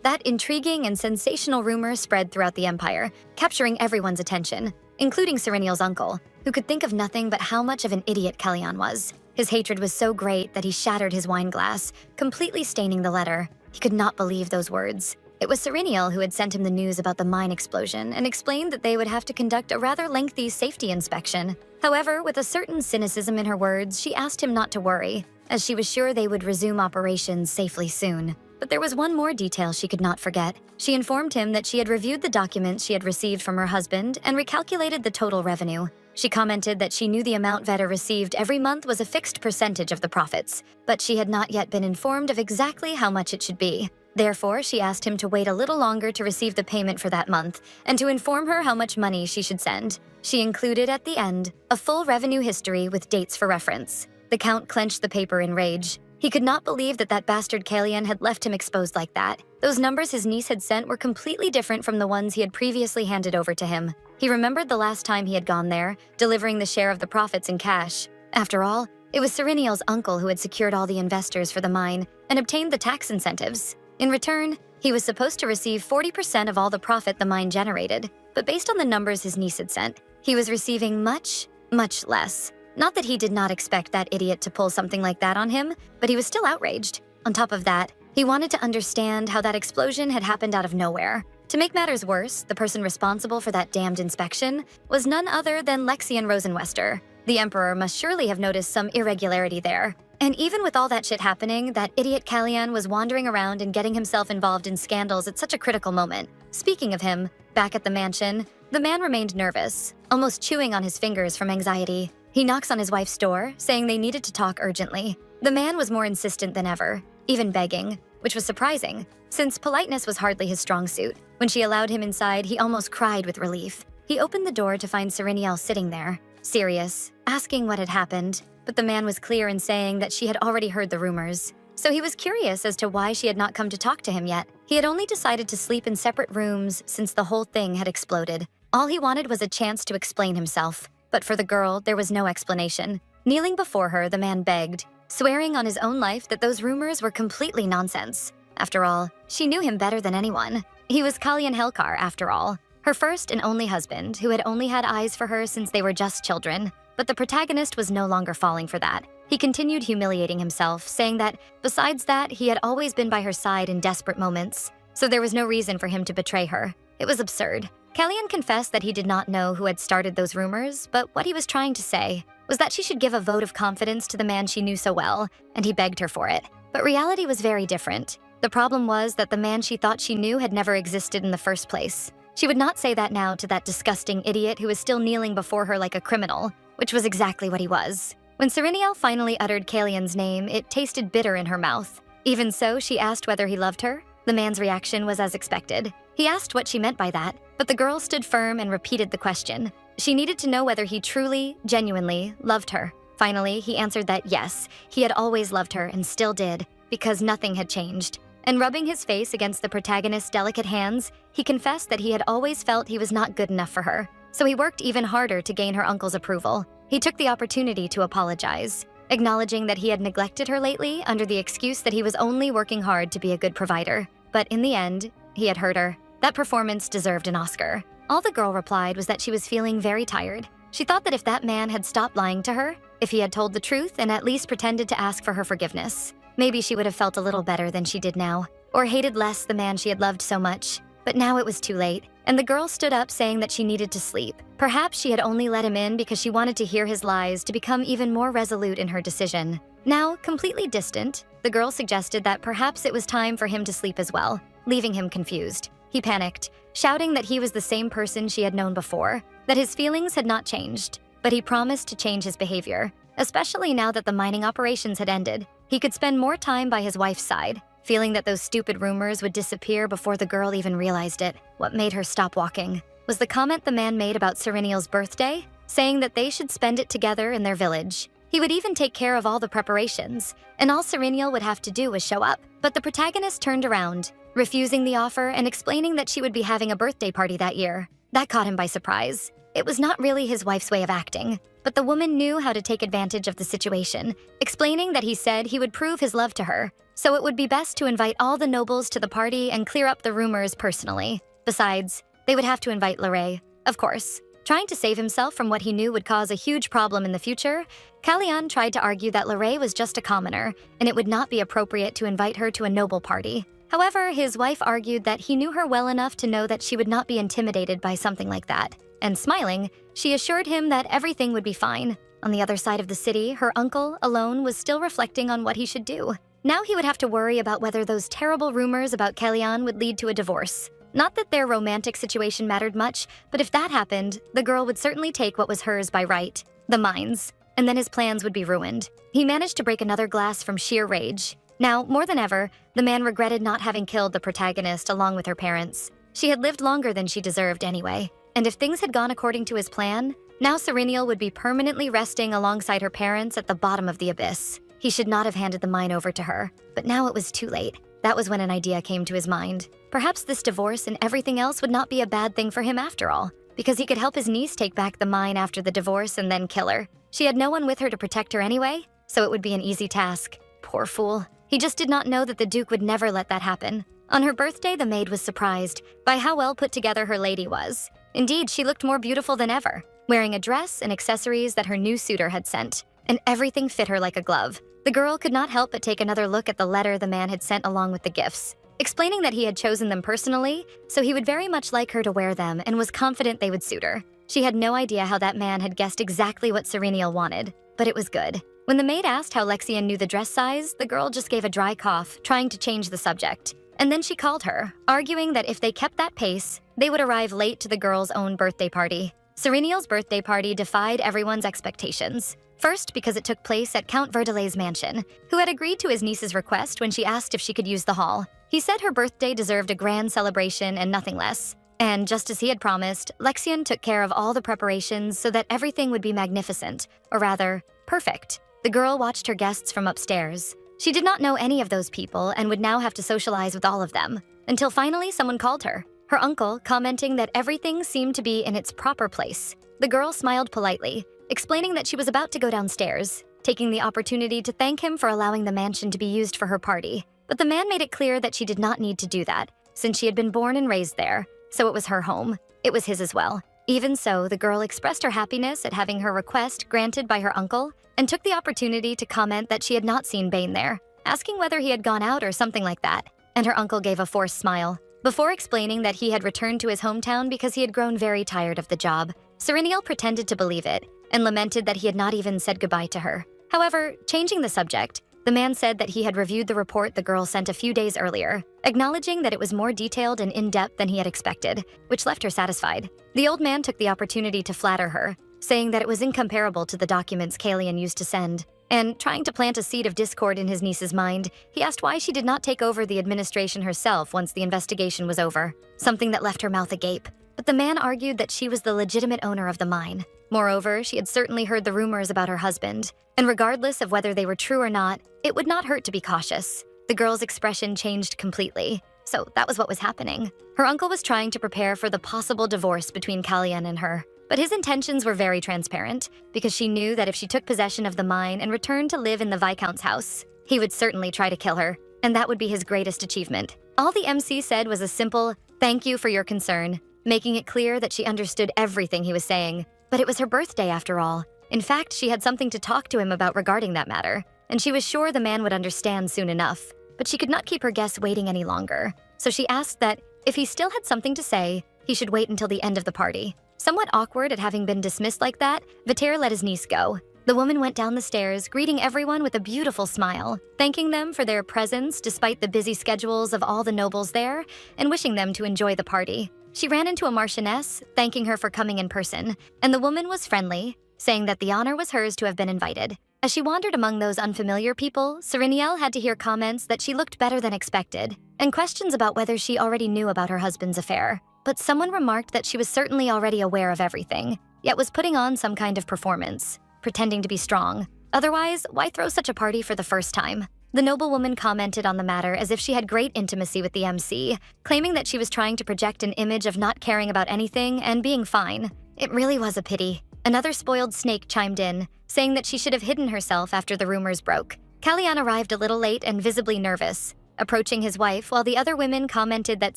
that intriguing and sensational rumor spread throughout the Empire, capturing everyone's attention, including Serenial's uncle, who could think of nothing but how much of an idiot Kellyanne was. His hatred was so great that he shattered his wine glass, completely staining the letter. He could not believe those words. It was Serenial who had sent him the news about the mine explosion and explained that they would have to conduct a rather lengthy safety inspection. However, with a certain cynicism in her words, she asked him not to worry, as she was sure they would resume operations safely soon. But there was one more detail she could not forget. She informed him that she had reviewed the documents she had received from her husband and recalculated the total revenue. She commented that she knew the amount Vetter received every month was a fixed percentage of the profits, but she had not yet been informed of exactly how much it should be. Therefore, she asked him to wait a little longer to receive the payment for that month and to inform her how much money she should send. She included at the end a full revenue history with dates for reference. The Count clenched the paper in rage. He could not believe that bastard Kellyanne had left him exposed like that. Those numbers his niece had sent were completely different from the ones he had previously handed over to him. He remembered the last time he had gone there, delivering the share of the profits in cash. After all, it was Serenial's uncle who had secured all the investors for the mine and obtained the tax incentives. In return, he was supposed to receive 40% of all the profit the mine generated, but based on the numbers his niece had sent, he was receiving much, much less. Not that he did not expect that idiot to pull something like that on him, but he was still outraged. On top of that, he wanted to understand how that explosion had happened out of nowhere. To make matters worse, the person responsible for that damned inspection was none other than Lexian Rosenwester. The Emperor must surely have noticed some irregularity there. And even with all that shit happening, that idiot Kellyanne was wandering around and getting himself involved in scandals at such a critical moment. Speaking of him, back at the mansion, the man remained nervous, almost chewing on his fingers from anxiety. He knocks on his wife's door, saying they needed to talk urgently. The man was more insistent than ever, even begging, which was surprising, since politeness was hardly his strong suit. When she allowed him inside, he almost cried with relief. He opened the door to find Serenial sitting there, serious, asking what had happened, but the man was clear in saying that she had already heard the rumors. So he was curious as to why she had not come to talk to him yet. He had only decided to sleep in separate rooms since the whole thing had exploded. All he wanted was a chance to explain himself. But for the girl, there was no explanation. Kneeling before her, the man begged, swearing on his own life that those rumors were completely nonsense. After all, she knew him better than anyone. He was Kalyan Helkar, after all, her first and only husband, who had only had eyes for her since they were just children. But the protagonist was no longer falling for that. He continued humiliating himself, saying that, besides that, he had always been by her side in desperate moments, so there was no reason for him to betray her. It was absurd. Kalyan confessed that he did not know who had started those rumors, but what he was trying to say was that she should give a vote of confidence to the man she knew so well, and he begged her for it. But reality was very different. The problem was that the man she thought she knew had never existed in the first place. She would not say that now to that disgusting idiot who was still kneeling before her like a criminal, which was exactly what he was. When Sereniel finally uttered Kalyan's name, it tasted bitter in her mouth. Even so, she asked whether he loved her. The man's reaction was as expected. He asked what she meant by that, but the girl stood firm and repeated the question. She needed to know whether he truly, genuinely loved her. Finally, he answered that yes, he had always loved her and still did, because nothing had changed. And rubbing his face against the protagonist's delicate hands, he confessed that he had always felt he was not good enough for her. So he worked even harder to gain her uncle's approval. He took the opportunity to apologize, acknowledging that he had neglected her lately under the excuse that he was only working hard to be a good provider. But in the end, he had hurt her. That performance deserved an Oscar. All the girl replied was that she was feeling very tired. She thought that if that man had stopped lying to her, if he had told the truth and at least pretended to ask for her forgiveness, maybe she would have felt a little better than she did now, or hated less the man she had loved so much. But now it was too late, and the girl stood up saying that she needed to sleep. Perhaps she had only let him in because she wanted to hear his lies to become even more resolute in her decision. Now, completely distant, the girl suggested that perhaps it was time for him to sleep as well, leaving him confused. He panicked, shouting that he was the same person she had known before, that his feelings had not changed, but he promised to change his behavior, especially now that the mining operations had ended. He could spend more time by his wife's side, feeling that those stupid rumors would disappear before the girl even realized it. What made her stop walking was the comment the man made about Sereniel's birthday, saying that they should spend it together in their village. He would even take care of all the preparations, and all Sereniel would have to do was show up. But the protagonist turned around, refusing the offer and explaining that she would be having a birthday party that year. That caught him by surprise. It was not really his wife's way of acting, but the woman knew how to take advantage of the situation, explaining that he said he would prove his love to her, so it would be best to invite all the nobles to the party and clear up the rumors personally. Besides, they would have to invite Lorraine, of course. Trying to save himself from what he knew would cause a huge problem in the future, Kalyan tried to argue that Lorraine was just a commoner, and it would not be appropriate to invite her to a noble party. However, his wife argued that he knew her well enough to know that she would not be intimidated by something like that. And smiling, she assured him that everything would be fine. On the other side of the city, her uncle, alone, was still reflecting on what he should do. Now he would have to worry about whether those terrible rumors about Kalyan would lead to a divorce. Not that their romantic situation mattered much, but if that happened, the girl would certainly take what was hers by right, the mines, and then his plans would be ruined. He managed to break another glass from sheer rage. Now, more than ever, the man regretted not having killed the protagonist along with her parents. She had lived longer than she deserved anyway, and if things had gone according to his plan, now Sereniel would be permanently resting alongside her parents at the bottom of the abyss. He should not have handed the mine over to her, but now it was too late. That was when an idea came to his mind. Perhaps this divorce and everything else would not be a bad thing for him after all, because he could help his niece take back the mine after the divorce and then kill her. She had no one with her to protect her anyway, so it would be an easy task. Poor fool. He just did not know that the Duke would never let that happen. On her birthday, the maid was surprised by how well put together her lady was. Indeed, she looked more beautiful than ever, wearing a dress and accessories that her new suitor had sent, and everything fit her like a glove. The girl could not help but take another look at the letter the man had sent along with the gifts, explaining that he had chosen them personally, so he would very much like her to wear them and was confident they would suit her. She had no idea how that man had guessed exactly what Sereniel wanted, but it was good. When the maid asked how Lexian knew the dress size, the girl just gave a dry cough, trying to change the subject. And then she called her, arguing that if they kept that pace, they would arrive late to the girl's own birthday party. Sereniel's birthday party defied everyone's expectations. First, because it took place at Count Verdelet's mansion, who had agreed to his niece's request when she asked if she could use the hall. He said her birthday deserved a grand celebration and nothing less. And just as he had promised, Lexian took care of all the preparations so that everything would be magnificent, or rather, perfect. The girl watched her guests from upstairs. She did not know any of those people and would now have to socialize with all of them, until finally someone called her. Her uncle, commenting that everything seemed to be in its proper place. The girl smiled politely, explaining that she was about to go downstairs. taking the opportunity to thank him for allowing the mansion to be used for her party. But the man made it clear that she did not need to do that, since she had been born and raised there, so it was her home. It was his as well. Even so, the girl expressed her happiness at having her request granted by her uncle and took the opportunity to comment that she had not seen Bane there, asking whether he had gone out or something like that, and her uncle gave a forced smile. Before explaining that he had returned to his hometown because he had grown very tired of the job, Serenial pretended to believe it and lamented that he had not even said goodbye to her. However, changing the subject, the man said that he had reviewed the report the girl sent a few days earlier, acknowledging that it was more detailed and in-depth than he had expected, which left her satisfied. The old man took the opportunity to flatter her, saying that it was incomparable to the documents Kalian used to send. And trying to plant a seed of discord in his niece's mind, he asked why she did not take over the administration herself once the investigation was over, something that left her mouth agape. But the man argued that she was the legitimate owner of the mine. Moreover, she had certainly heard the rumors about her husband, and regardless of whether they were true or not, it would not hurt to be cautious. The girl's expression changed completely. So that was what was happening. Her uncle was trying to prepare for the possible divorce between Kalian and her. But his intentions were very transparent, because she knew that if she took possession of the mine and returned to live in the Viscount's house, he would certainly try to kill her, and that would be his greatest achievement. All the MC said was a simple, "Thank you for your concern," making it clear that she understood everything he was saying. But it was her birthday after all. In fact, she had something to talk to him about regarding that matter, and she was sure the man would understand soon enough. But she could not keep her guests waiting any longer, so she asked that, if he still had something to say, he should wait until the end of the party. Somewhat awkward at having been dismissed like that, Viter let his niece go. The woman went down the stairs, greeting everyone with a beautiful smile, thanking them for their presence despite the busy schedules of all the nobles there, and wishing them to enjoy the party. She ran into a marchioness, thanking her for coming in person, and the woman was friendly, saying that the honor was hers to have been invited. As she wandered among those unfamiliar people, Sereniel had to hear comments that she looked better than expected, and questions about whether she already knew about her husband's affair. But someone remarked that she was certainly already aware of everything, yet was putting on some kind of performance, pretending to be strong. Otherwise, why throw such a party for the first time? The noblewoman commented on the matter as if she had great intimacy with the MC, claiming that she was trying to project an image of not caring about anything and being fine. It really was a pity. Another spoiled snake chimed in, saying that she should have hidden herself after the rumors broke. Kalian arrived a little late and visibly nervous, approaching his wife, while the other women commented that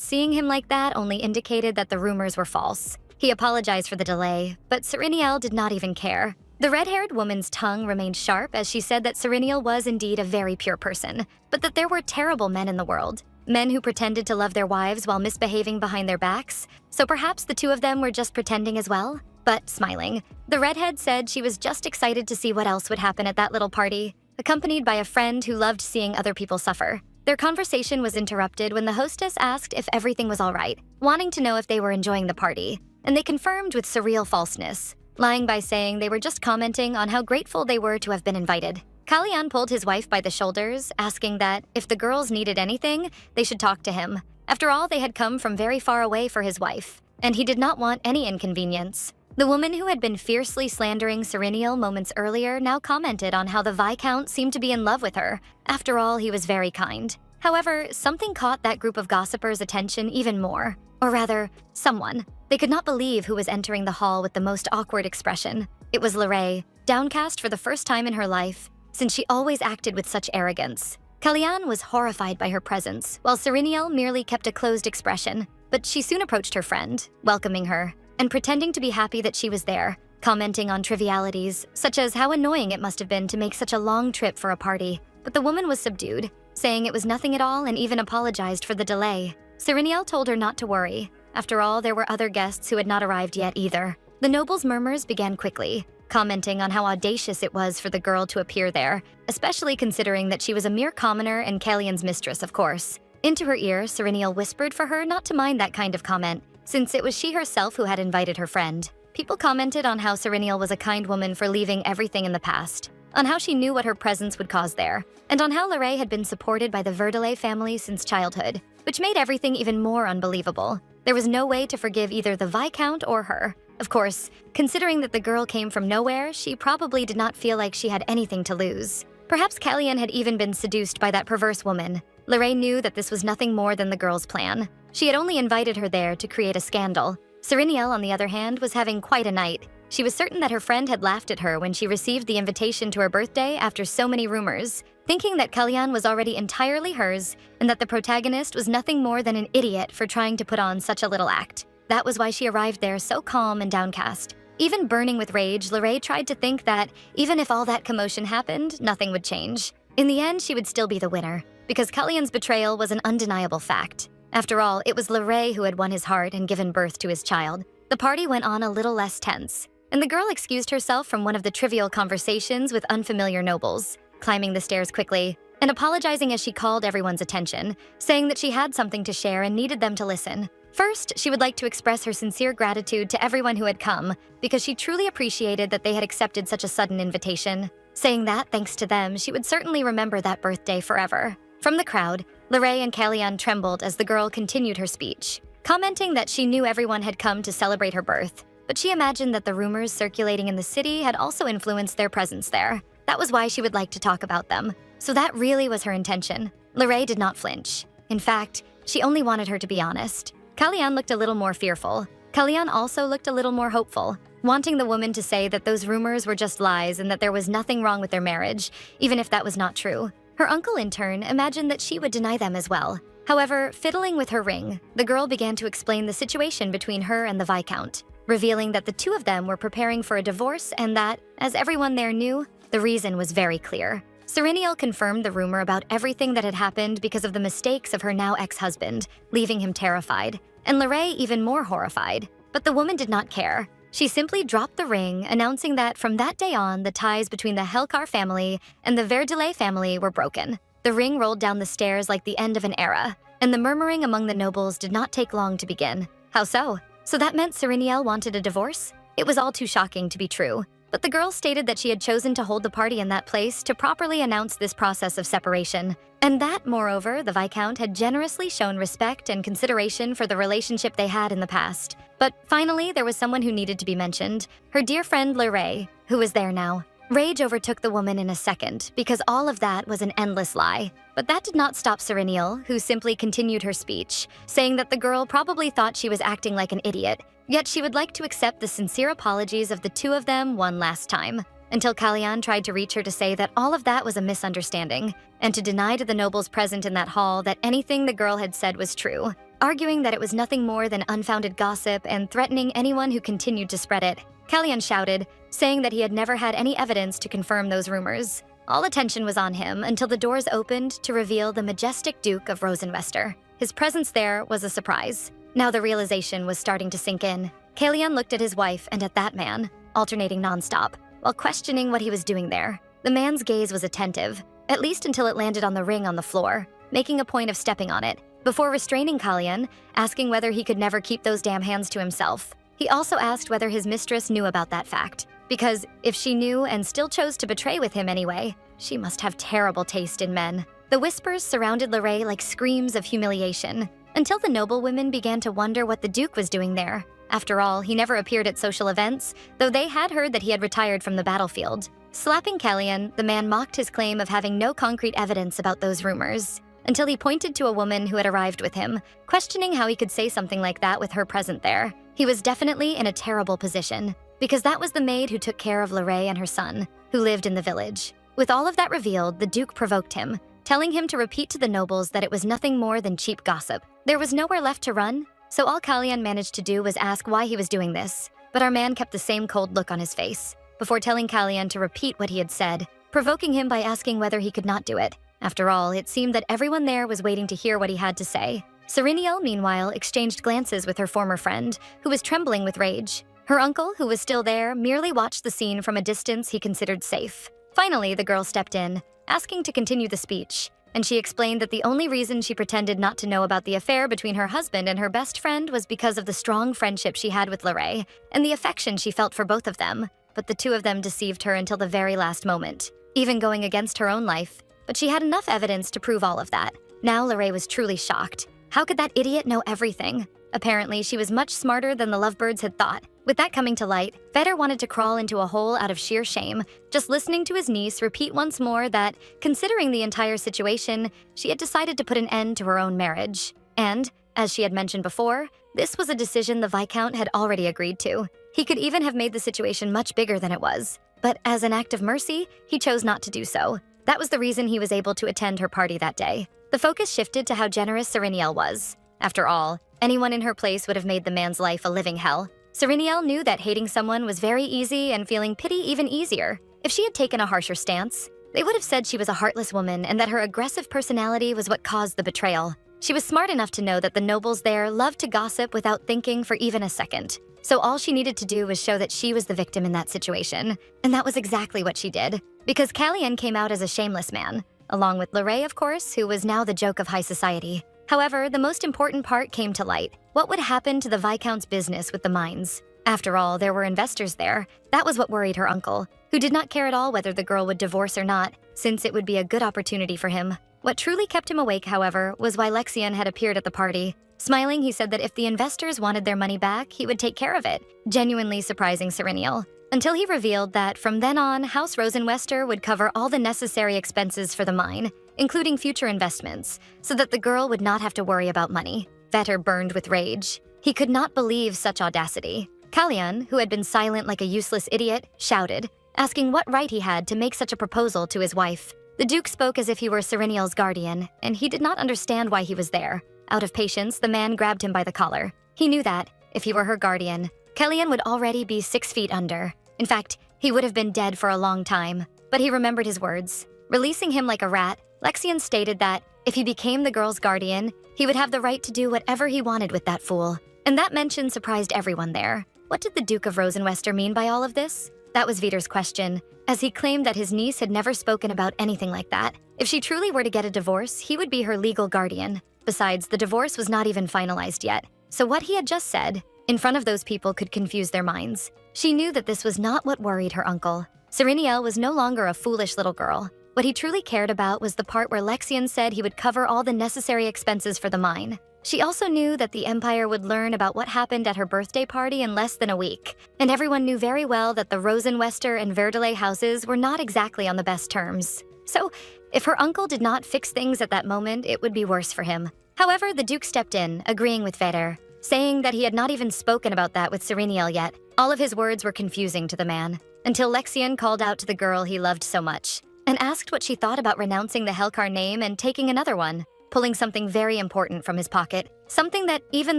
seeing him like that only indicated that the rumors were false. He apologized for the delay, but Sereniel did not even care. The red-haired woman's tongue remained sharp as she said that Sereniel was indeed a very pure person, but that there were terrible men in the world, men who pretended to love their wives while misbehaving behind their backs, so perhaps the two of them were just pretending as well? But smiling, the redhead said she was just excited to see what else would happen at that little party, accompanied by a friend who loved seeing other people suffer. Their conversation was interrupted when the hostess asked if everything was all right, wanting to know if they were enjoying the party, and they confirmed with surreal falseness, lying by saying they were just commenting on how grateful they were to have been invited. Kalian pulled his wife by the shoulders, asking that if the girls needed anything, they should talk to him. After all, they had come from very far away for his wife, and he did not want any inconvenience. The woman who had been fiercely slandering Sereniel moments earlier now commented on how the Viscount seemed to be in love with her. After all, he was very kind. However, something caught that group of gossipers' attention even more. Or rather, someone. They could not believe who was entering the hall with the most awkward expression. It was Lorraine, downcast for the first time in her life, since she always acted with such arrogance. Kalian was horrified by her presence, while Sereniel merely kept a closed expression. But she soon approached her friend, welcoming her, and pretending to be happy that she was there, commenting on trivialities, such as how annoying it must have been to make such a long trip for a party. But the woman was subdued, saying it was nothing at all and even apologized for the delay. Sereniel told her not to worry. After all, there were other guests who had not arrived yet either. The noble's murmurs began quickly, commenting on how audacious it was for the girl to appear there, especially considering that she was a mere commoner and Kalian's mistress, of course. Into her ear, Sereniel whispered for her not to mind that kind of comment, since it was she herself who had invited her friend. People commented on how Sereniel was a kind woman for leaving everything in the past, on how she knew what her presence would cause there, and on how Lorraine had been supported by the Verdelais family since childhood, which made everything even more unbelievable. There was no way to forgive either the Viscount or her. Of course, considering that the girl came from nowhere, she probably did not feel like she had anything to lose. Perhaps Kalian had even been seduced by that perverse woman. Lorraine knew that this was nothing more than the girl's plan. She had only invited her there to create a scandal. Sereniel, on the other hand, was having quite a night. She was certain that her friend had laughed at her when she received the invitation to her birthday after so many rumors, thinking that Kalyan was already entirely hers and that the protagonist was nothing more than an idiot for trying to put on such a little act. That was why she arrived there so calm and downcast. Even burning with rage, Lorraine tried to think that even if all that commotion happened, nothing would change. In the end, she would still be the winner, because Kalyan's betrayal was an undeniable fact. After all, it was Lorraine who had won his heart and given birth to his child. The party went on a little less tense, and the girl excused herself from one of the trivial conversations with unfamiliar nobles, climbing the stairs quickly and apologizing as she called everyone's attention, saying that she had something to share and needed them to listen. First, she would like to express her sincere gratitude to everyone who had come, because she truly appreciated that they had accepted such a sudden invitation, saying that, thanks to them, she would certainly remember that birthday forever. From the crowd, Lorraine and Kalyan trembled as the girl continued her speech, commenting that she knew everyone had come to celebrate her birth, but she imagined that the rumors circulating in the city had also influenced their presence there. That was why she would like to talk about them. So that really was her intention. Lorraine did not flinch. In fact, she only wanted her to be honest. Kalyan looked a little more fearful. Kalyan also looked a little more hopeful, wanting the woman to say that those rumors were just lies and that there was nothing wrong with their marriage, even if that was not true. Her uncle, in turn, imagined that she would deny them as well. However, fiddling with her ring, the girl began to explain the situation between her and the Viscount, revealing that the two of them were preparing for a divorce and that, as everyone there knew, the reason was very clear. Serenial confirmed the rumor about everything that had happened because of the mistakes of her now ex-husband, leaving him terrified, and Lorraine even more horrified. But the woman did not care. She simply dropped the ring, announcing that from that day on, the ties between the Helkar family and the Verdelais family were broken. The ring rolled down the stairs like the end of an era, and the murmuring among the nobles did not take long to begin. How so? So that meant Serenial wanted a divorce? It was all too shocking to be true. But the girl stated that she had chosen to hold the party in that place to properly announce this process of separation, and that, moreover, the Viscount had generously shown respect and consideration for the relationship they had in the past. But finally, there was someone who needed to be mentioned, her dear friend Lorraine, who was there now. Rage overtook the woman in a second, because all of that was an endless lie. But that did not stop Serenial, who simply continued her speech, saying that the girl probably thought she was acting like an idiot, yet she would like to accept the sincere apologies of the two of them one last time, until Kalyan tried to reach her to say that all of that was a misunderstanding, and to deny to the nobles present in that hall that anything the girl had said was true, arguing that it was nothing more than unfounded gossip and threatening anyone who continued to spread it. Kalyan shouted, saying that he had never had any evidence to confirm those rumors. All attention was on him until the doors opened to reveal the majestic Duke of Rosenwester. His presence there was a surprise. Now the realization was starting to sink in. Kalyan looked at his wife and at that man, alternating nonstop, while questioning what he was doing there. The man's gaze was attentive, at least until it landed on the ring on the floor, making a point of stepping on it, before restraining Kalyan, asking whether he could never keep those damn hands to himself. He also asked whether his mistress knew about that fact, because if she knew and still chose to betray with him anyway, she must have terrible taste in men. The whispers surrounded Lorraine like screams of humiliation, until the noblewomen began to wonder what the Duke was doing there. After all, he never appeared at social events, though they had heard that he had retired from the battlefield. Slapping Kalyan, the man mocked his claim of having no concrete evidence about those rumors, until he pointed to a woman who had arrived with him, questioning how he could say something like that with her present there. He was definitely in a terrible position, because that was the maid who took care of Lorraine and her son, who lived in the village. With all of that revealed, the Duke provoked him, telling him to repeat to the nobles that it was nothing more than cheap gossip. There was nowhere left to run, so all Kalyan managed to do was ask why he was doing this, but our man kept the same cold look on his face, before telling Kalyan to repeat what he had said, provoking him by asking whether he could not do it. After all, it seemed that everyone there was waiting to hear what he had to say. Serenial, meanwhile, exchanged glances with her former friend, who was trembling with rage. Her uncle, who was still there, merely watched the scene from a distance he considered safe. Finally, the girl stepped in, asking to continue the speech, and she explained that the only reason she pretended not to know about the affair between her husband and her best friend was because of the strong friendship she had with Lorraine and the affection she felt for both of them. But the two of them deceived her until the very last moment, even going against her own life. But she had enough evidence to prove all of that. Now Lorraine was truly shocked. How could that idiot know everything? Apparently, she was much smarter than the lovebirds had thought. With that coming to light, Vedder wanted to crawl into a hole out of sheer shame, just listening to his niece repeat once more that, considering the entire situation, she had decided to put an end to her own marriage. And, as she had mentioned before, this was a decision the Viscount had already agreed to. He could even have made the situation much bigger than it was. But as an act of mercy, he chose not to do so. That was the reason he was able to attend her party that day. The focus shifted to how generous Sereniel was. After all, anyone in her place would have made the man's life a living hell. Sereniel knew that hating someone was very easy and feeling pity even easier. If she had taken a harsher stance, they would have said she was a heartless woman and that her aggressive personality was what caused the betrayal. She was smart enough to know that the nobles there loved to gossip without thinking for even a second. So all she needed to do was show that she was the victim in that situation. And that was exactly what she did. Because Callien came out as a shameless man, along with Lorray, of course, who was now the joke of high society. However, the most important part came to light. What would happen to the Viscount's business with the mines? After all, there were investors there. That was what worried her uncle, who did not care at all whether the girl would divorce or not, since it would be a good opportunity for him. What truly kept him awake, however, was why Lexian had appeared at the party. Smiling, he said that if the investors wanted their money back, he would take care of it, genuinely surprising Sereniel. Until he revealed that from then on, House Rosenwester would cover all the necessary expenses for the mine, including future investments, so that the girl would not have to worry about money. Vetter burned with rage. He could not believe such audacity. Callien, who had been silent like a useless idiot, shouted, asking what right he had to make such a proposal to his wife. The Duke spoke as if he were Sereniel's guardian, and he did not understand why he was there. Out of patience, the man grabbed him by the collar. He knew that, if he were her guardian, Callien would already be 6 feet under. In fact, he would have been dead for a long time. But he remembered his words. Releasing him like a rat, Lexian stated that, if he became the girl's guardian, he would have the right to do whatever he wanted with that fool. And that mention surprised everyone there. What did the Duke of Rosenwester mean by all of this? That was Veter's question, as he claimed that his niece had never spoken about anything like that. If she truly were to get a divorce, he would be her legal guardian. Besides, the divorce was not even finalized yet, so what he had just said, in front of those people, could confuse their minds. She knew that this was not what worried her uncle. Sereniel was no longer a foolish little girl. What he truly cared about was the part where Lexian said he would cover all the necessary expenses for the mine. She also knew that the Empire would learn about what happened at her birthday party in less than a week, and everyone knew very well that the Rosenwester and Verdelay houses were not exactly on the best terms. So, if her uncle did not fix things at that moment, it would be worse for him. However, the Duke stepped in, agreeing with Vetter, saying that he had not even spoken about that with Sereniel yet. All of his words were confusing to the man, until Lexian called out to the girl he loved so much, and asked what she thought about renouncing the Hellcar name and taking another one, pulling something very important from his pocket, something that even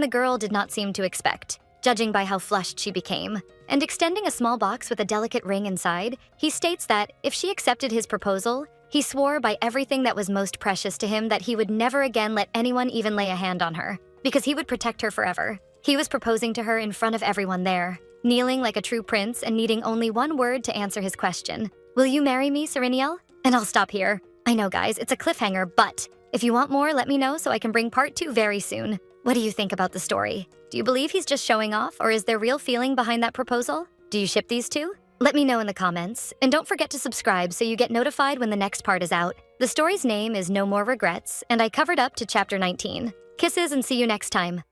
the girl did not seem to expect, judging by how flushed she became. And extending a small box with a delicate ring inside, he states that if she accepted his proposal, he swore by everything that was most precious to him that he would never again let anyone even lay a hand on her, because he would protect her forever. He was proposing to her in front of everyone there, kneeling like a true prince and needing only one word to answer his question. Will you marry me, Sereniel? And I'll stop here. I know, guys, it's a cliffhanger, but if you want more, let me know so I can bring part 2 very soon. What do you think about the story? Do you believe he's just showing off, or is there real feeling behind that proposal? Do you ship these two? Let me know in the comments, and don't forget to subscribe so you get notified when the next part is out. The story's name is No More Regrets, and I covered up to chapter 19. Kisses and see you next time.